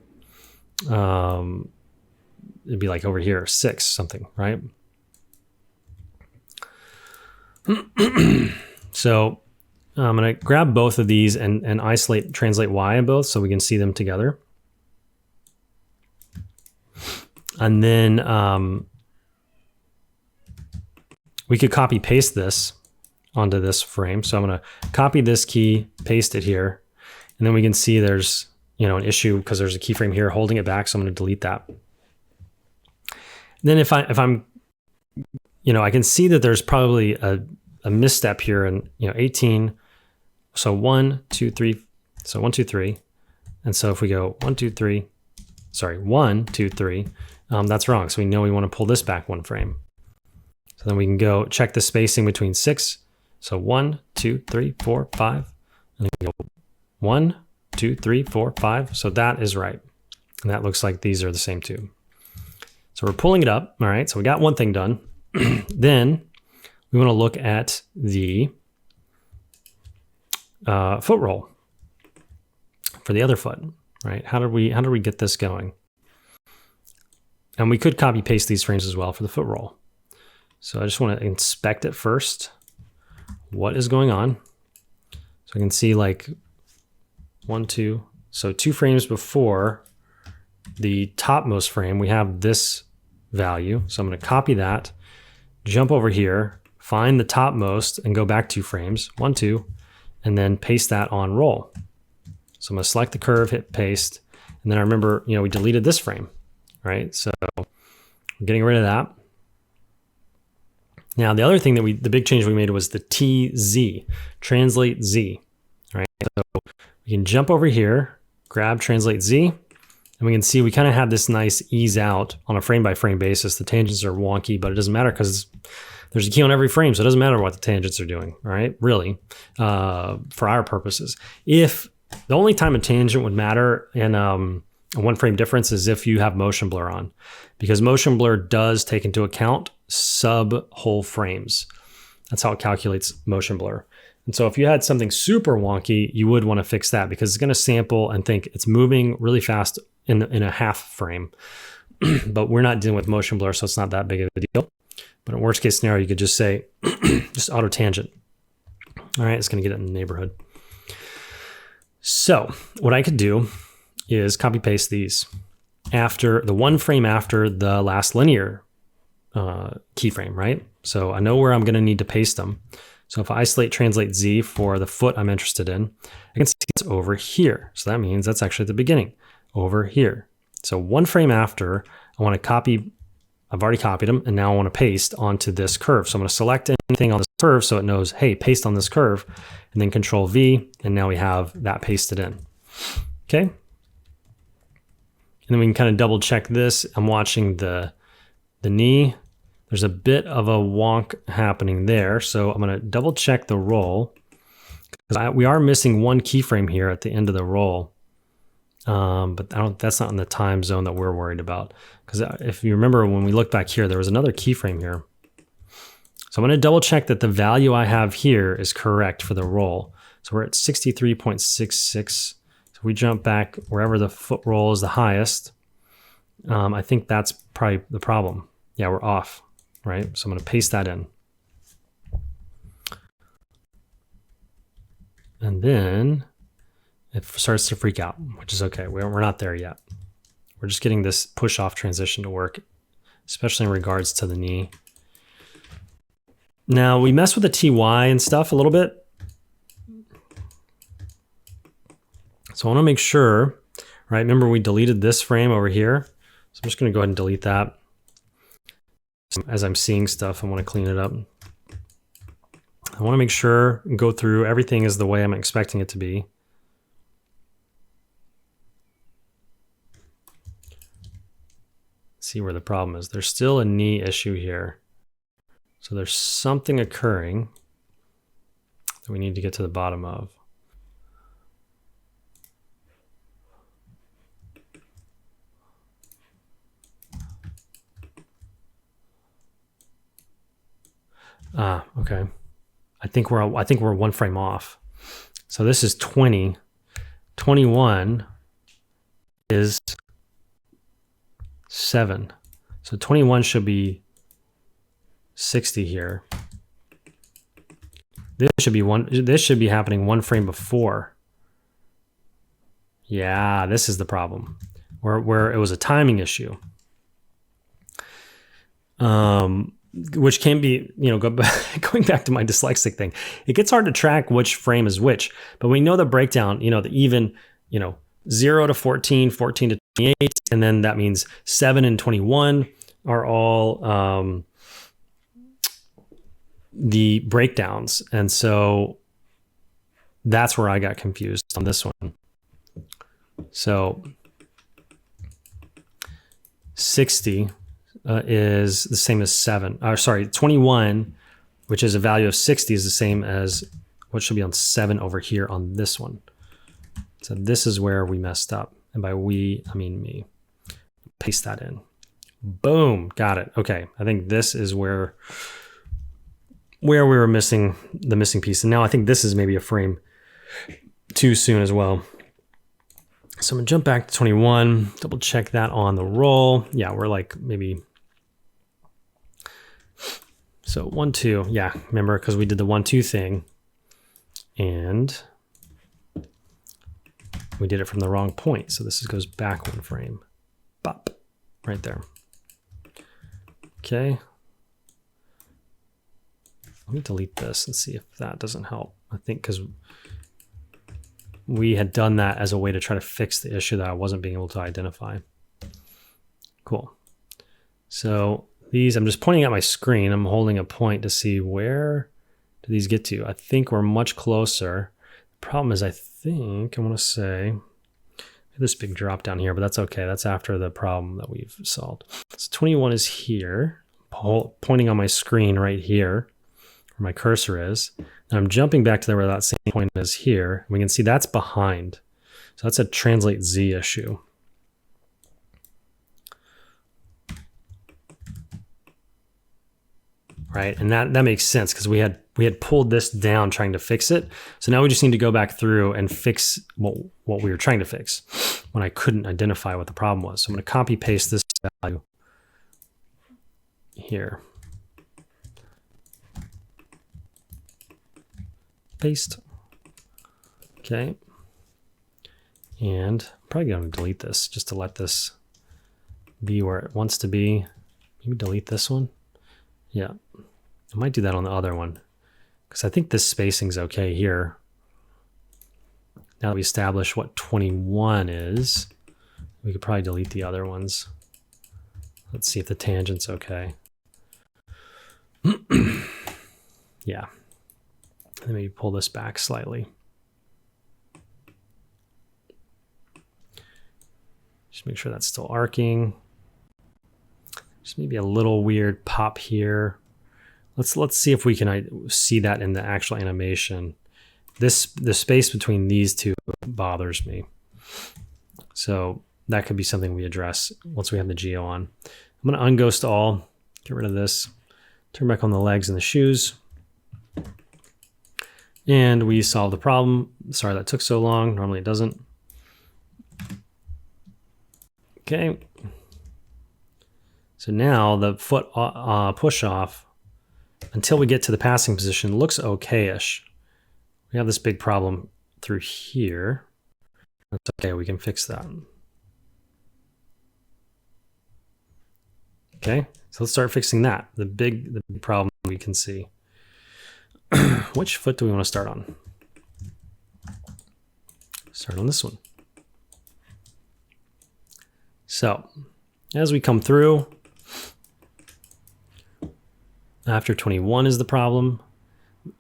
it'd be like over here, 6 something, right? So I'm going to grab both of these and translate Y in both so we can see them together. And then we could copy paste this onto this frame. So I'm going to copy this key, paste it here, and then we can see there's an issue because there's a keyframe here holding it back. So I'm going to delete that. Then if I'm I can see that there's probably a misstep here in 18. So 1, 2, 3. So 1, 2, 3. And so if we go 1, 2, 3, 1, 2, 3, that's wrong. So we know we want to pull this back 1 frame. So then we can go check the spacing between 6. So 1, 2, 3, 4, 5. And then go 1, 2, 3, 4, 5. So that is right. And that looks like these are the same two. So we're pulling it up. All right. So we got one thing done. Then we want to look at the foot roll for the other foot, right? How did we get this going? And we could copy paste these frames as well for the foot roll. So I just want to inspect it first. What is going on? So I can see like 1, 2. So 2 frames before the topmost frame, we have this value. So I'm going to copy that, jump over here, find the topmost and go back 2 frames, 1, 2, and then paste that on roll. So I'm going to select the curve, hit paste. And then I remember, we deleted this frame, right? So we're getting rid of that. Now, the other thing the big change we made was the TZ, translate Z, right? So we can jump over here, grab translate Z, and we can see we kind of have this nice ease out on a frame by frame basis. The tangents are wonky, but it doesn't matter because there's a key on every frame. So it doesn't matter what the tangents are doing, right? Really, for our purposes. If the only time a tangent would matter in a 1 frame difference is if you have motion blur on, because motion blur does take into account sub whole frames. That's how it calculates motion blur. And so if you had something super wonky, you would want to fix that because it's going to sample and think it's moving really fast in a half frame. But we're not dealing with motion blur, so it's not that big of a deal. But in worst case scenario, you could just say, just auto tangent. All right, it's going to get it in the neighborhood. So what I could do is copy paste these. after the one frame after the last linear keyframe, right? So I know where I'm going to need to paste them. So if I isolate translate Z for the foot I'm interested in, I can see it's over here. So that means that's actually at the beginning, over here. So one frame after, I want to copy, I've already copied them, and now I want to paste onto this curve. So I'm going to select anything on this curve so it knows, hey, paste on this curve, and then Control V, and now we have that pasted in. Okay. And then we can kind of double check this. I'm watching the knee. There's a bit of a wonk happening there. So I'm going to double check the roll, because we are missing one keyframe here at the end of the roll. But that's not in the time zone that we're worried about. Because if you remember when we look back here, there was another keyframe here. So I'm going to double check that the value I have here is correct for the roll. So we're at 63.66. So we jump back wherever the foot roll is the highest. I think that's probably the problem. Yeah, we're off, right? So I'm going to paste that in. And then it starts to freak out, which is okay. We're not there yet. We're just getting this push off transition to work, especially in regards to the knee. Now we mess with the TY and stuff a little bit. So I want to make sure, right? Remember we deleted this frame over here. So I'm just going to go ahead and delete that. As I'm seeing stuff, I want to clean it up. I want to make sure and go through everything is the way I'm expecting it to be. See where the problem is. There's still a knee issue here. So there's something occurring that we need to get to the bottom of. Okay. I think we're one frame off. So this is 20. 21 is 7. So 21 should be 60 here. This should be happening one frame before. Yeah, this is the problem. Where it was a timing issue. Which can be, going back to my dyslexic thing. It gets hard to track which frame is which, but we know the breakdown, the even, 0 to 14, 14 to 28, and then that means 7 and 21 are all the breakdowns. And so that's where I got confused on this one. So 60 is the same as 21, which is a value of 60 is the same as what should be on 7 over here on this one. So this is where we messed up. And by we, I mean me. Paste that in. Boom, got it. Okay, I think this is where we were missing the missing piece. And now I think this is maybe a frame too soon as well. So I'm gonna jump back to 21, double check that on the roll. Yeah, we're like maybe, so 1, 2, yeah, remember, because we did the 1, 2 thing and we did it from the wrong point. So this goes back one frame, bop, right there. Okay. Let me delete this and see if that doesn't help. I think because we had done that as a way to try to fix the issue that I wasn't being able to identify. Cool. So these, I'm just pointing at my screen. I'm holding a point to see where do these get to. I think we're much closer. The problem is I want to say this big drop down here, but that's okay. That's after the problem that we've solved. So 21 is here, pointing on my screen right here where my cursor is. And I'm jumping back to where that same point is here. We can see that's behind. So that's a translate Z issue. Right, and that makes sense because we had pulled this down trying to fix it. So now we just need to go back through and fix what we were trying to fix when I couldn't identify what the problem was. So I'm going to copy paste this value here. Paste. Okay. And I'm probably going to delete this just to let this be where it wants to be. Maybe delete this one. Yeah, I might do that on the other one because I think this spacing's okay here. Now that we established what 21 is, we could probably delete the other ones. Let's see if the tangent's okay. Yeah. Let me pull this back slightly. Just make sure that's still arcing. Just maybe a little weird pop here. Let's see if we can see that in the actual animation. The space between these two bothers me. So that could be something we address once we have the geo on. I'm going to unghost all, get rid of this, turn back on the legs and the shoes. And we solved the problem. Sorry that took so long. Normally it doesn't. Okay. So now the foot push off until we get to the passing position looks okay-ish. We have this big problem through here. That's okay, we can fix that. Okay, so let's start fixing that. The big problem we can see. Which foot do we want to start on? Start on this one. So as we come through, after 21 is the problem,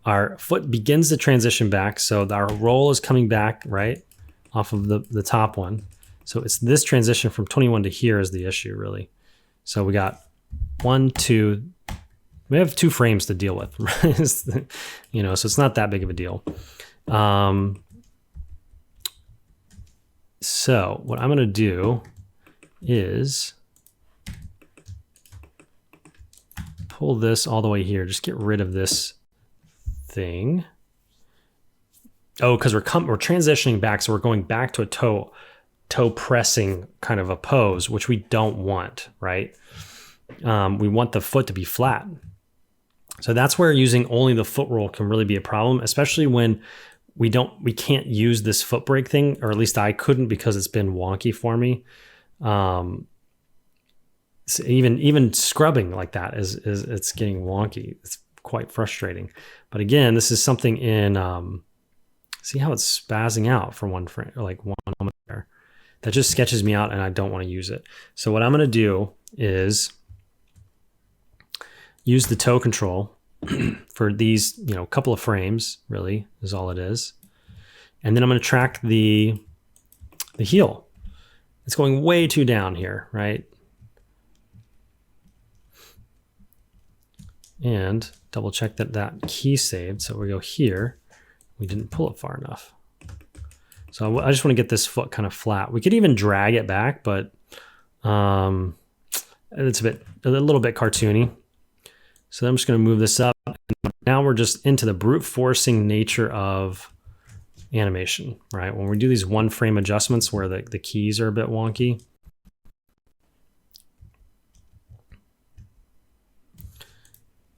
our foot begins to transition back. So our roll is coming back, right, off of the top one. So it's this transition from 21 to here is the issue, really. So we got 1, 2, we have 2 frames to deal with, right? You know, so it's not that big of a deal. So what I'm going to do is pull this all the way here. Just get rid of this thing. Oh, because we're transitioning back, so we're going back to a toe pressing kind of a pose, which we don't want, right? We want the foot to be flat. So that's where using only the foot roll can really be a problem, especially when we can't use this foot brake thing, or at least I couldn't because it's been wonky for me. So even scrubbing like that is it's getting wonky. It's quite frustrating. But again, this is something in see how it's spazzing out for one frame, or like one moment there. That just sketches me out and I don't want to use it. So what I'm going to do is use the toe control for these, couple of frames, really is all it is. And then I'm going to track the heel. It's going way too down here, right? And double check that key saved. So we go here. We didn't pull it far enough. So I just want to get this foot kind of flat. We could even drag it back, but it's a little bit cartoony. So I'm just going to move this up. Now we're just into the brute forcing nature of animation, right? When we do these one frame adjustments where the keys are a bit wonky.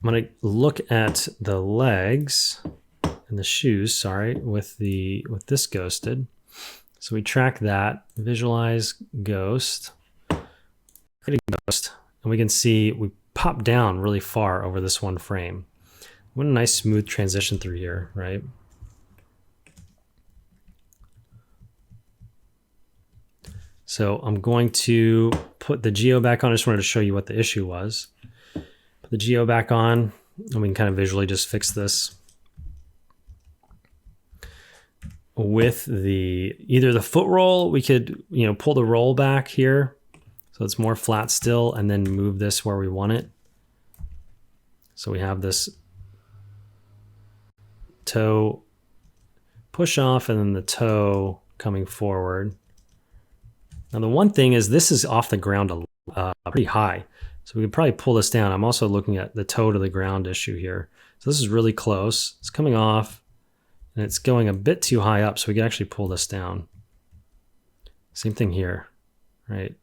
I'm going to look at the legs and the shoes, sorry, with this ghosted. So we track that, visualize ghost, create a ghost, and we can see we pop down really far over this one frame. What a nice smooth transition through here, right? So I'm going to put the geo back on. I just wanted to show you what the issue was. Put the geo back on, and we can kind of visually just fix this with either the foot roll. We could, pull the roll back here so it's more flat still, and then move this where we want it. So we have this toe push off and then the toe coming forward. Now the one thing is this is off the ground pretty high, so we could probably pull this down. I'm also looking at the toe to the ground issue here. So this is really close. It's coming off and it's going a bit too high up, so we can actually pull this down. Same thing here, right?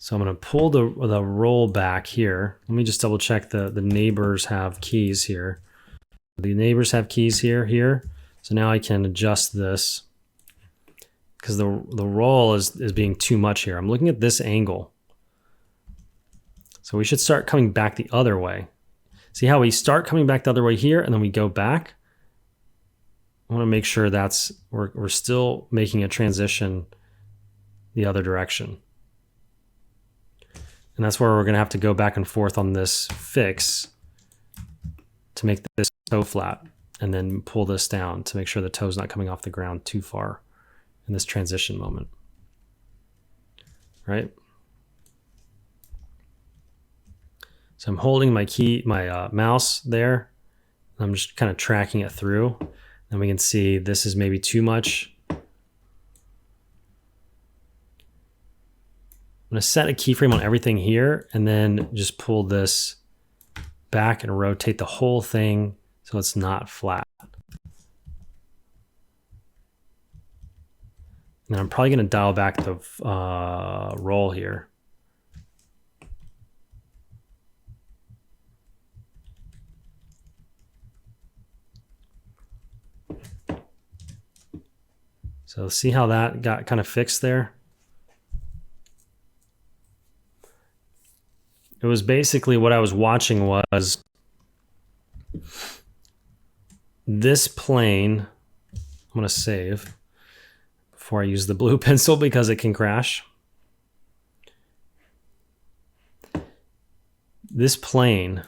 So I'm going to pull the roll back here. Let me just double check the neighbors have keys here. The neighbors have keys here. So now I can adjust this because the roll is being too much here. I'm looking at this angle. So we should start coming back the other way. See how we start coming back the other way here and then we go back? I want to make sure that's we're still making a transition the other direction. And that's where we're going to have to go back and forth on this fix to make this toe flat and then pull this down to make sure the toe's not coming off the ground too far in this transition moment. Right? So I'm holding my mouse there. I'm just kind of tracking it through. And we can see this is maybe too much. I'm going to set a keyframe on everything here and then just pull this back and rotate the whole thing so it's not flat. And then I'm probably going to dial back the roll here. So see how that got kind of fixed there? It was basically what I was watching was this plane. I'm going to save before I use the blue pencil because it can crash. This plane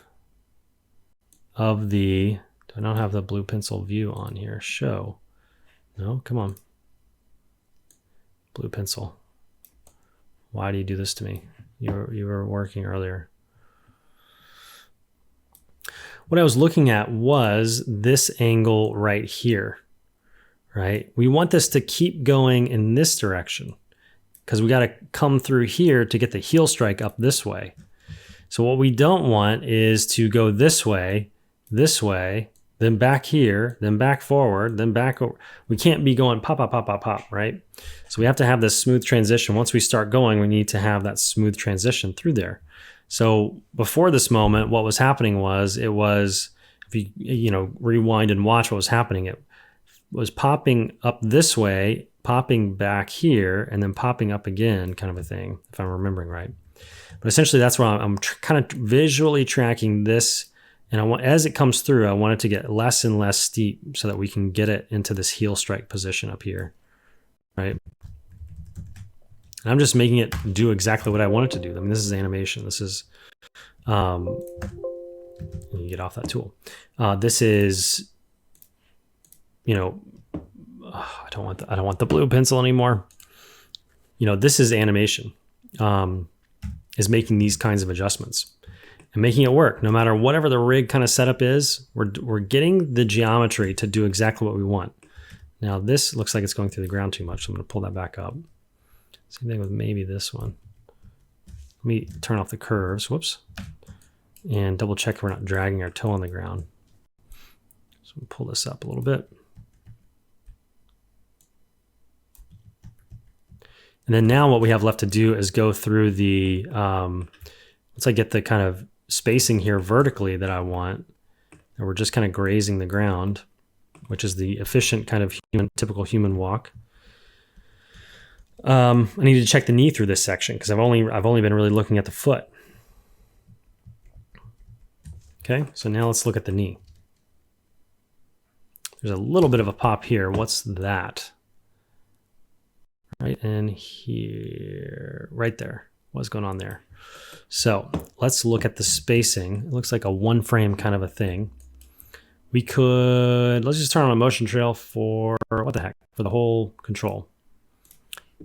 of do I not have the blue pencil view on here? Show. No, come on. Blue pencil. Why do you do this to me? You were working earlier. What I was looking at was this angle right here, right? We want this to keep going in this direction because we got to come through here to get the heel strike up this way. So what we don't want is to go this way, then back here, then back forward, then back over. We can't be going pop, pop, pop, pop, pop, right? So we have to have this smooth transition. Once we start going, we need to have that smooth transition through there. So before this moment, what was happening was, if you rewind and watch what was happening, it was popping up this way, popping back here, and then popping up again, kind of a thing, if I'm remembering right. But essentially that's where I'm kind of visually tracking this. And as it comes through, I want it to get less and less steep so that we can get it into this heel strike position up here, right? And I'm just making it do exactly what I want it to do. I mean, this is animation. This is, you get off that tool. This is, I don't want the blue pencil anymore. This is animation, is making these kinds of adjustments. And making it work, no matter whatever the rig kind of setup is, we're getting the geometry to do exactly what we want. Now this looks like it's going through the ground too much, so I'm going to pull that back up. Same thing with maybe this one. Let me turn off the curves, whoops, and double check if we're not dragging our toe on the ground. So we'll pull this up a little bit. And then now what we have left to do is go through the, once I get the kind of spacing here vertically that I want, and we're just kind of grazing the ground, which is the efficient kind of typical human walk. I need to check the knee through this section because I've only been really looking at the foot. Okay, so now let's look at the knee. There's a little bit of a pop here. What's that? Right in here, right there. What's going on there? So let's look at the spacing. It looks like a one frame kind of a thing. Let's just turn on a motion trail for, what the heck, for the whole control.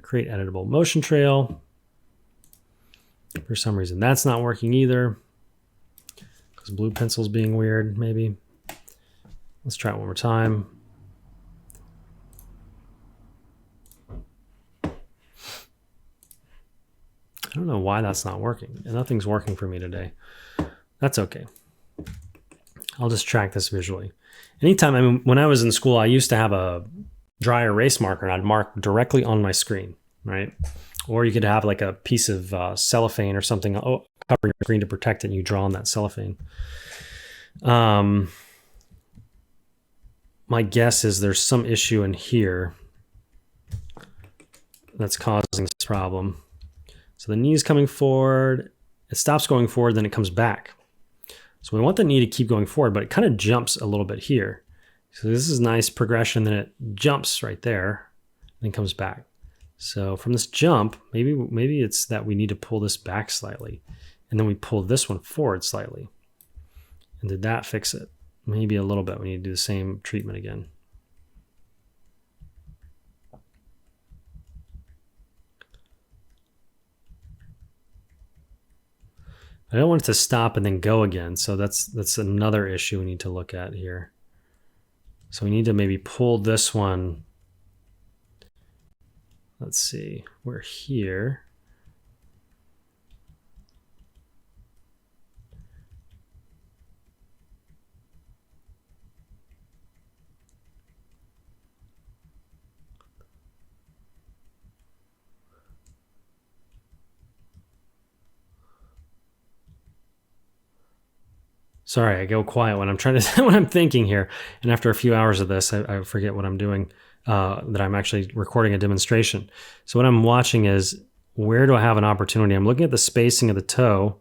Create editable motion trail. For some reason, that's not working either. Because blue pencil's being weird, maybe. Let's try it one more time. I don't know why that's not working. Nothing's working for me today. That's okay. I'll just track this visually. Anytime, when I was in school, I used to have a dry erase marker and I'd mark directly on my screen, right? Or you could have like a piece of cellophane or something covering your screen to protect it, and you draw on that cellophane. My guess is there's some issue in here that's causing this problem. So the knee is coming forward. It stops going forward, then it comes back. So we want the knee to keep going forward, but it kind of jumps a little bit here. So this is nice progression, then it jumps right there, then comes back. So from this jump, maybe it's that we need to pull this back slightly, and then we pull this one forward slightly. And did that fix it? Maybe a little bit. We need to do the same treatment again. I don't want it to stop and then go again. So that's another issue we need to look at here. So we need to maybe pull this one. Let's see, we're here. Sorry, I go quiet when I'm trying to when I'm thinking here. And after a few hours of this, I forget what I'm doing, that I'm actually recording a demonstration. So what I'm watching is, where do I have an opportunity? I'm looking at the spacing of the toe.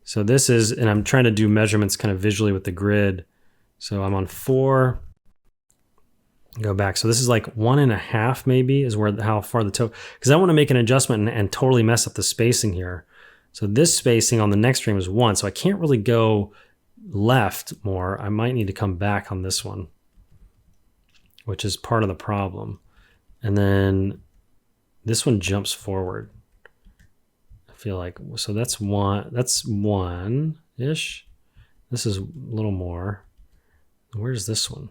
So this is, and I'm trying to do measurements kind of visually with the grid. So I'm on 4, go back. So this is like 1.5 maybe is where how far the toe, because I want to make an adjustment and totally mess up the spacing here. So this spacing on the next frame is 1, so I can't really go left more. I might need to come back on this one, which is part of the problem. And then this one jumps forward. I feel like, so that's 1-ish. This is a little more. Where's this one?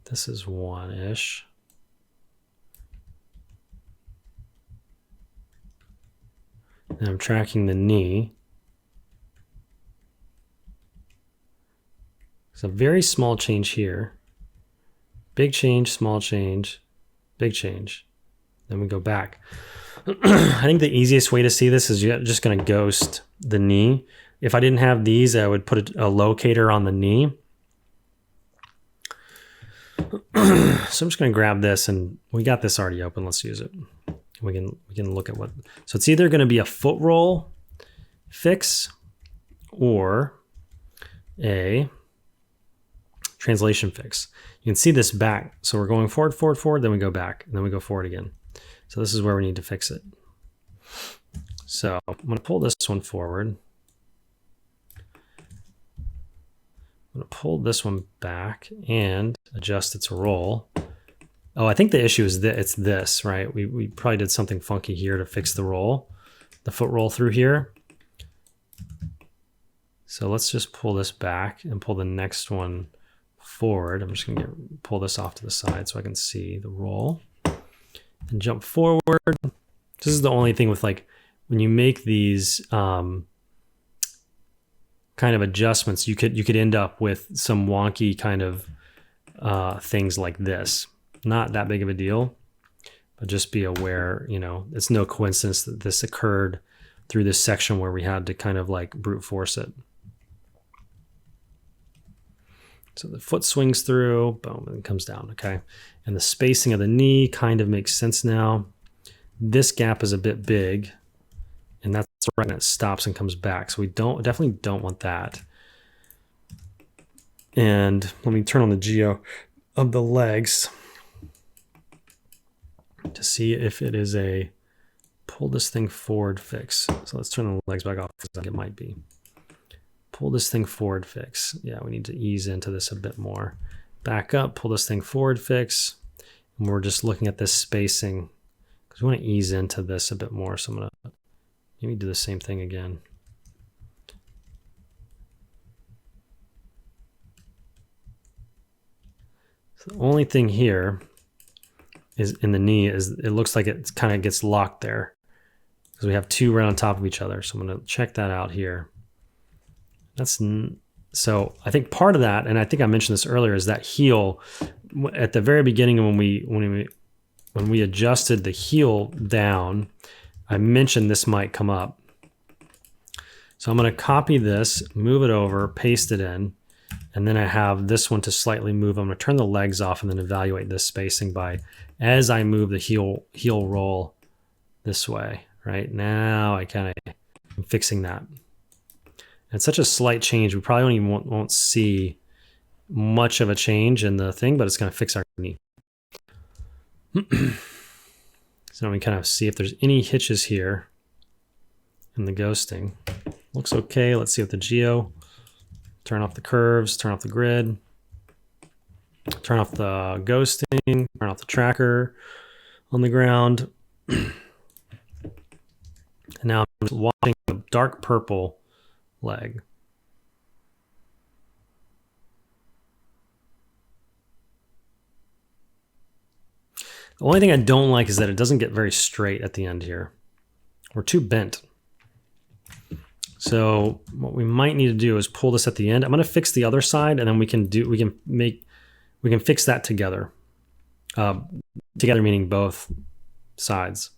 This is 1-ish. And I'm tracking the knee. It's a very small change here. Big change, small change, big change. Then we go back. I think the easiest way to see this is you're just going to ghost the knee. If I didn't have these, I would put a locator on the knee. So I'm just going to grab this, and we got this already open. Let's use it. We can look at what. So it's either going to be a foot roll fix or a translation fix. You can see this back. So we're going forward, forward, forward, then we go back, and then we go forward again. So this is where we need to fix it. So I'm going to pull this one forward. I'm going to pull this one back and adjust its roll. Oh, I think the issue is that it's this, right? We probably did something funky here to fix the roll, the foot roll through here. So let's just pull this back and pull the next one forward. I'm just going to pull this off to the side so I can see the roll and jump forward. This is the only thing with, like, when you make these kind of adjustments, you could end up with some wonky kind of things like this. Not that big of a deal, but just be aware, you know, it's no coincidence that this occurred through this section where we had to kind of like brute force it. So the foot swings through, boom, and it comes down, okay? And the spacing of the knee kind of makes sense now. This gap is a bit big, and that's right when it stops and comes back. So we definitely don't want that. And let me turn on the geo of the legs to see if it is a pull this thing forward fix. So let's turn the legs back off, because I think it might be. Pull this thing forward fix. Yeah, we need to ease into this a bit more. Back up, pull this thing forward fix. And we're just looking at this spacing, because we want to ease into this a bit more. So I'm going to maybe do the same thing again. So the only thing here is in the knee is it looks like it kind of gets locked there, because we have two right on top of each other. So I'm going to check that out here. So I think part of that, and I think I mentioned this earlier, is that heel at the very beginning when we when we adjusted the heel down, I mentioned this might come up. So I'm going to copy this, move it over, paste it in, and then I have this one to slightly move. I'm going to turn the legs off and then evaluate this spacing by as I move the heel roll this way. Right now, I'm fixing that. It's such a slight change. We probably won't see much of a change in the thing, but it's going to fix our knee. So now we kind of see if there's any hitches here in the ghosting. Looks okay. Let's see what the geo. Turn off the curves, turn off the grid, turn off the ghosting, turn off the tracker on the ground. And now I'm just watching the dark purple leg. The only thing I don't like is that it doesn't get very straight at the end here. We're too bent. So what we might need to do is pull this at the end. I'm going to fix the other side, and then we can fix that together. Together meaning both sides.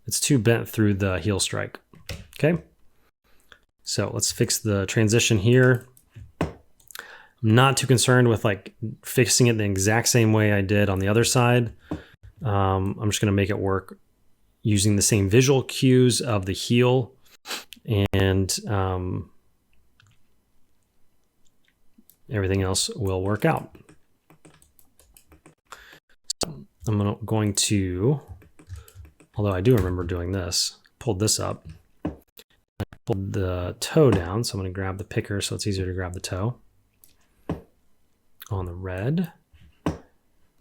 It's too bent through the heel strike. Okay. So let's fix the transition here. I'm not too concerned with like fixing it the exact same way I did on the other side. I'm just going to make it work using the same visual cues of the heel. And everything else will work out. So I'm going to, although I do remember doing this, pulled this up. I pulled the toe down, so I'm going to grab the picker so it's easier to grab the toe on the red. So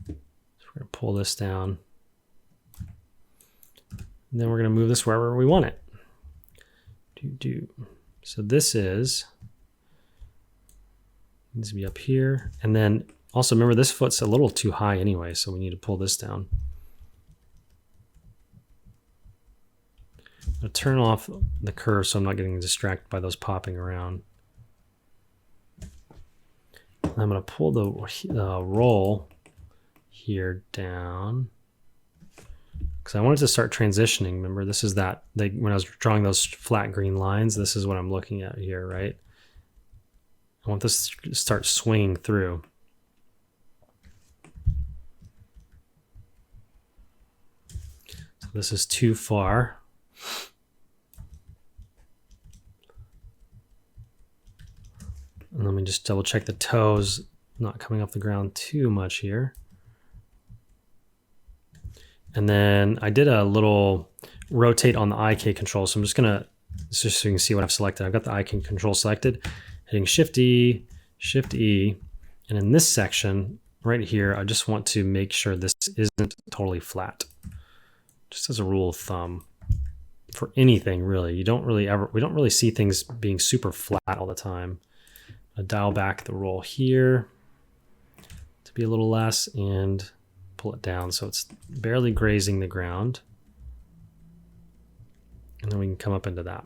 we're going to pull this down. And then we're going to move this wherever we want it. So this needs to be up here. And then also remember this foot's a little too high anyway, so we need to pull this down. I'll turn off the curve so I'm not getting distracted by those popping around. I'm going to pull the roll here down. Because I wanted to start transitioning. Remember, this is when I was drawing those flat green lines, this is what I'm looking at here, right? I want this to start swinging through. So this is too far. And let me just double check the toes not coming off the ground too much here. And then I did a little rotate on the IK control. So I'm just going to, just so you can see what I've selected. I've got the IK control selected, hitting Shift E. And in this section right here, I just want to make sure this isn't totally flat. Just as a rule of thumb for anything really, we don't really see things being super flat all the time. I dial back the roll here to be a little less and pull it down so it's barely grazing the ground. And then we can come up into that.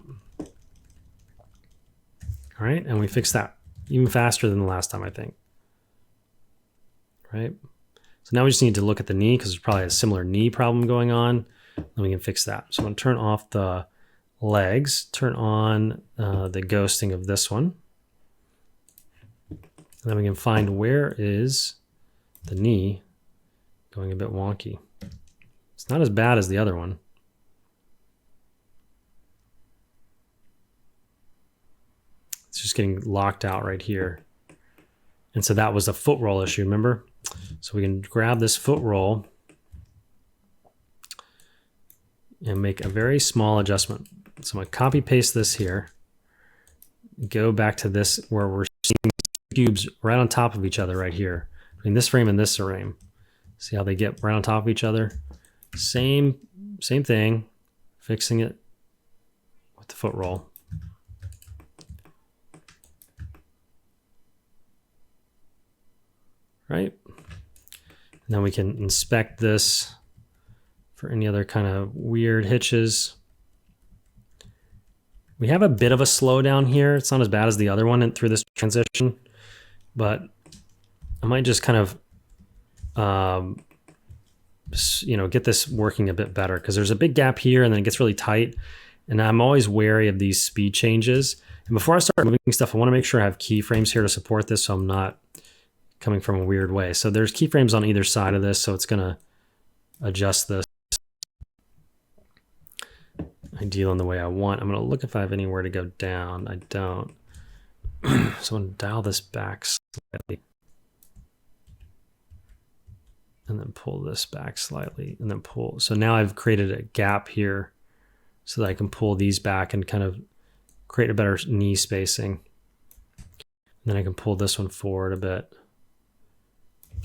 All right, and we fix that even faster than the last time, I think. Right? So now we just need to look at the knee because there's probably a similar knee problem going on. Then we can fix that. So I'm going to turn off the legs, turn on the ghosting of this one. And then we can find where is the knee going a bit wonky. It's not as bad as the other one. It's just getting locked out right here. And so that was a foot roll issue, remember? So we can grab this foot roll and make a very small adjustment. So I'm going to copy paste this here. Go back to this where we're seeing cubes right on top of each other right here. Between this frame and this frame. See how they get right on top of each other? Same thing, fixing it with the foot roll. Right? And then we can inspect this for any other kind of weird hitches. We have a bit of a slowdown here. It's not as bad as the other one through this transition, but I might just kind of get this working a bit better, because there's a big gap here and then it gets really tight. And I'm always wary of these speed changes. And before I start moving stuff, I want to make sure I have keyframes here to support this, so I'm not coming from a weird way. So there's keyframes on either side of this, so it's going to adjust this ideal in the way I want. I'm going to look if I have anywhere to go down. I don't. So I'm going to dial this back slightly. And then pull this back slightly, and then pull. So now I've created a gap here so that I can pull these back and kind of create a better knee spacing. And then I can pull this one forward a bit.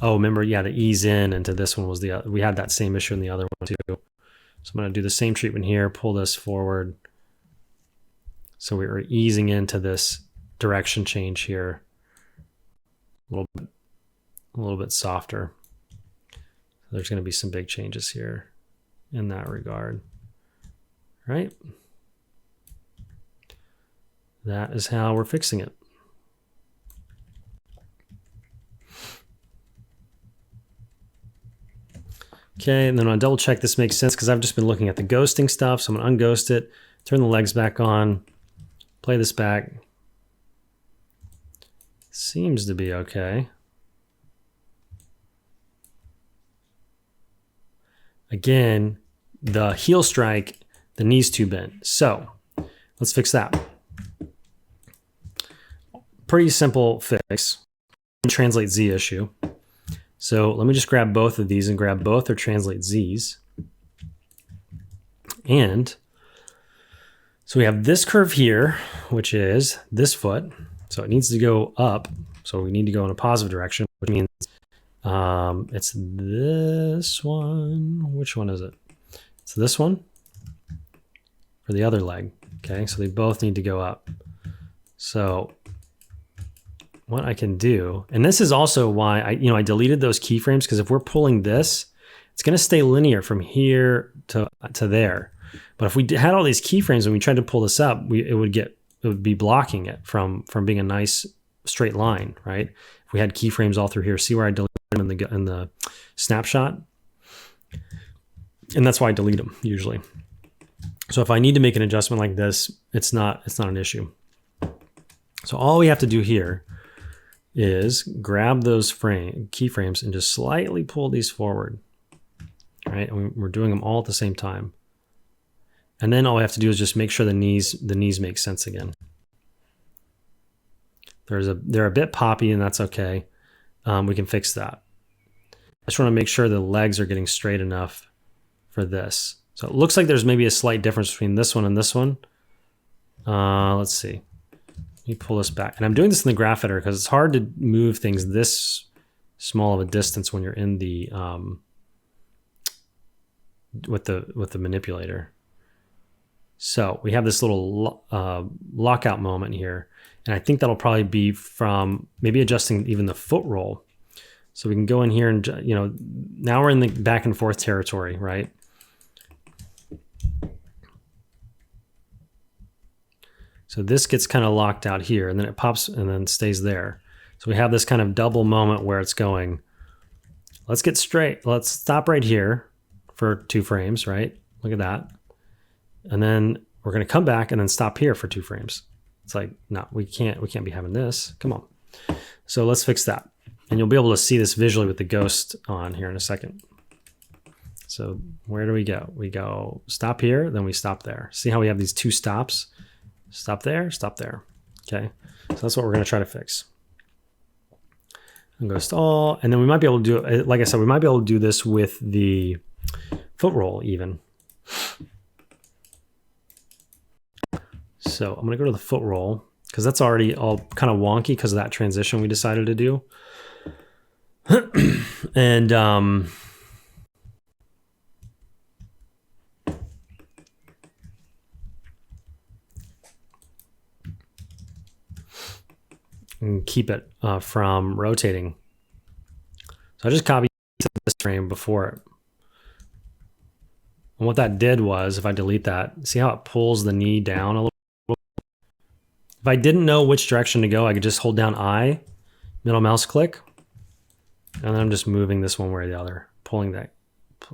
Oh, remember, yeah, to ease in into this one was we had that same issue in the other one too. So I'm going to do the same treatment here, pull this forward. So we were easing into this direction change here a little bit softer. There's going to be some big changes here in that regard, right? That is how we're fixing it. Okay, and then I'll double check this makes sense, because I've just been looking at the ghosting stuff. So I'm going to unghost it, turn the legs back on, play this back. Seems to be okay. Again, the heel strike, the knee's too bent. So let's fix that. Pretty simple fix. Translate Z issue. So let me just grab both of these and grab both their translate Z's. And so we have this curve here, which is this foot. So it needs to go up. So we need to go in a positive direction, which means it's this one. Which one is it? It's this one for the other leg. Okay, so they both need to go up. So what I can do, and this is also why I deleted those keyframes, because if we're pulling this, it's going to stay linear from here to there. But if we had all these keyframes and we tried to pull this up, it would be blocking it from being a nice straight line, right? If we had keyframes all through here, see where I deleted them in the snapshot? And that's why I delete them usually. So if I need to make an adjustment like this, it's not an issue. So all we have to do here is grab those keyframes and just slightly pull these forward, right? And we're doing them all at the same time. And then all we have to do is just make sure the knees make sense again. They're a bit poppy, and that's okay. We can fix that. I just want to make sure the legs are getting straight enough for this. So it looks like there's maybe a slight difference between this one and this one. Let's see. Let me pull this back. And I'm doing this in the graph editor because it's hard to move things this small of a distance when you're in the with the manipulator. So we have this little lockout moment here. And I think that'll probably be from maybe adjusting even the foot roll. So we can go in here and, now we're in the back and forth territory, right? So this gets kind of locked out here, and then it pops and then stays there. So we have this kind of double moment where it's going, let's get straight. Let's stop right here for 2 frames, right? Look at that. And then we're going to come back and then stop here for 2 frames. It's like, no, we can't be having this. Come on. So let's fix that. And you'll be able to see this visually with the ghost on here in a second. So where do we go? We go stop here, then we stop there. See how we have these 2 stops? Stop there, stop there. Okay, so that's what we're going to try to fix. And ghost all, and then we might be able to do it, like I said, we might be able to do this with the foot roll even. So I'm going to go to the foot roll because that's already all kind of wonky because of that transition we decided to do. And keep it from rotating. So I just copied this frame before it. And what that did was, if I delete that, see how it pulls the knee down a little? If I didn't know which direction to go, I could just hold down I, middle mouse click, and then I'm just moving this one way or the other, pulling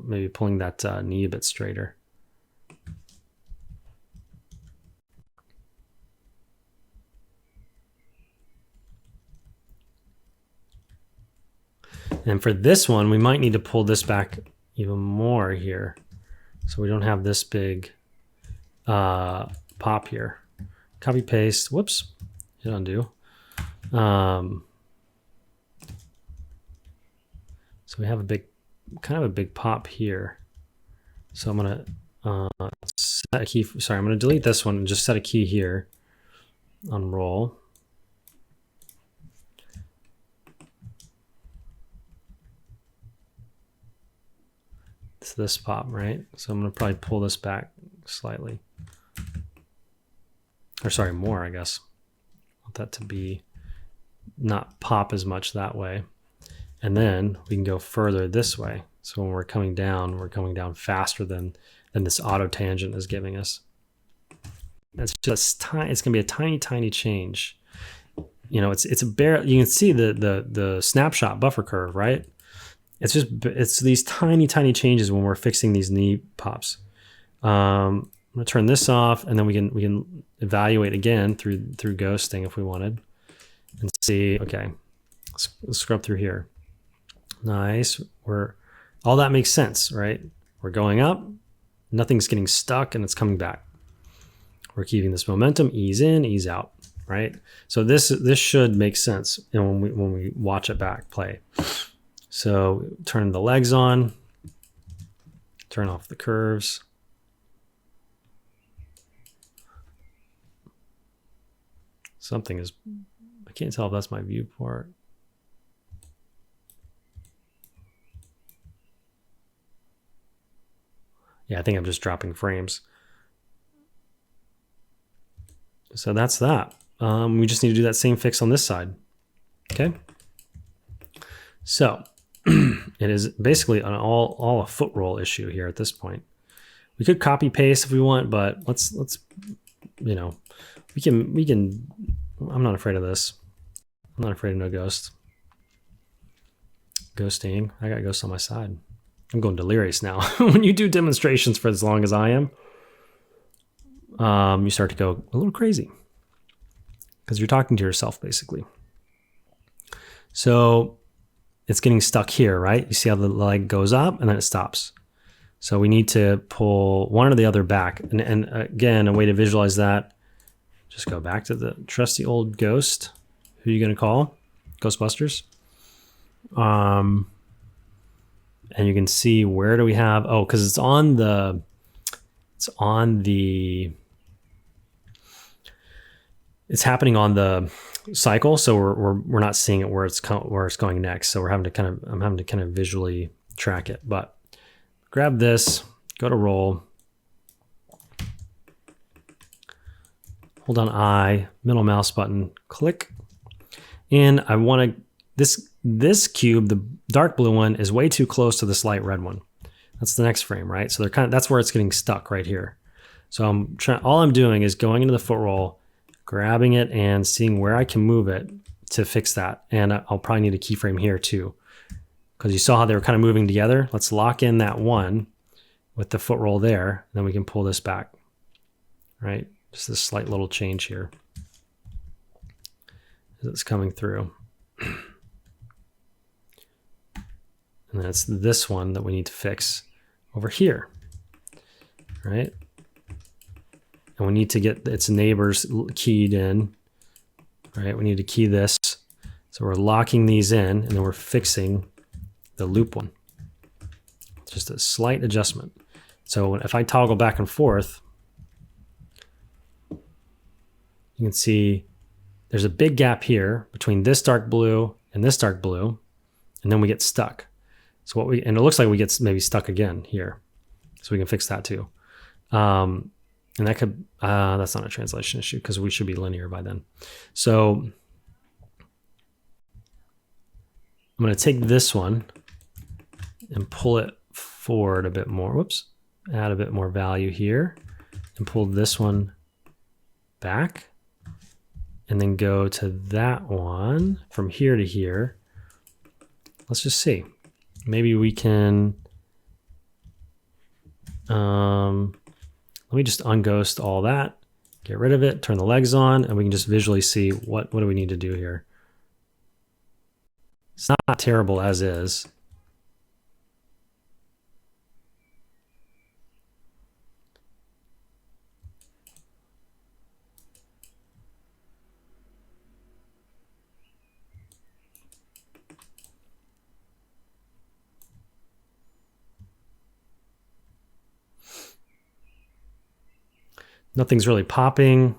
maybe pulling that knee a bit straighter. And for this one, we might need to pull this back even more here, so we don't have this big pop here. Copy paste. Whoops. Hit undo. So we have kind of a big pop here. So I'm gonna set a key. Sorry, I'm gonna delete this one and just set a key here on roll. It's this pop, right? So I'm gonna probably pull this back slightly, or sorry, more, I guess. I want that to be not pop as much that way, and then we can go further this way. So when we're coming down faster than this auto tangent is giving us. It's just tiny. It's gonna be a tiny change. You know, it's a bare. You can see the snapshot buffer curve, right? It's these tiny changes when we're fixing these knee pops. I'm gonna turn this off, and then we can evaluate again through ghosting if we wanted, and see. Okay, let's scrub through here. Nice. All that makes sense, right? We're going up, nothing's getting stuck, and it's coming back. We're keeping this momentum, ease in, ease out, right? So this should make sense, when we watch it back play. So turn the legs on, turn off the curves. Something is, I can't tell if that's my viewport. Yeah, I think I'm just dropping frames. So that's that. We just need to do that same fix on this side. Okay. So it is basically an all a foot roll issue here at this point. We could copy paste if we want, but let's you know, we can. I'm not afraid of this. I'm not afraid of no ghost. Ghosting. I got ghosts on my side. I'm going delirious now. When you do demonstrations for as long as I am, you start to go a little crazy because you're talking to yourself basically. So it's getting stuck here, right? You see how the leg goes up and then it stops. So we need to pull one or the other back. And again, a way to visualize that, just go back to the trusty old ghost. Who are you going to call? Ghostbusters. And you can see, where do we have, oh, because it's on the it's happening on the cycle, so we're not seeing it where it's going next. So I'm having to kind of visually track it. But grab this, go to roll, hold on I, middle mouse button, click, and I want to this cube, the dark blue one, is way too close to this light red one. That's the next frame, right? So that's where it's getting stuck right here. So all I'm doing is going into the foot roll, grabbing it and seeing where I can move it to fix that. And I'll probably need a keyframe here too, because you saw how they were kind of moving together. Let's lock in that one with the foot roll there, and then we can pull this back, right? Just this slight little change here as it's coming through. And then it's this one that we need to fix over here, right? And we need to get its neighbors keyed in, right? We need to key this. So we're locking these in, and then we're fixing the loop one. Just a slight adjustment. So if I toggle back and forth, you can see there's a big gap here between this dark blue and this dark blue, and then we get stuck. So and it looks like we get maybe stuck again here. So we can fix that too. And that could, that's not a translation issue because we should be linear by then. So I'm going to take this one and pull it forward a bit more. Whoops. Add a bit more value here and pull this one back, and then go to that one from here to here. Let's just see. Maybe we can Let me just unghost all that, get rid of it, turn the legs on, and we can just visually see what do we need to do here. It's not terrible as is. Nothing's really popping.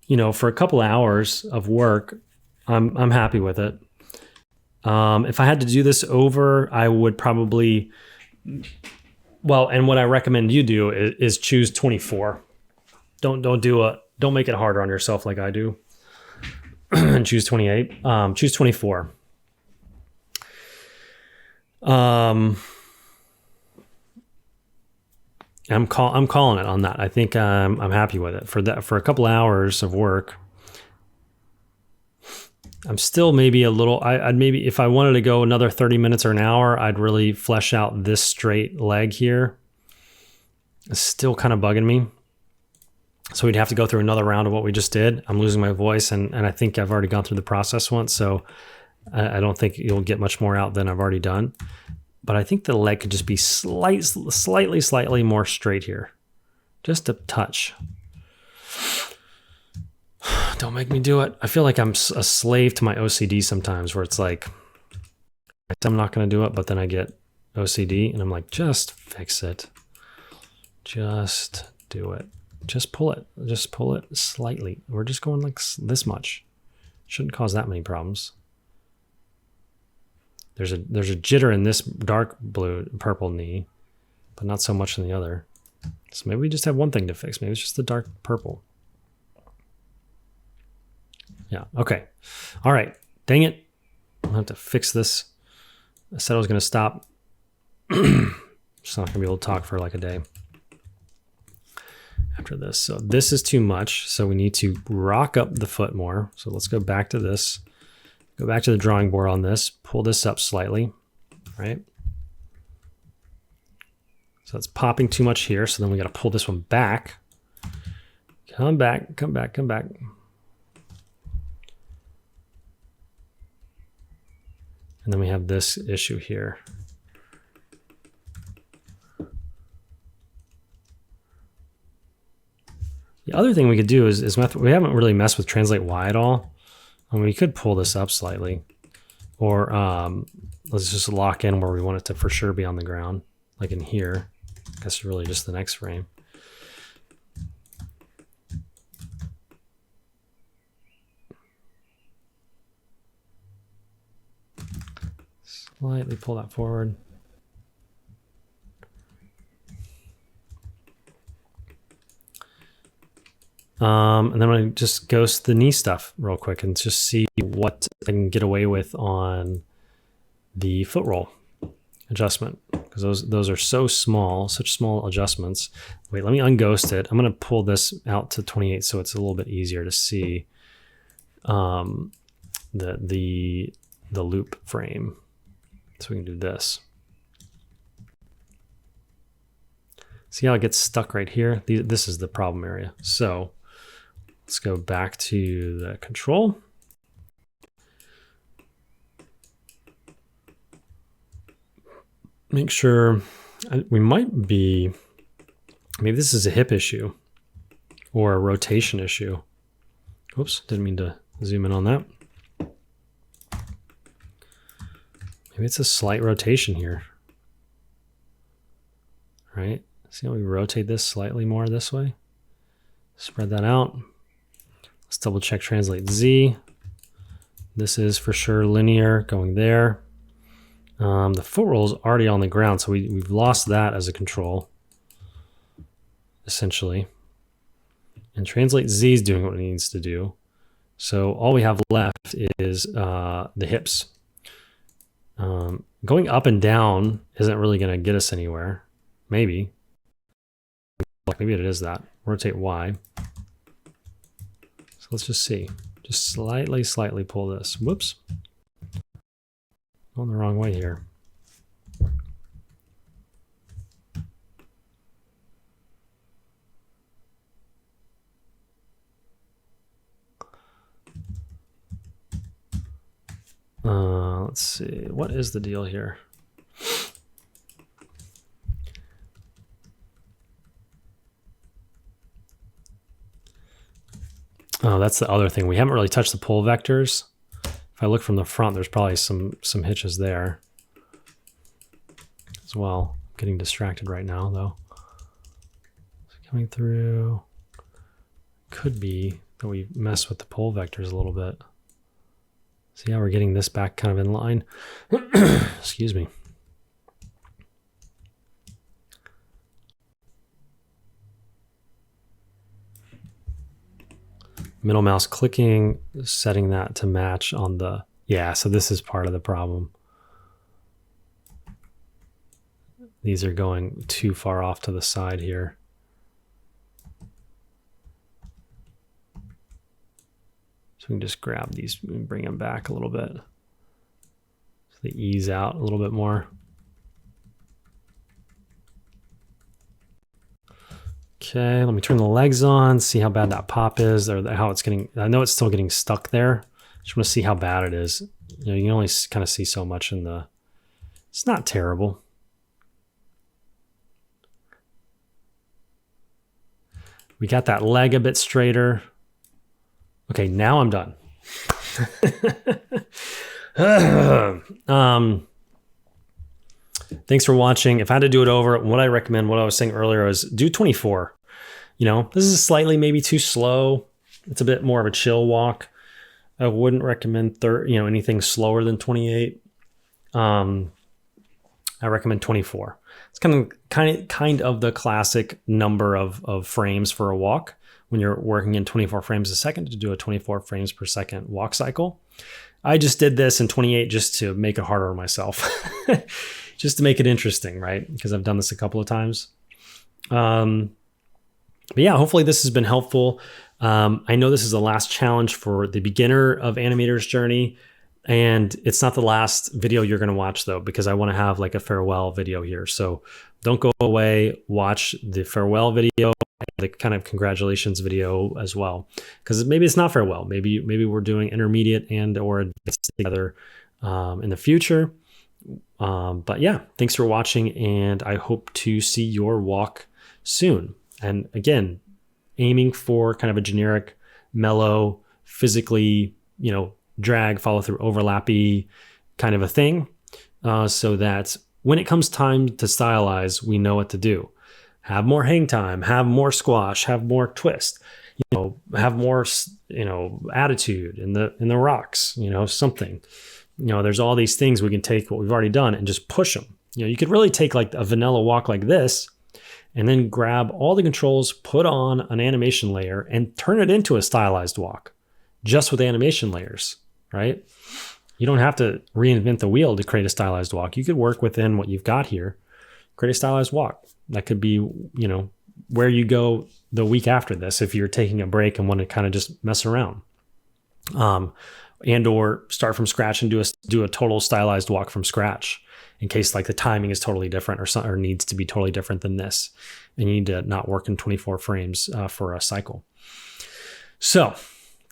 You know, for a couple hours of work, I'm happy with it. If I had to do this over, I would probably, well, and what I recommend you do is choose 24. Don't make it harder on yourself like I do. And choose 28. Choose 24. I'm calling it on that. I think I'm happy with it for a couple hours of work. I'm still maybe a little. I'd maybe, if I wanted to go another 30 minutes or an hour, I'd really flesh out this straight leg here. It's still kind of bugging me. So we'd have to go through another round of what we just did. I'm losing my voice, and I think I've already gone through the process once, so I don't think you'll get much more out than I've already done. But I think the leg could just be slightly more straight here. Just a touch. Don't make me do it. I feel like I'm a slave to my OCD sometimes, where it's like, I'm not going to do it, but then I get OCD, and I'm like, just fix it. Just do it. Just pull it. Just pull it slightly. We're just going like this much. Shouldn't cause that many problems. There's a jitter in this dark purple knee, but not so much in the other. So maybe we just have one thing to fix. Maybe it's just the dark purple. Yeah, okay. All right, dang it. I'll have to fix this. I said I was gonna stop. Just not gonna be able to talk for like a day after this. So this is too much. So we need to rock up the foot more. So let's go back to this. Go back to the drawing board on this, pull this up slightly, right? So it's popping too much here. So then we got to pull this one back. Come back, come back, come back. And then we have this issue here. The other thing we could do is we haven't really messed with translate Y at all. I mean, we could pull this up slightly, or let's just lock in where we want it to for sure be on the ground, like in here. I guess really just the next frame. Slightly pull that forward. And then I'm going to just ghost the knee stuff real quick and just see what I can get away with on the foot roll adjustment, because those are so small, such small adjustments. Wait, let me unghost it. I'm going to pull this out to 28 so it's a little bit easier to see the loop frame. So we can do this. See how it gets stuck right here? This is the problem area. So let's go back to the control. Make sure we might be, maybe this is a hip issue or a rotation issue. Oops, didn't mean to zoom in on that. Maybe it's a slight rotation here, right? See how we rotate this slightly more this way? Spread that out. Let's double check translate Z. This is for sure linear going there. The foot roll is already on the ground, so we've lost that as a control, essentially. And translate Z is doing what it needs to do. So all we have left is the hips. Going up and down isn't really going to get us anywhere. Maybe it is that. Rotate Y. So let's just see. Just slightly pull this. Whoops. Going the wrong way here. Let's see. What is the deal here? Oh, that's the other thing. We haven't really touched the pull vectors. If I look from the front, there's probably some hitches there as well. I'm getting distracted right now, though. Coming through. Could be that we mess with the pull vectors a little bit. See how we're getting this back kind of in line? Excuse me. Middle mouse clicking, setting that to match on the, yeah, so this is part of the problem. These are going too far off to the side here. So we can just grab these and bring them back a little bit. So they ease out a little bit more. Okay, let me turn the legs on, see how bad that pop is, or how it's getting, I know it's still getting stuck there. Just want to see how bad it is. You know, you can only kind of see so much in the, it's not terrible. We got that leg a bit straighter. Okay, now I'm done. Thanks for watching. If I had to do it over, what I recommend, what I was saying earlier, is do 24. You know, this is slightly maybe too slow. It's a bit more of a chill walk. I wouldn't recommend anything slower than 28. I recommend 24. It's kind of the classic number of frames for a walk when you're working in 24 frames a second to do a 24 frames per second walk cycle. I just did this in 28 just to make it harder on myself, just to make it interesting, right? Because I've done this a couple of times. But yeah, hopefully this has been helpful. I know this is the last challenge for the beginner of Animator's Journey, and it's not the last video you're going to watch though, because I want to have like a farewell video here. So don't go away, watch the farewell video, the kind of congratulations video as well, because maybe it's not farewell. Maybe we're doing intermediate and or advanced together in the future. But yeah, thanks for watching, and I hope to see your walk soon. And again, aiming for kind of a generic, mellow, physically, drag, follow through, overlappy kind of a thing, so that when it comes time to stylize, we know what to do. Have more hang time, have more squash, have more twist, have more, attitude in the rocks, something. There's all these things we can take what we've already done and just push them. You could really take like a vanilla walk like this and then grab all the controls, put on an animation layer, and turn it into a stylized walk just with animation layers, right? You don't have to reinvent the wheel to create a stylized walk. You could work within what you've got here, create a stylized walk. That could be, where you go the week after this if you're taking a break and want to kind of just mess around. And or start from scratch and do a total stylized walk from scratch, in case like the timing is totally different or needs to be totally different than this, and you need to not work in 24 frames for a cycle. So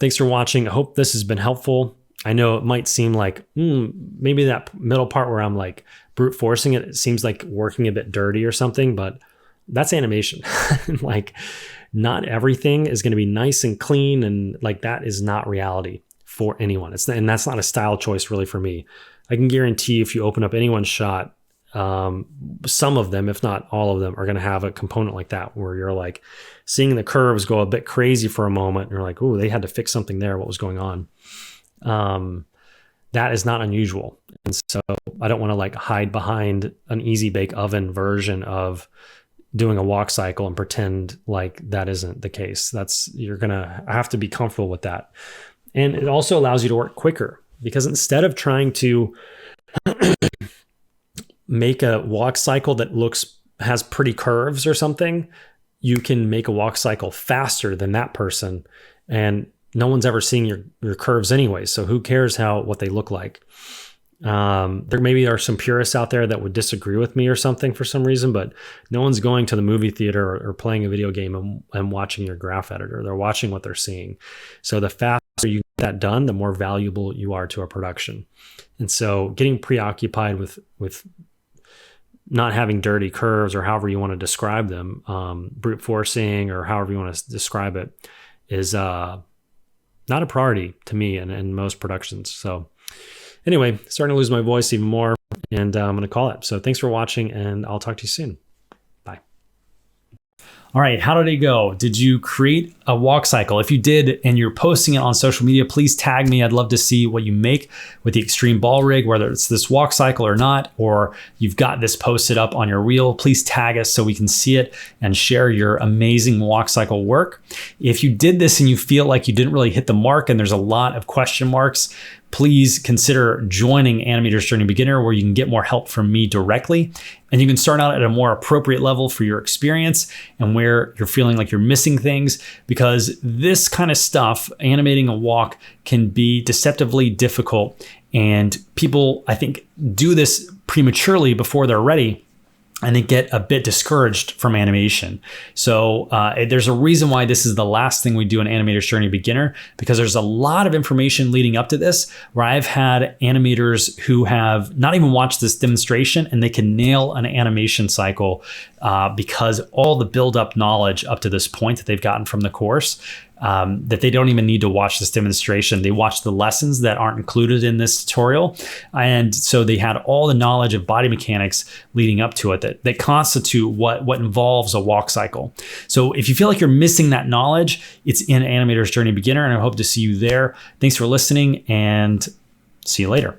thanks for watching. I hope this has been helpful. I know it might seem like maybe that middle part where I'm like brute forcing it seems like working a bit dirty or something, but that's animation. Like not everything is going to be nice and clean, and like that is not reality for anyone. And that's not a style choice really for me. I can guarantee if you open up anyone's shot, some of them, if not all of them, are going to have a component like that where you're like seeing the curves go a bit crazy for a moment. And you're like, oh, they had to fix something there. What was going on? That is not unusual. And so I don't want to like hide behind an easy bake oven version of doing a walk cycle and pretend like that isn't the case. You're going to have to be comfortable with that. And it also allows you to work quicker, because instead of trying to make a walk cycle that has pretty curves or something, you can make a walk cycle faster than that person. And no one's ever seeing your curves anyway. So who cares what they look like? There maybe are some purists out there that would disagree with me or something for some reason, but no one's going to the movie theater or playing a video game and watching your graph editor. They're watching what they're seeing. So the faster you get that done, the more valuable you are to a production. And so getting preoccupied with not having dirty curves, or however you want to describe them, brute forcing, or however you want to describe it, is not a priority to me in most productions. So anyway, starting to lose my voice even more, and I'm going to call it. So thanks for watching, and I'll talk to you soon. Bye. All right, how did it go? Did you create a walk cycle? If you did and you're posting it on social media, please tag me. I'd love to see what you make with the extreme ball rig, whether it's this walk cycle or not, or you've got this posted up on your reel. Please tag us so we can see it and share your amazing walk cycle work. If you did this and you feel like you didn't really hit the mark and there's a lot of question marks, please consider joining Animator's Journey Beginner, where you can get more help from me directly. And you can start out at a more appropriate level for your experience and where you're feeling like you're missing things, because this kind of stuff, animating a walk, can be deceptively difficult. And people, I think, do this prematurely before they're ready, and they get a bit discouraged from animation. So there's a reason why this is the last thing we do in Animator's Journey Beginner, because there's a lot of information leading up to this, where I've had animators who have not even watched this demonstration and they can nail an animation cycle because all the build-up knowledge up to this point that they've gotten from the course, that they don't even need to watch this demonstration. They watch the lessons that aren't included in this tutorial. And so they had all the knowledge of body mechanics leading up to it that constitute what involves a walk cycle. So if you feel like you're missing that knowledge, it's in Animator's Journey Beginner, and I hope to see you there. Thanks for listening, and see you later.